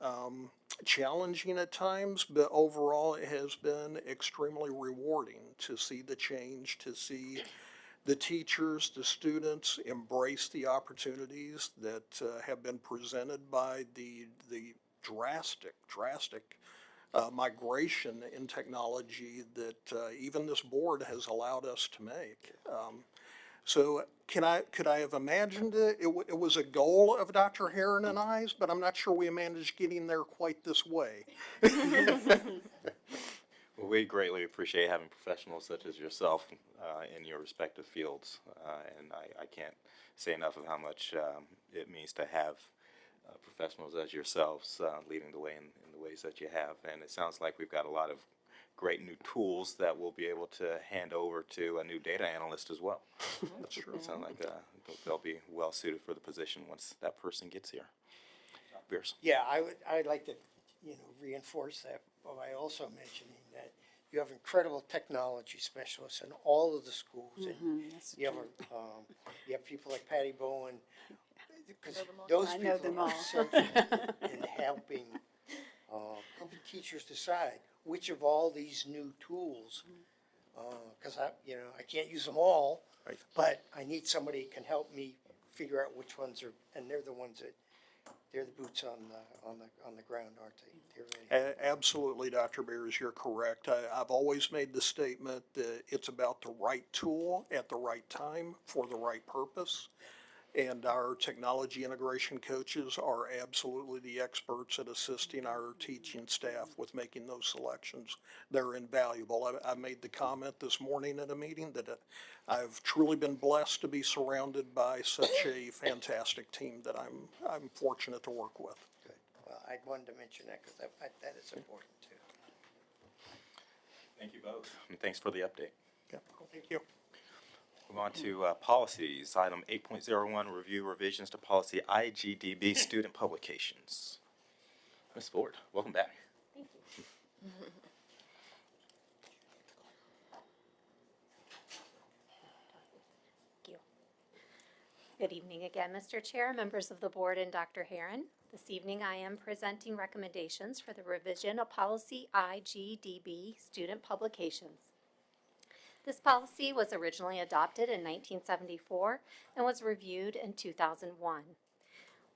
challenging at times, but overall it has been extremely rewarding to see the change, to see the teachers, the students embrace the opportunities that have been presented by the drastic migration in technology that even this board has allowed us to make. So could I have imagined it? It was a goal of Dr. Heron and I's, but I'm not sure we managed getting there quite this way.
Well, we greatly appreciate having professionals such as yourself in your respective fields, and I can't say enough of how much it means to have professionals as yourselves leading the way in the ways that you have. And it sounds like we've got a lot of great new tools that we'll be able to hand over to a new data analyst as well.
That's true.
It sounds like they'll be well suited for the position once that person gets here. Beers.
Yeah, I'd like to, reinforce that by also mentioning that you have incredible technology specialists in all of the schools, and you have people like Patty Bowen because those
I know
people
them
are
all.
essential in helping teachers decide which of all these new tools, because I can't use them all, but I need somebody who can help me figure out which ones are, and they're the ones that, they're the boots on the ground, aren't they? They're really-
Absolutely, Dr. Beers, you're correct. I've always made the statement that it's about the right tool at the right time for the right purpose. And our technology integration coaches are absolutely the experts at assisting our teaching staff with making those selections. They're invaluable. I made the comment this morning at a meeting that I've truly been blessed to be surrounded by such a fantastic team that I'm fortunate to work with.
Good. Well, I wanted to mention that because that is important too.
Thank you both, and thanks for the update.
Yeah, thank you.
Move on to policies. Item 8.01, review revisions to policy IGDB student publications. Ms. Ford, welcome back.
Thank you. Thank you. Good evening again, Mr. Chair, members of the board, and Dr. Herron. This evening I am presenting recommendations for the revision of policy IGDB student publications. This policy was originally adopted in 1974 and was reviewed in 2001.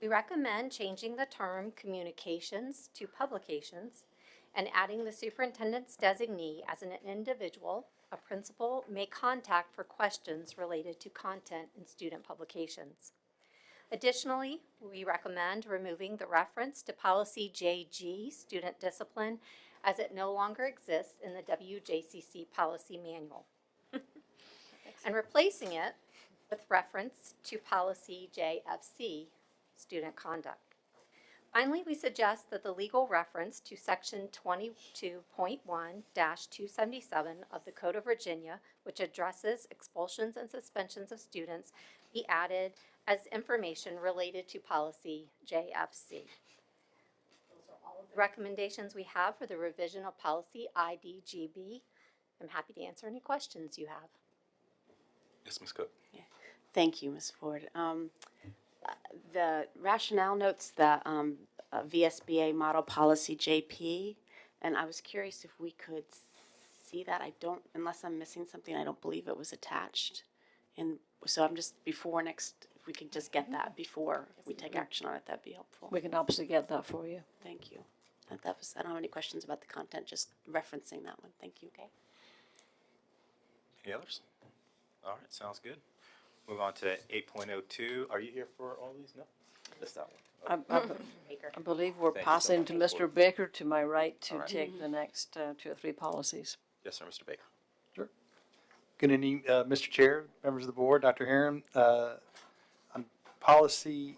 We recommend changing the term communications to publications and adding the superintendent's designee as an individual a principal may contact for questions related to content in student publications. Additionally, we recommend removing the reference to policy JG, student discipline, as it no longer exists in the WJCC policy manual, and replacing it with reference to policy JFC, student conduct. Finally, we suggest that the legal reference to section 22.1-277 of the Code of Virginia, which addresses expulsions and suspensions of students, be added as information related to policy JFC. Those are all of the recommendations we have for the revision of policy IDGB. I'm happy to answer any questions you have.
Yes, Ms. Cook.
Thank you, Ms. Ford. The rationale notes the VSBA model policy JP, and I was curious if we could see that. I don't, unless I'm missing something, I don't believe it was attached. And so I'm just, before next, if we could just get that before we take action on it, that'd be helpful.
We can obviously get that for you.
Thank you. That was, I don't have any questions about the content, just referencing that one. Thank you. Okay.
Any others? All right, sounds good. Move on to 8.02. Are you here for all these? No? Just that one.
I believe we're
Thank you so
passing
much,
to
Ms.
Mr.
Ford.
Baker to my right to
All right.
take the next 2 or 3 policies.
Yes, sir, Mr. Baker.
Good evening, Mr. Chair, members of the board, Dr. Herron. On policy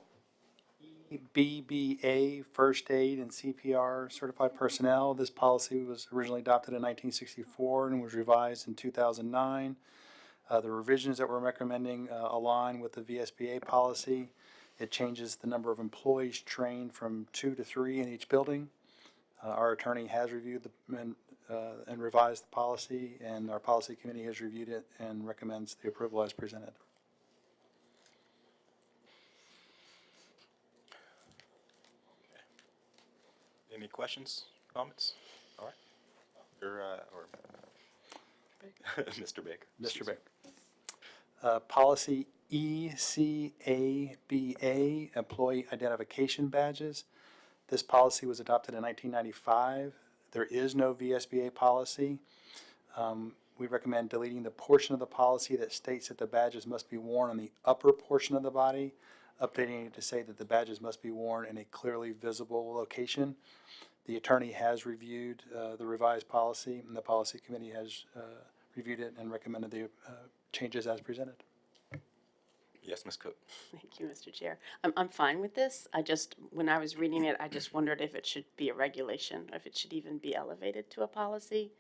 BBA, first aid and CPR certified personnel, this policy was originally adopted in 1964 and was revised in 2009. The revisions that we're recommending align with the VSBA policy. It changes the number of employees trained from 2 to 3 in each building. Our attorney has reviewed and revised the policy, and our policy committee has reviewed it and recommends the approval as presented.
Any questions, comments? All right. Mr. Baker.
Mr. Baker. Policy ECABA, Employee Identification Badges. This policy was adopted in 1995. There is no VSBA policy. We recommend deleting the portion of the policy that states that the badges must be worn on the upper portion of the body, updating it to say that the badges must be worn in a clearly visible location. The attorney has reviewed the revised policy, and the policy committee has reviewed it and recommended the changes as presented.
Yes, Ms. Cook.
Thank you, Mr. Chair. I'm fine with this. I just, when I was reading it, I just wondered if it should be a regulation, or if it should even be elevated to a policy.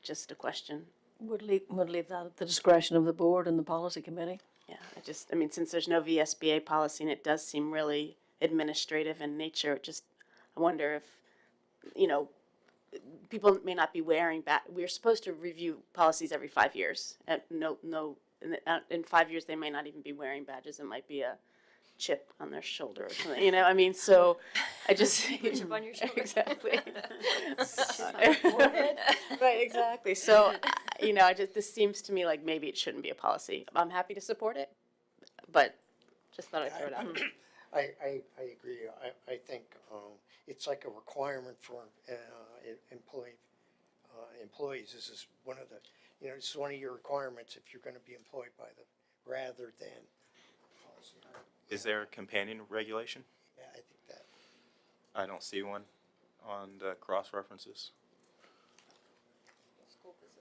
Just a question.
Would leave that at the discretion of the board and the policy committee.
Yeah, I mean, since there's no VSBA policy and it does seem really administrative in nature, I wonder if, people may not be wearing we're supposed to review policies every 5 years. No, in 5 years, they may not even be wearing badges. It might be a chip on their shoulder or something, you know, I mean, so I just.
Chip on your shoulder.
Exactly. Right, exactly. So, you know, this seems to me like maybe it shouldn't be a policy. I'm happy to support it, but just thought I'd throw it out.
I agree. I think it's like a requirement for employees. This is one of the, you know, this is one of your requirements if you're going to be employed by them, rather than policy.
Is there a companion regulation?
Yeah, I think that.
I don't see one on the cross references.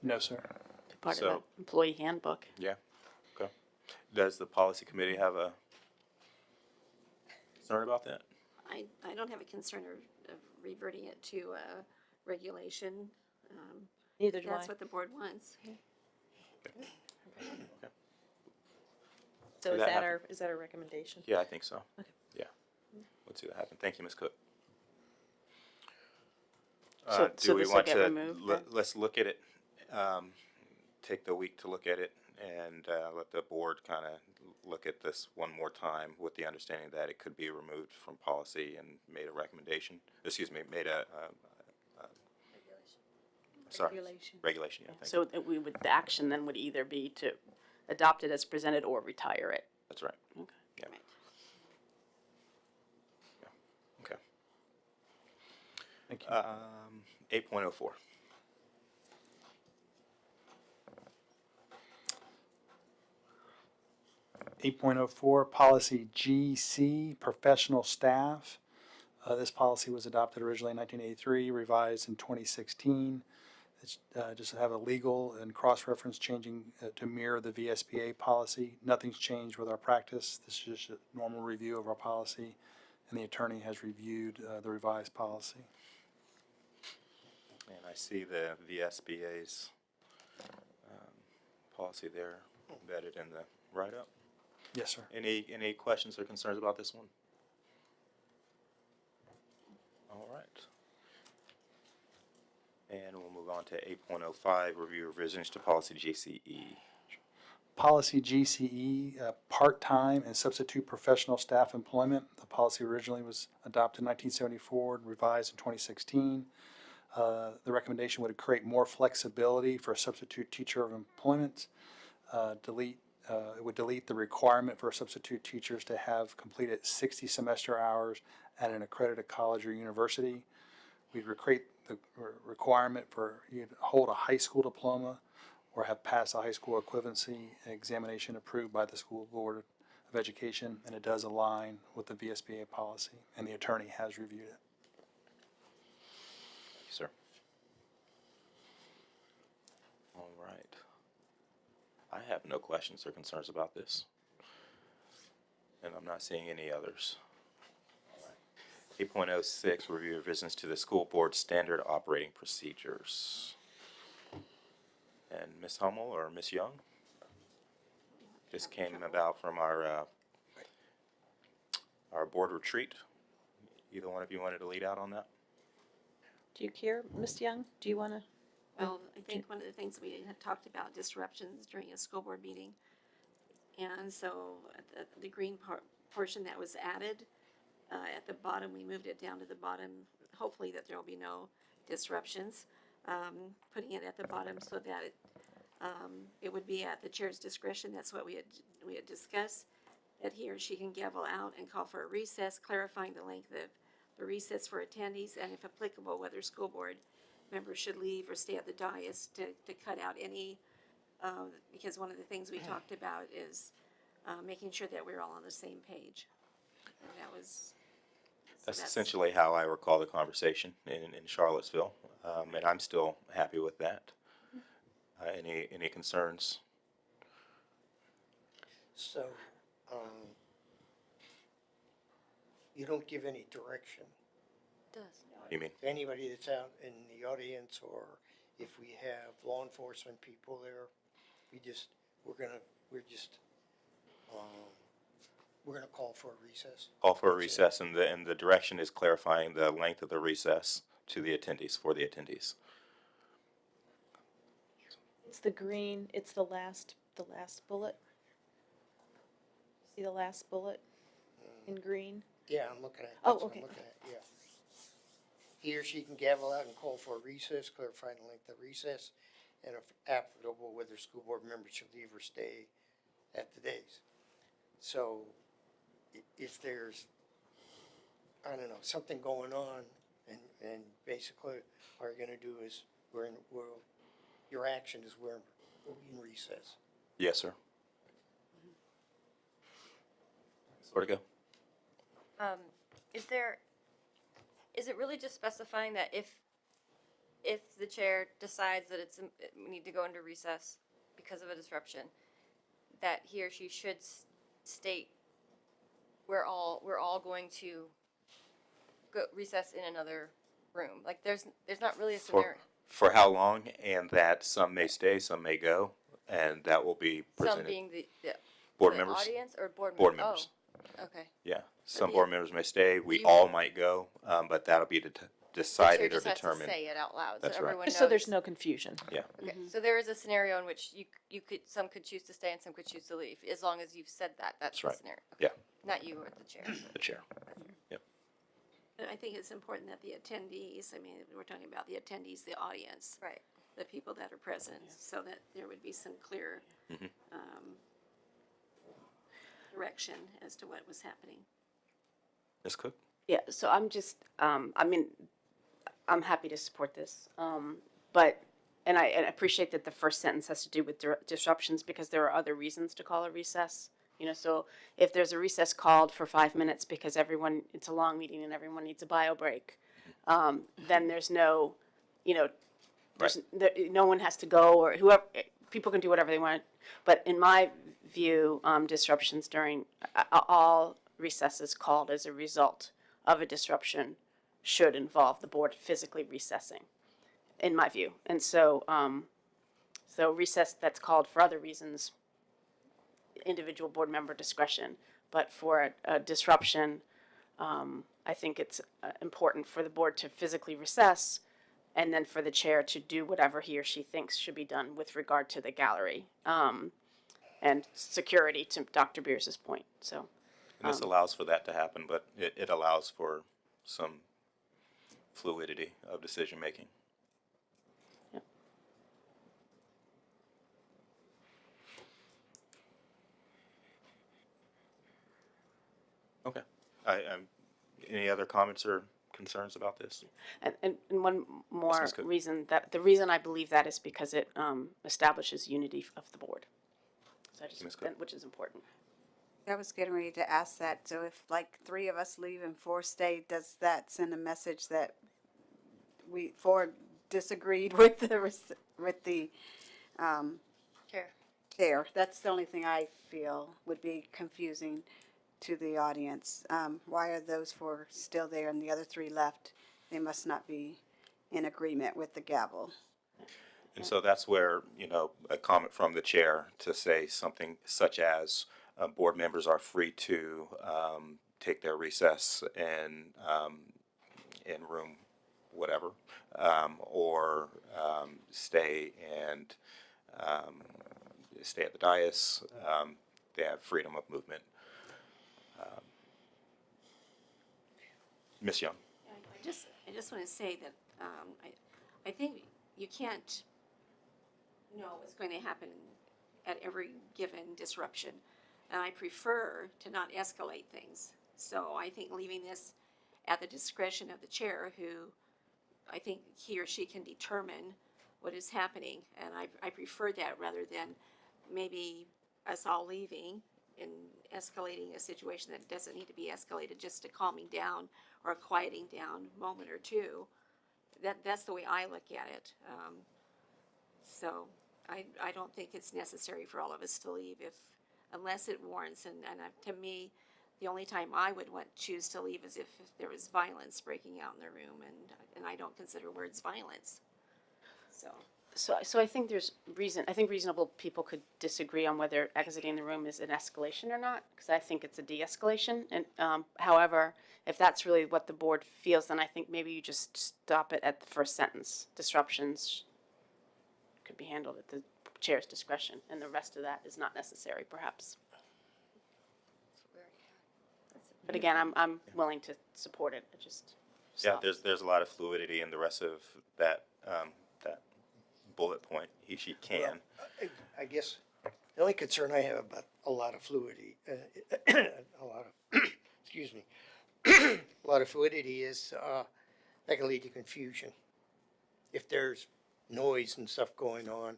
No, sir.
Part
So-
of the employee handbook.
Yeah, okay. Does the policy committee have a concern about that?
I don't have a concern of reverting it to regulation.
Neither do I.
That's what the board wants.
So
Did that happen?
is that our recommendation?
Yeah, I think so.
Okay.
Yeah. Let's see what happens. Thank you, Ms. Cook.
So
Do we
this will
want
get
to,
removed then?
let's look at it, take the week to look at it, and let the board kind of look at this one more time with the understanding that it could be removed from policy and made a recommendation, made a, sorry. Regulation, yeah, thank you.
So the action then would either be to adopt it as presented or retire it.
That's right.
Okay.
Yeah. Yeah. Okay.
Thank you.
8.04.
Eight point oh four, policy GC, professional staff. This policy was adopted originally in 1983, revised in 2016. It's just to have a legal and cross-reference changing to mirror the VSBA policy. Nothing's changed with our practice. This is just a normal review of our policy, and the attorney has reviewed the revised policy.
And I see the VSBA's policy there embedded in the write-up.
Yes, sir.
Any questions or concerns about this one? All right. And we'll move on to 8.05, review revisions to policy GCE.
Policy GCE, part-time and substitute professional staff employment. The policy originally was adopted in 1974 and revised in 2016. The recommendation would create more flexibility for a substitute teacher of employment. It would delete the requirement for substitute teachers to have completed 60 semester hours at an accredited college or university. We'd create the requirement for you to hold a high school diploma or have passed a high school equivalency examination approved by the School Board of Education, and it does align with the VSBA policy, and the attorney has reviewed it.
Thank you, sir. All right. I have no questions or concerns about this, and I'm not seeing any others. 8.06, review revisions to the school board standard operating procedures. And Ms. Hummel or Ms. Young? This came about from our board retreat. Either one of you wanted to lead out on that?
Do you care, Ms. Young? Do you want to?
Well, I think one of the things we had talked about disruptions during a school board meeting. And so the green portion that was added, at the bottom, we moved it down to the bottom, hopefully that there will be no disruptions. Putting it at the bottom so that it would be at the chair's discretion. That's what we had discussed, that he or she can gavel out and call for a recess, clarifying the length of the recess for attendees, and if applicable, whether school board members should leave or stay at the dais to cut out any, because one of the things we talked about is making sure that we're all on the same page. And that was...
That's essentially how I recall the conversation in Charlottesville, and I'm still happy with that. Any concerns?
So, you don't give any direction
Does.
You mean?
to anybody that's out in the audience, or if we have law enforcement people there, we're gonna call for a recess.
Call for a recess, and the direction is clarifying the length of the recess to the attendees, for the attendees.
It's the green, it's the last the last bullet? See the last bullet in green?
Yeah, I'm looking at it.
Oh,
That's what
okay.
I'm looking at, yeah. He or she can gavel out and call for a recess, clarifying the length of recess, and if applicable, whether school board members should leave or stay at the days. So if there's, I don't know, something going on, and basically all you're gonna do is, your action is we'll be in recess.
Yes, sir. Where to go?
Is it really just specifying that if the chair decides that we need to go into recess because of a disruption, that he or she should state we're all going to go recess in another room? Like there's not really a scenario.
For how long, and that some may stay, some may go, and that will be presented.
Some being the
board members.
Audience or board
members.
Oh, okay.
Yeah, some
the-
board members may stay. We
you-
all might go, but that'll be decided
The
or
chair just has
determined.
to say it out loud,
That's
so
right.
everyone
Just
knows.
so there's no confusion.
Yeah.
Okay, so there is a scenario in which some could choose to stay and some could choose to leave, as long as you've said that. That's the
right.
scenario.
Yeah.
Not you or the chair.
The chair. Yep.
And I think it's important that the attendees, I mean, we're talking about the attendees, the audience.
Right.
The people that are present, so that there would be some clear,
Mhm.
direction as to what was happening.
Ms. Cook?
Yeah, so I'm just, I'm happy to support this. But, and I appreciate that the first sentence has to do with disruptions, because there are other reasons to call a recess. You know, so if there's a recess called for 5 minutes because it's a long meeting and everyone needs a bio break, then there's no, no one has to go, or whoever, people can do whatever they want. But in my view, disruptions during all recesses called as a result of a disruption should involve the board physically recessing, in my view. And so, so recess that's called for other reasons, individual board member discretion. But for a disruption, I think it's important for the board to physically recess, and then for the chair to do whatever he or she thinks should be done with regard to the gallery and security, to Dr. Beers' point. So,
And this allows for that to happen, but it allows for some fluidity of decision making.
Yep.
Okay. Any other comments or concerns about this?
And one more
Ms. Cook.
reason, that the reason I believe that is because it establishes unity of the board. So I just,
Ms. Cook.
which is important.
I was getting ready to ask that. So if like 3 of us leave and 4 stay, does that send a message that we 4 disagreed with the
Chair.
chair? That's the only thing I feel would be confusing to the audience. Why are those 4 still there and the other 3 left? They must not be in agreement with the gavel.
And so that's where, a comment from the chair to say something such as board members are free to take their recess in room whatever, or stay at the dais. They have freedom of movement. Ms. Young?
I just want to say that I think you can't know what's going to happen at every given disruption, and I prefer to not escalate things. So I think leaving this at the discretion of the chair, who I think he or she can determine what is happening, and I prefer that rather than maybe us all leaving and escalating a situation that doesn't need to be escalated, just a calming down or a quieting down moment or two. That's the way I look at it. So I don't think it's necessary for all of us to leave unless it warrants. And to me, the only time I would choose to leave is if there was violence breaking out in the room, and I don't consider words violence.
So I think there's reason. I think reasonable people could disagree on whether exiting the room is an escalation or not, because I think it's a de-escalation. And however, if that's really what the board feels, then I think maybe you just stop it at the first sentence. Disruptions could be handled at the chair's discretion, and the rest of that is not necessary, perhaps. But again, I'm willing to support it. I just
Yeah, there's a lot of fluidity in the rest of that, that bullet point, he, she can.
I guess the only concern I have about a lot of fluidity, a lot of, excuse me, a lot of fluidity is, that can lead to confusion. If there's noise and stuff going on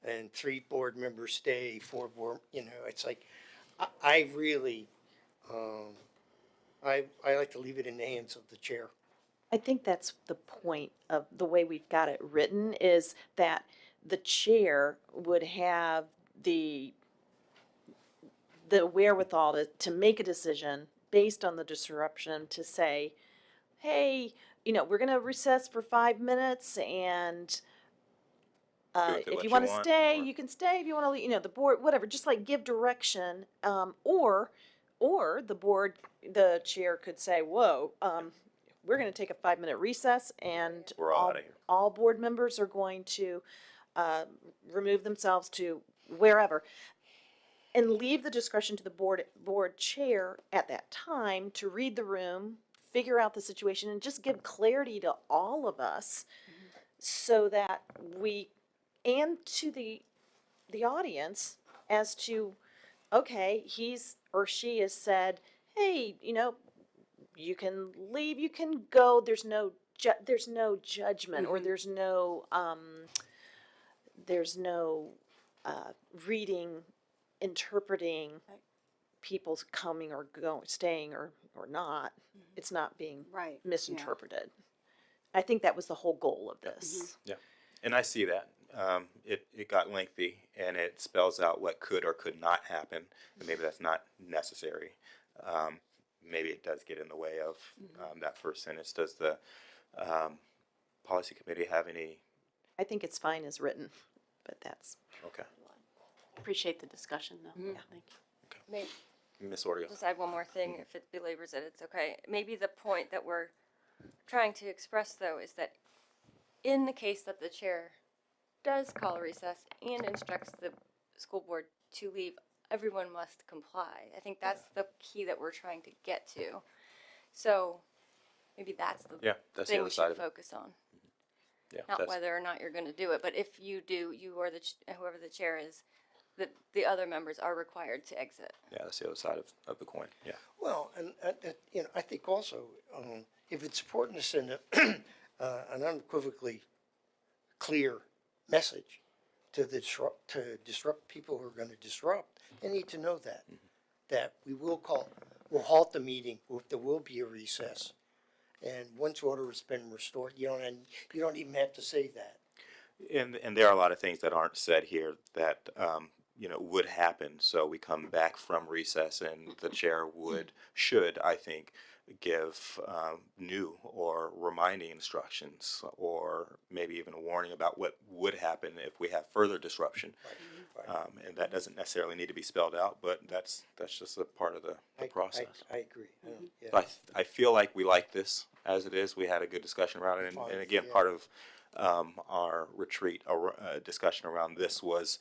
and 3 board members stay, 4 board, it's like, I really, I like to leave it in the hands of the chair.
I think that's the point of the way we've got it written, is that the chair would have the wherewithal to make a decision based on the disruption, to say, hey, we're going to recess for 5 minutes, and if you want to stay, you can stay. If you want to leave, the board, whatever, just like give direction, or the chair could say, whoa, we're going to take a 5-minute recess, and
We're all out of here.
All board members are going to remove themselves to wherever, and leave the discretion to the board chair at that time to read the room, figure out the situation, and just give clarity to all of us, so that and to the audience, as to, okay, he's or she has said, hey, you can leave, you can go. There's no judgment, or there's no reading, interpreting people's coming or going, staying or not. It's not being misinterpreted. I think that was the whole goal of this.
Yeah, and I see that. It got lengthy, and it spells out what could or could not happen, and maybe that's not necessary. Maybe it does get in the way of that first sentence. Does the policy committee have any?
I think it's fine as written, but that's
Okay.
appreciate the discussion, though. Yeah, thank you.
Ms. Ortega.
Just add one more thing, if it belabors it, it's okay. Maybe the point that we're trying to express, though, is that in the case that the chair does call a recess and instructs the school board to leave, everyone must comply. I think that's the key that we're trying to get to. So maybe that's the
that's the
thing
other
we
side
should
of it.
focus on.
Yeah,
Not whether or not you're going to do it, but if you do, you or whoever the chair is, the other members are required to exit.
Yeah, that's the other side of the coin. Yeah.
Well, and I think also, if it's important to send an unequivocally clear message to disrupt people who are going to disrupt, they need to know that we'll halt the meeting if there will be a recess, and once order has been restored, you don't even have to say that.
And there are a lot of things that aren't said here that would happen. So we come back from recess, and the chair should, I think, give new or reminding instructions, or maybe even a warning about what would happen if we have further disruption.
Right.
And that doesn't necessarily need to be spelled out, but that's just a part of the process.
I agree. Yeah.
So I feel like we like this as it is. We had a good discussion around it, and again, part of our retreat, discussion around this was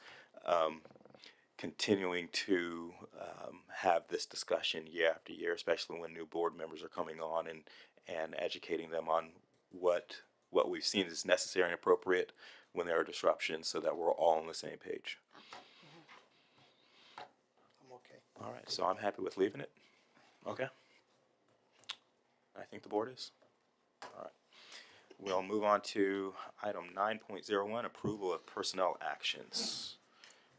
continuing to have this discussion year after year, especially when new board members are coming on, and educating them on what we've seen is necessary and appropriate when there are disruptions, so that we're all on the same page.
I'm okay.
All right, so I'm happy with leaving it. Okay. I think the board is. All right. We'll move on to item 9.01, approval of personnel actions.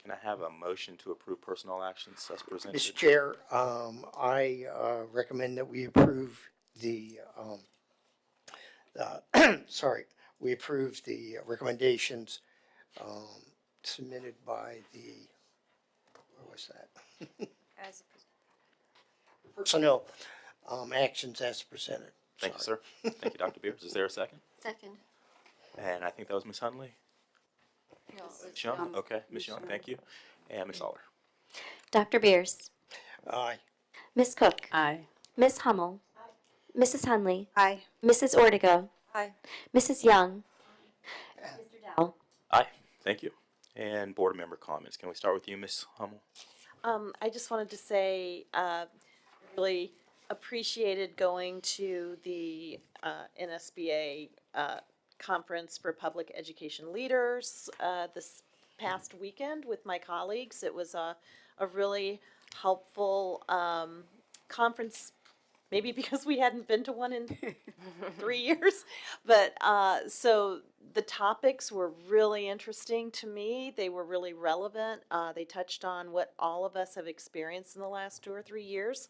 Can I have a motion to approve personnel actions as presented?
Mr. Chair, I recommend that we approve the recommendations submitted by where was that?
As
Personnel actions as presented.
Thank you, sir. Thank you, Dr. Beers. Is there a second?
Second.
And I think that was Ms. Hunley.
no,
Ms. Young? Okay, Ms. Young, thank you. And Ms. Aller.
Dr. Beers.
Aye.
Ms. Cook.
Aye.
Ms. Hummel. Mrs. Hunley.
Aye.
Mrs. Ortega.
Aye.
Mrs. Young. Mr. Dowell.
Aye, thank you. And board member comments. Can we start with you, Ms. Hummel?
I just wanted to say, really appreciated going to the NSBA conference for public education leaders this past weekend with my colleagues. It was a really helpful conference, maybe because we hadn't been to one in 3 years. But so the topics were really interesting to me. They were really relevant. They touched on what all of us have experienced in the last 2 or 3 years.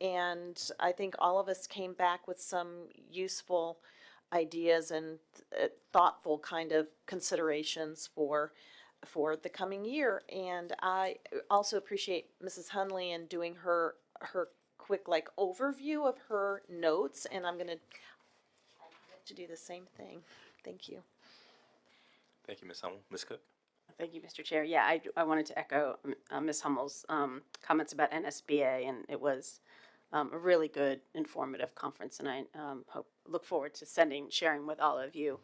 And I think all of us came back with some useful ideas and thoughtful kind of considerations for the coming year. And I also appreciate Mrs. Hunley and doing her quick overview of her notes, and I'm going to do the same thing. Thank you.
Thank you, Ms. Hummel. Ms. Cook?
Thank you, Mr. Chair. Yeah, I wanted to echo Ms. Hummel's comments about NSBA, and it was a really good, informative conference, and I look forward to sharing with all of you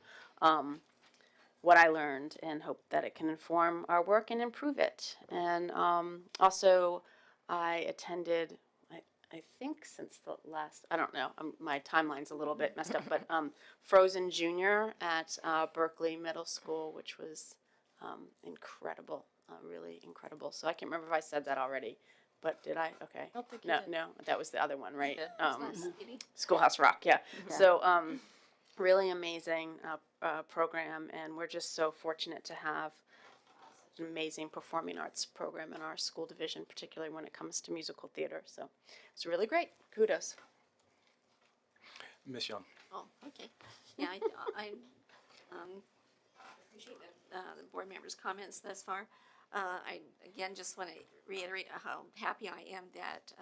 what I learned, and hope that it can inform our work and improve it. And also, I attended, I think since the last, I don't know, my timeline's a little bit messed up, but Frozen Junior at Berkeley Middle School, which was incredible, really incredible. So I can't remember if I said that already, but did I? Okay.
I don't think you
No,
did.
no, that was the other one, right?
Meeting.
Schoolhouse Rock, yeah. So really amazing program, and we're just so fortunate to have such an amazing performing arts program in our school division, particularly when it comes to musical theater. So it's really great. Kudos.
Ms. Young?
Oh, okay. Yeah, I appreciate the board members' comments thus far. I, again, just want to reiterate how happy I am that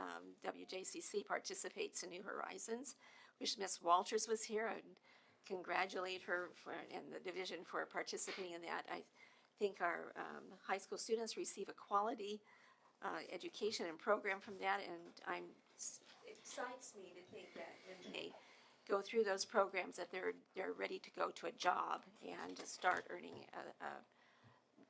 WJCC participates in New Horizons. Wish Ms. Walters was here. I'd congratulate her and the division for participating in that. I think our high school students receive a quality education and program from that, and it excites me to think that when they go through those programs that they're ready to go to a job and to start earning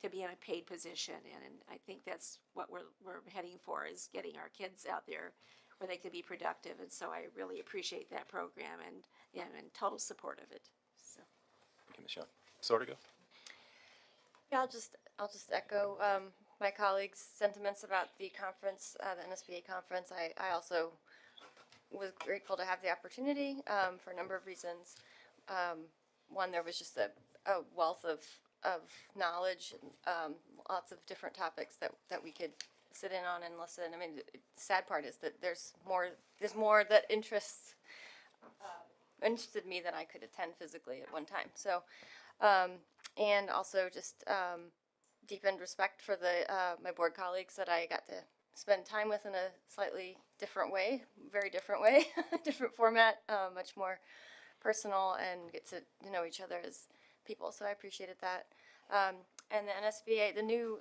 to be in a paid position. And I think that's what we're heading for, is getting our kids out there where they can be productive. And so I really appreciate that program and in total support of it. So.
Thank you, Ms. Young. Ms. Ortega?
Yeah, I'll just echo my colleagues' sentiments about the conference, the NSBA conference. I also was grateful to have the opportunity for a number of reasons. One, there was just a wealth of knowledge, lots of different topics that we could sit in on and listen. I mean, the sad part is that there's more that interested me than I could attend physically at one time. So, and also just deepened respect for my board colleagues that I got to spend time with in a slightly different way, very different way, different format, much more personal, and get to know each other as people. So I appreciated that. And the NSBA, the new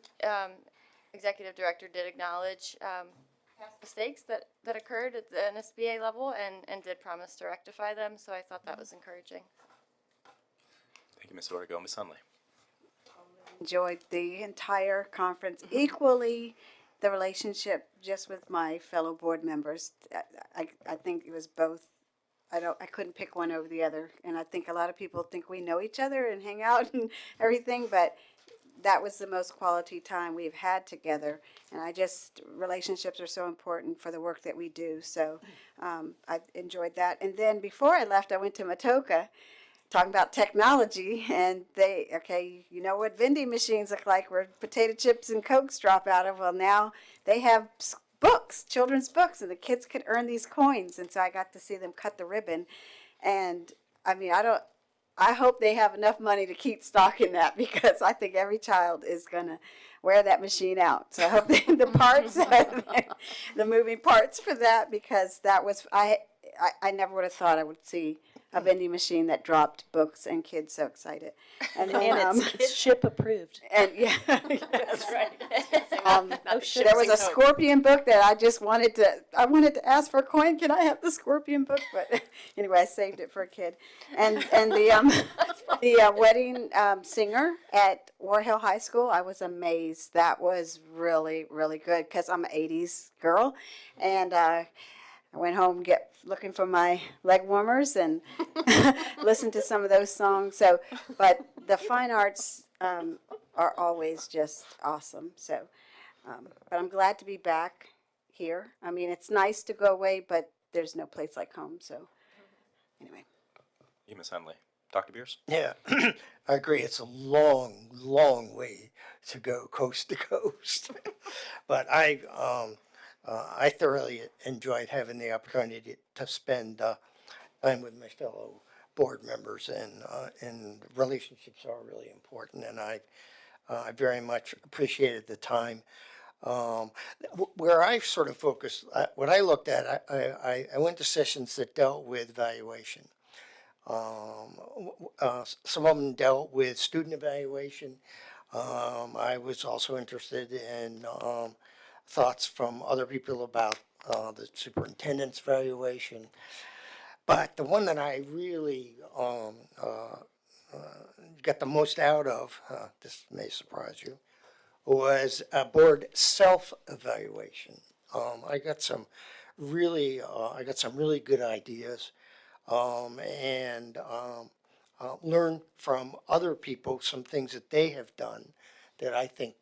executive director, did acknowledge past mistakes that occurred at the NSBA level and did promise to rectify them. So I thought that was encouraging.
Thank you, Ms. Ortega. Ms. Hunley?
Enjoyed the entire conference equally. The relationship just with my fellow board members, I think it was both. I couldn't pick one over the other, and I think a lot of people think we know each other and hang out and everything, but that was the most quality time we've had together. And relationships are so important for the work that we do. So I enjoyed that. And then before I left, I went to Matoka, talking about technology, and you know what vending machines look like, where potato chips and Cokes drop out of. Well, now they have books, children's books, and the kids could earn these coins. And so I got to see them cut the ribbon. And I mean, I hope they have enough money to keep stocking that, because I think every child is going to wear that machine out. So I hope the parts, the moving parts for that, because that was, I never would have thought I would see a vending machine that dropped books and kids so excited. And then,
It's ship approved.
and yeah, that's right.
No ships
There was
in
a
Coke.
scorpion book that I wanted to ask for a coin. Can I have the scorpion book? But anyway, I saved it for a kid. And the wedding singer at War Hill High School, I was amazed. That was really, really good because I'm an 80s girl. And I went home looking for my leg warmers and listened to some of those songs. So, but the fine arts are always just awesome. So, but I'm glad to be back here. I mean, it's nice to go away, but there's no place like home. So, anyway.
You, Ms. Hunley. Dr. Beers?
Yeah, I agree. It's a long, long way to go coast to coast. But I thoroughly enjoyed having the opportunity to spend time with my fellow board members, and relationships are really important. And I very much appreciated the time. Where I sort of focused, what I looked at, I went to sessions that dealt with evaluation. Some of them dealt with student evaluation. I was also interested in thoughts from other people about the superintendent's evaluation. But the one that I really got the most out of, this may surprise you, was a board self-evaluation. I got some really good ideas, and learn from other people some things that they have done that I think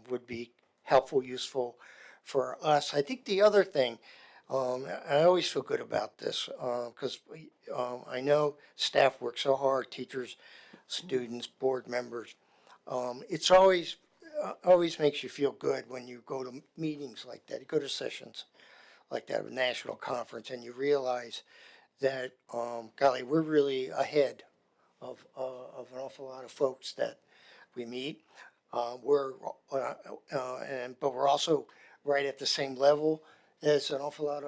would be helpful, useful for us. I think the other thing, I always feel good about this because I know staff work so hard, teachers, students, board members. It's always makes you feel good when you go to meetings like that. You go to sessions like that, a national conference, and you realize that, golly, we're really ahead of an awful lot of folks that we meet. But we're also right at the same level as an awful lot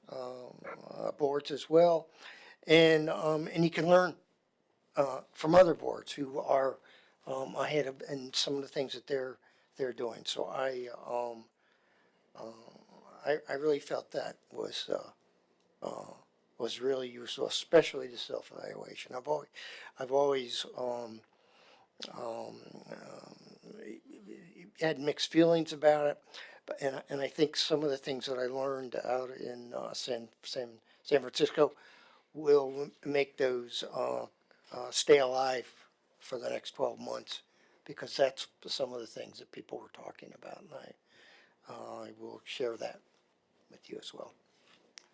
of boards as well, and you can learn from other boards who are ahead of in some of the things that they're doing. So I really felt that was really useful, especially the self-evaluation. I've always had mixed feelings about it, but and I think some of the things that I learned out in San Francisco will make those stay alive for the next 12 months, because that's some of the things that people were talking about, and I will share that with you as well.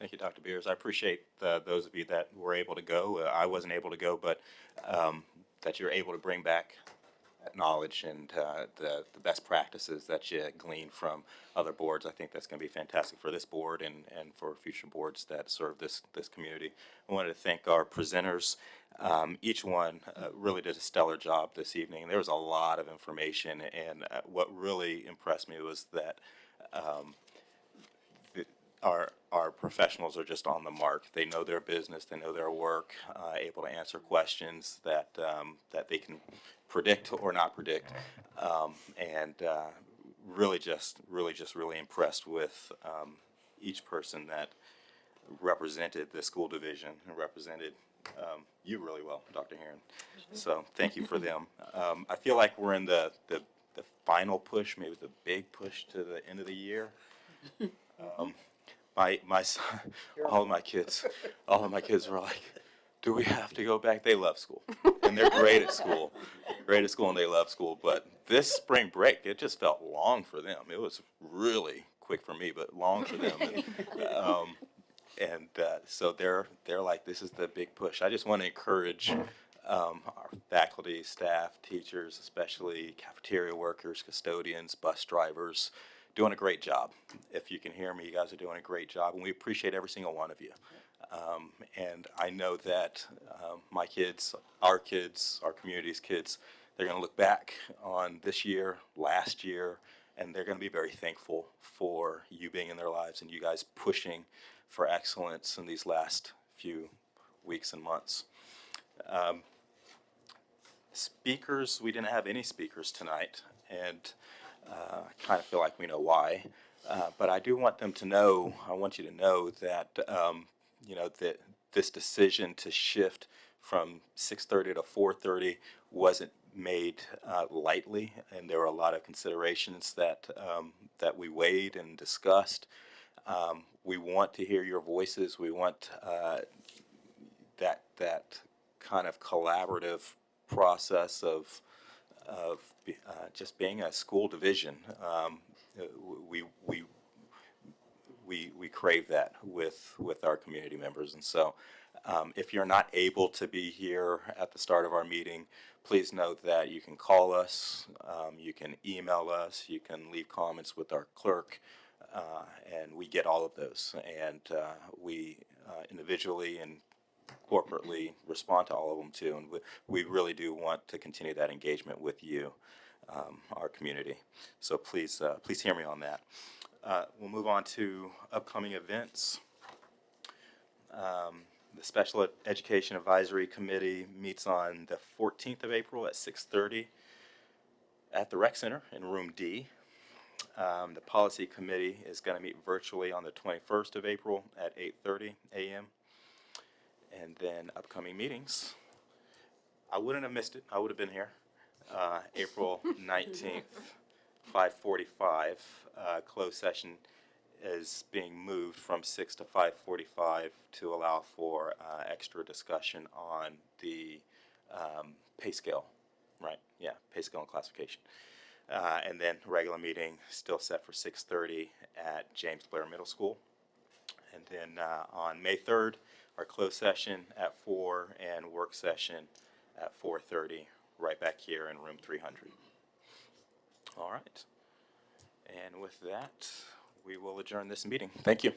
Thank you, Dr. Beers. I appreciate those of you that were able to go. I wasn't able to go, but that you're able to bring back that knowledge and the best practices that you glean from other boards. I think that's going to be fantastic for this board and for future boards that serve this community. I wanted to thank our presenters. Each one really did a stellar job this evening. There was a lot of information, and what really impressed me was that our professionals are just on the mark. They know their business, they know their work, able to answer questions that that they can predict or not predict, and really impressed with each person that represented the school division and represented you really well, Dr. Heron. So thank you for them. I feel like we're in the final push, maybe the big push to the end of the year. My son, all of my kids were like, do we have to go back? They love school, and they're great at school, and they love school. But this spring break, it just felt long for them. It was really quick for me, but long for them. And so they're like, this is the big push. I just want to encourage our faculty, staff, teachers, especially cafeteria workers, custodians, bus drivers, doing a great job. If you can hear me, you guys are doing a great job, and we appreciate every single one of you. And I know that my kids, our community's kids, they're going to look back on this year, last year, and they're going to be very thankful for you being in their lives and you guys pushing for excellence in these last few weeks and months. Speakers, we didn't have any speakers tonight, and I kind of feel like we know why. But I do want them to know, I want you to know that, you know, that this decision to shift from 6:30 to 4:30 wasn't made lightly, and there were a lot of considerations that, that we weighed and discussed. We want to hear your voices. We want that kind of collaborative process of just being a school division. We crave that with our community members, and so if you're not able to be here at the start of our meeting, please note that you can call us, you can email us, you can leave comments with our clerk, and we get all of those, and we individually and corporately respond to all of them too, and we really do want to continue that engagement with you, our community. So please hear me on that. We'll move on to upcoming events. The Special Education Advisory Committee meets on the 14th of April at 6:30 at the Rec Center in Room D. The Policy Committee is going to meet virtually on the 21st of April at 8:30 a.m. And then upcoming meetings, I wouldn't have missed it. I would have been here. April 19th, 5:45. Closed session is being moved from 6 to 5:45 to allow for extra discussion on the pay scale, right? Yeah, pay scale and classification. And then regular meeting still set for 6:30 at James Blair Middle School. And then on May 3rd, our closed session at 4 and work session at 4:30 right back here in room 300. All right. And with that, we will adjourn this meeting. Thank you.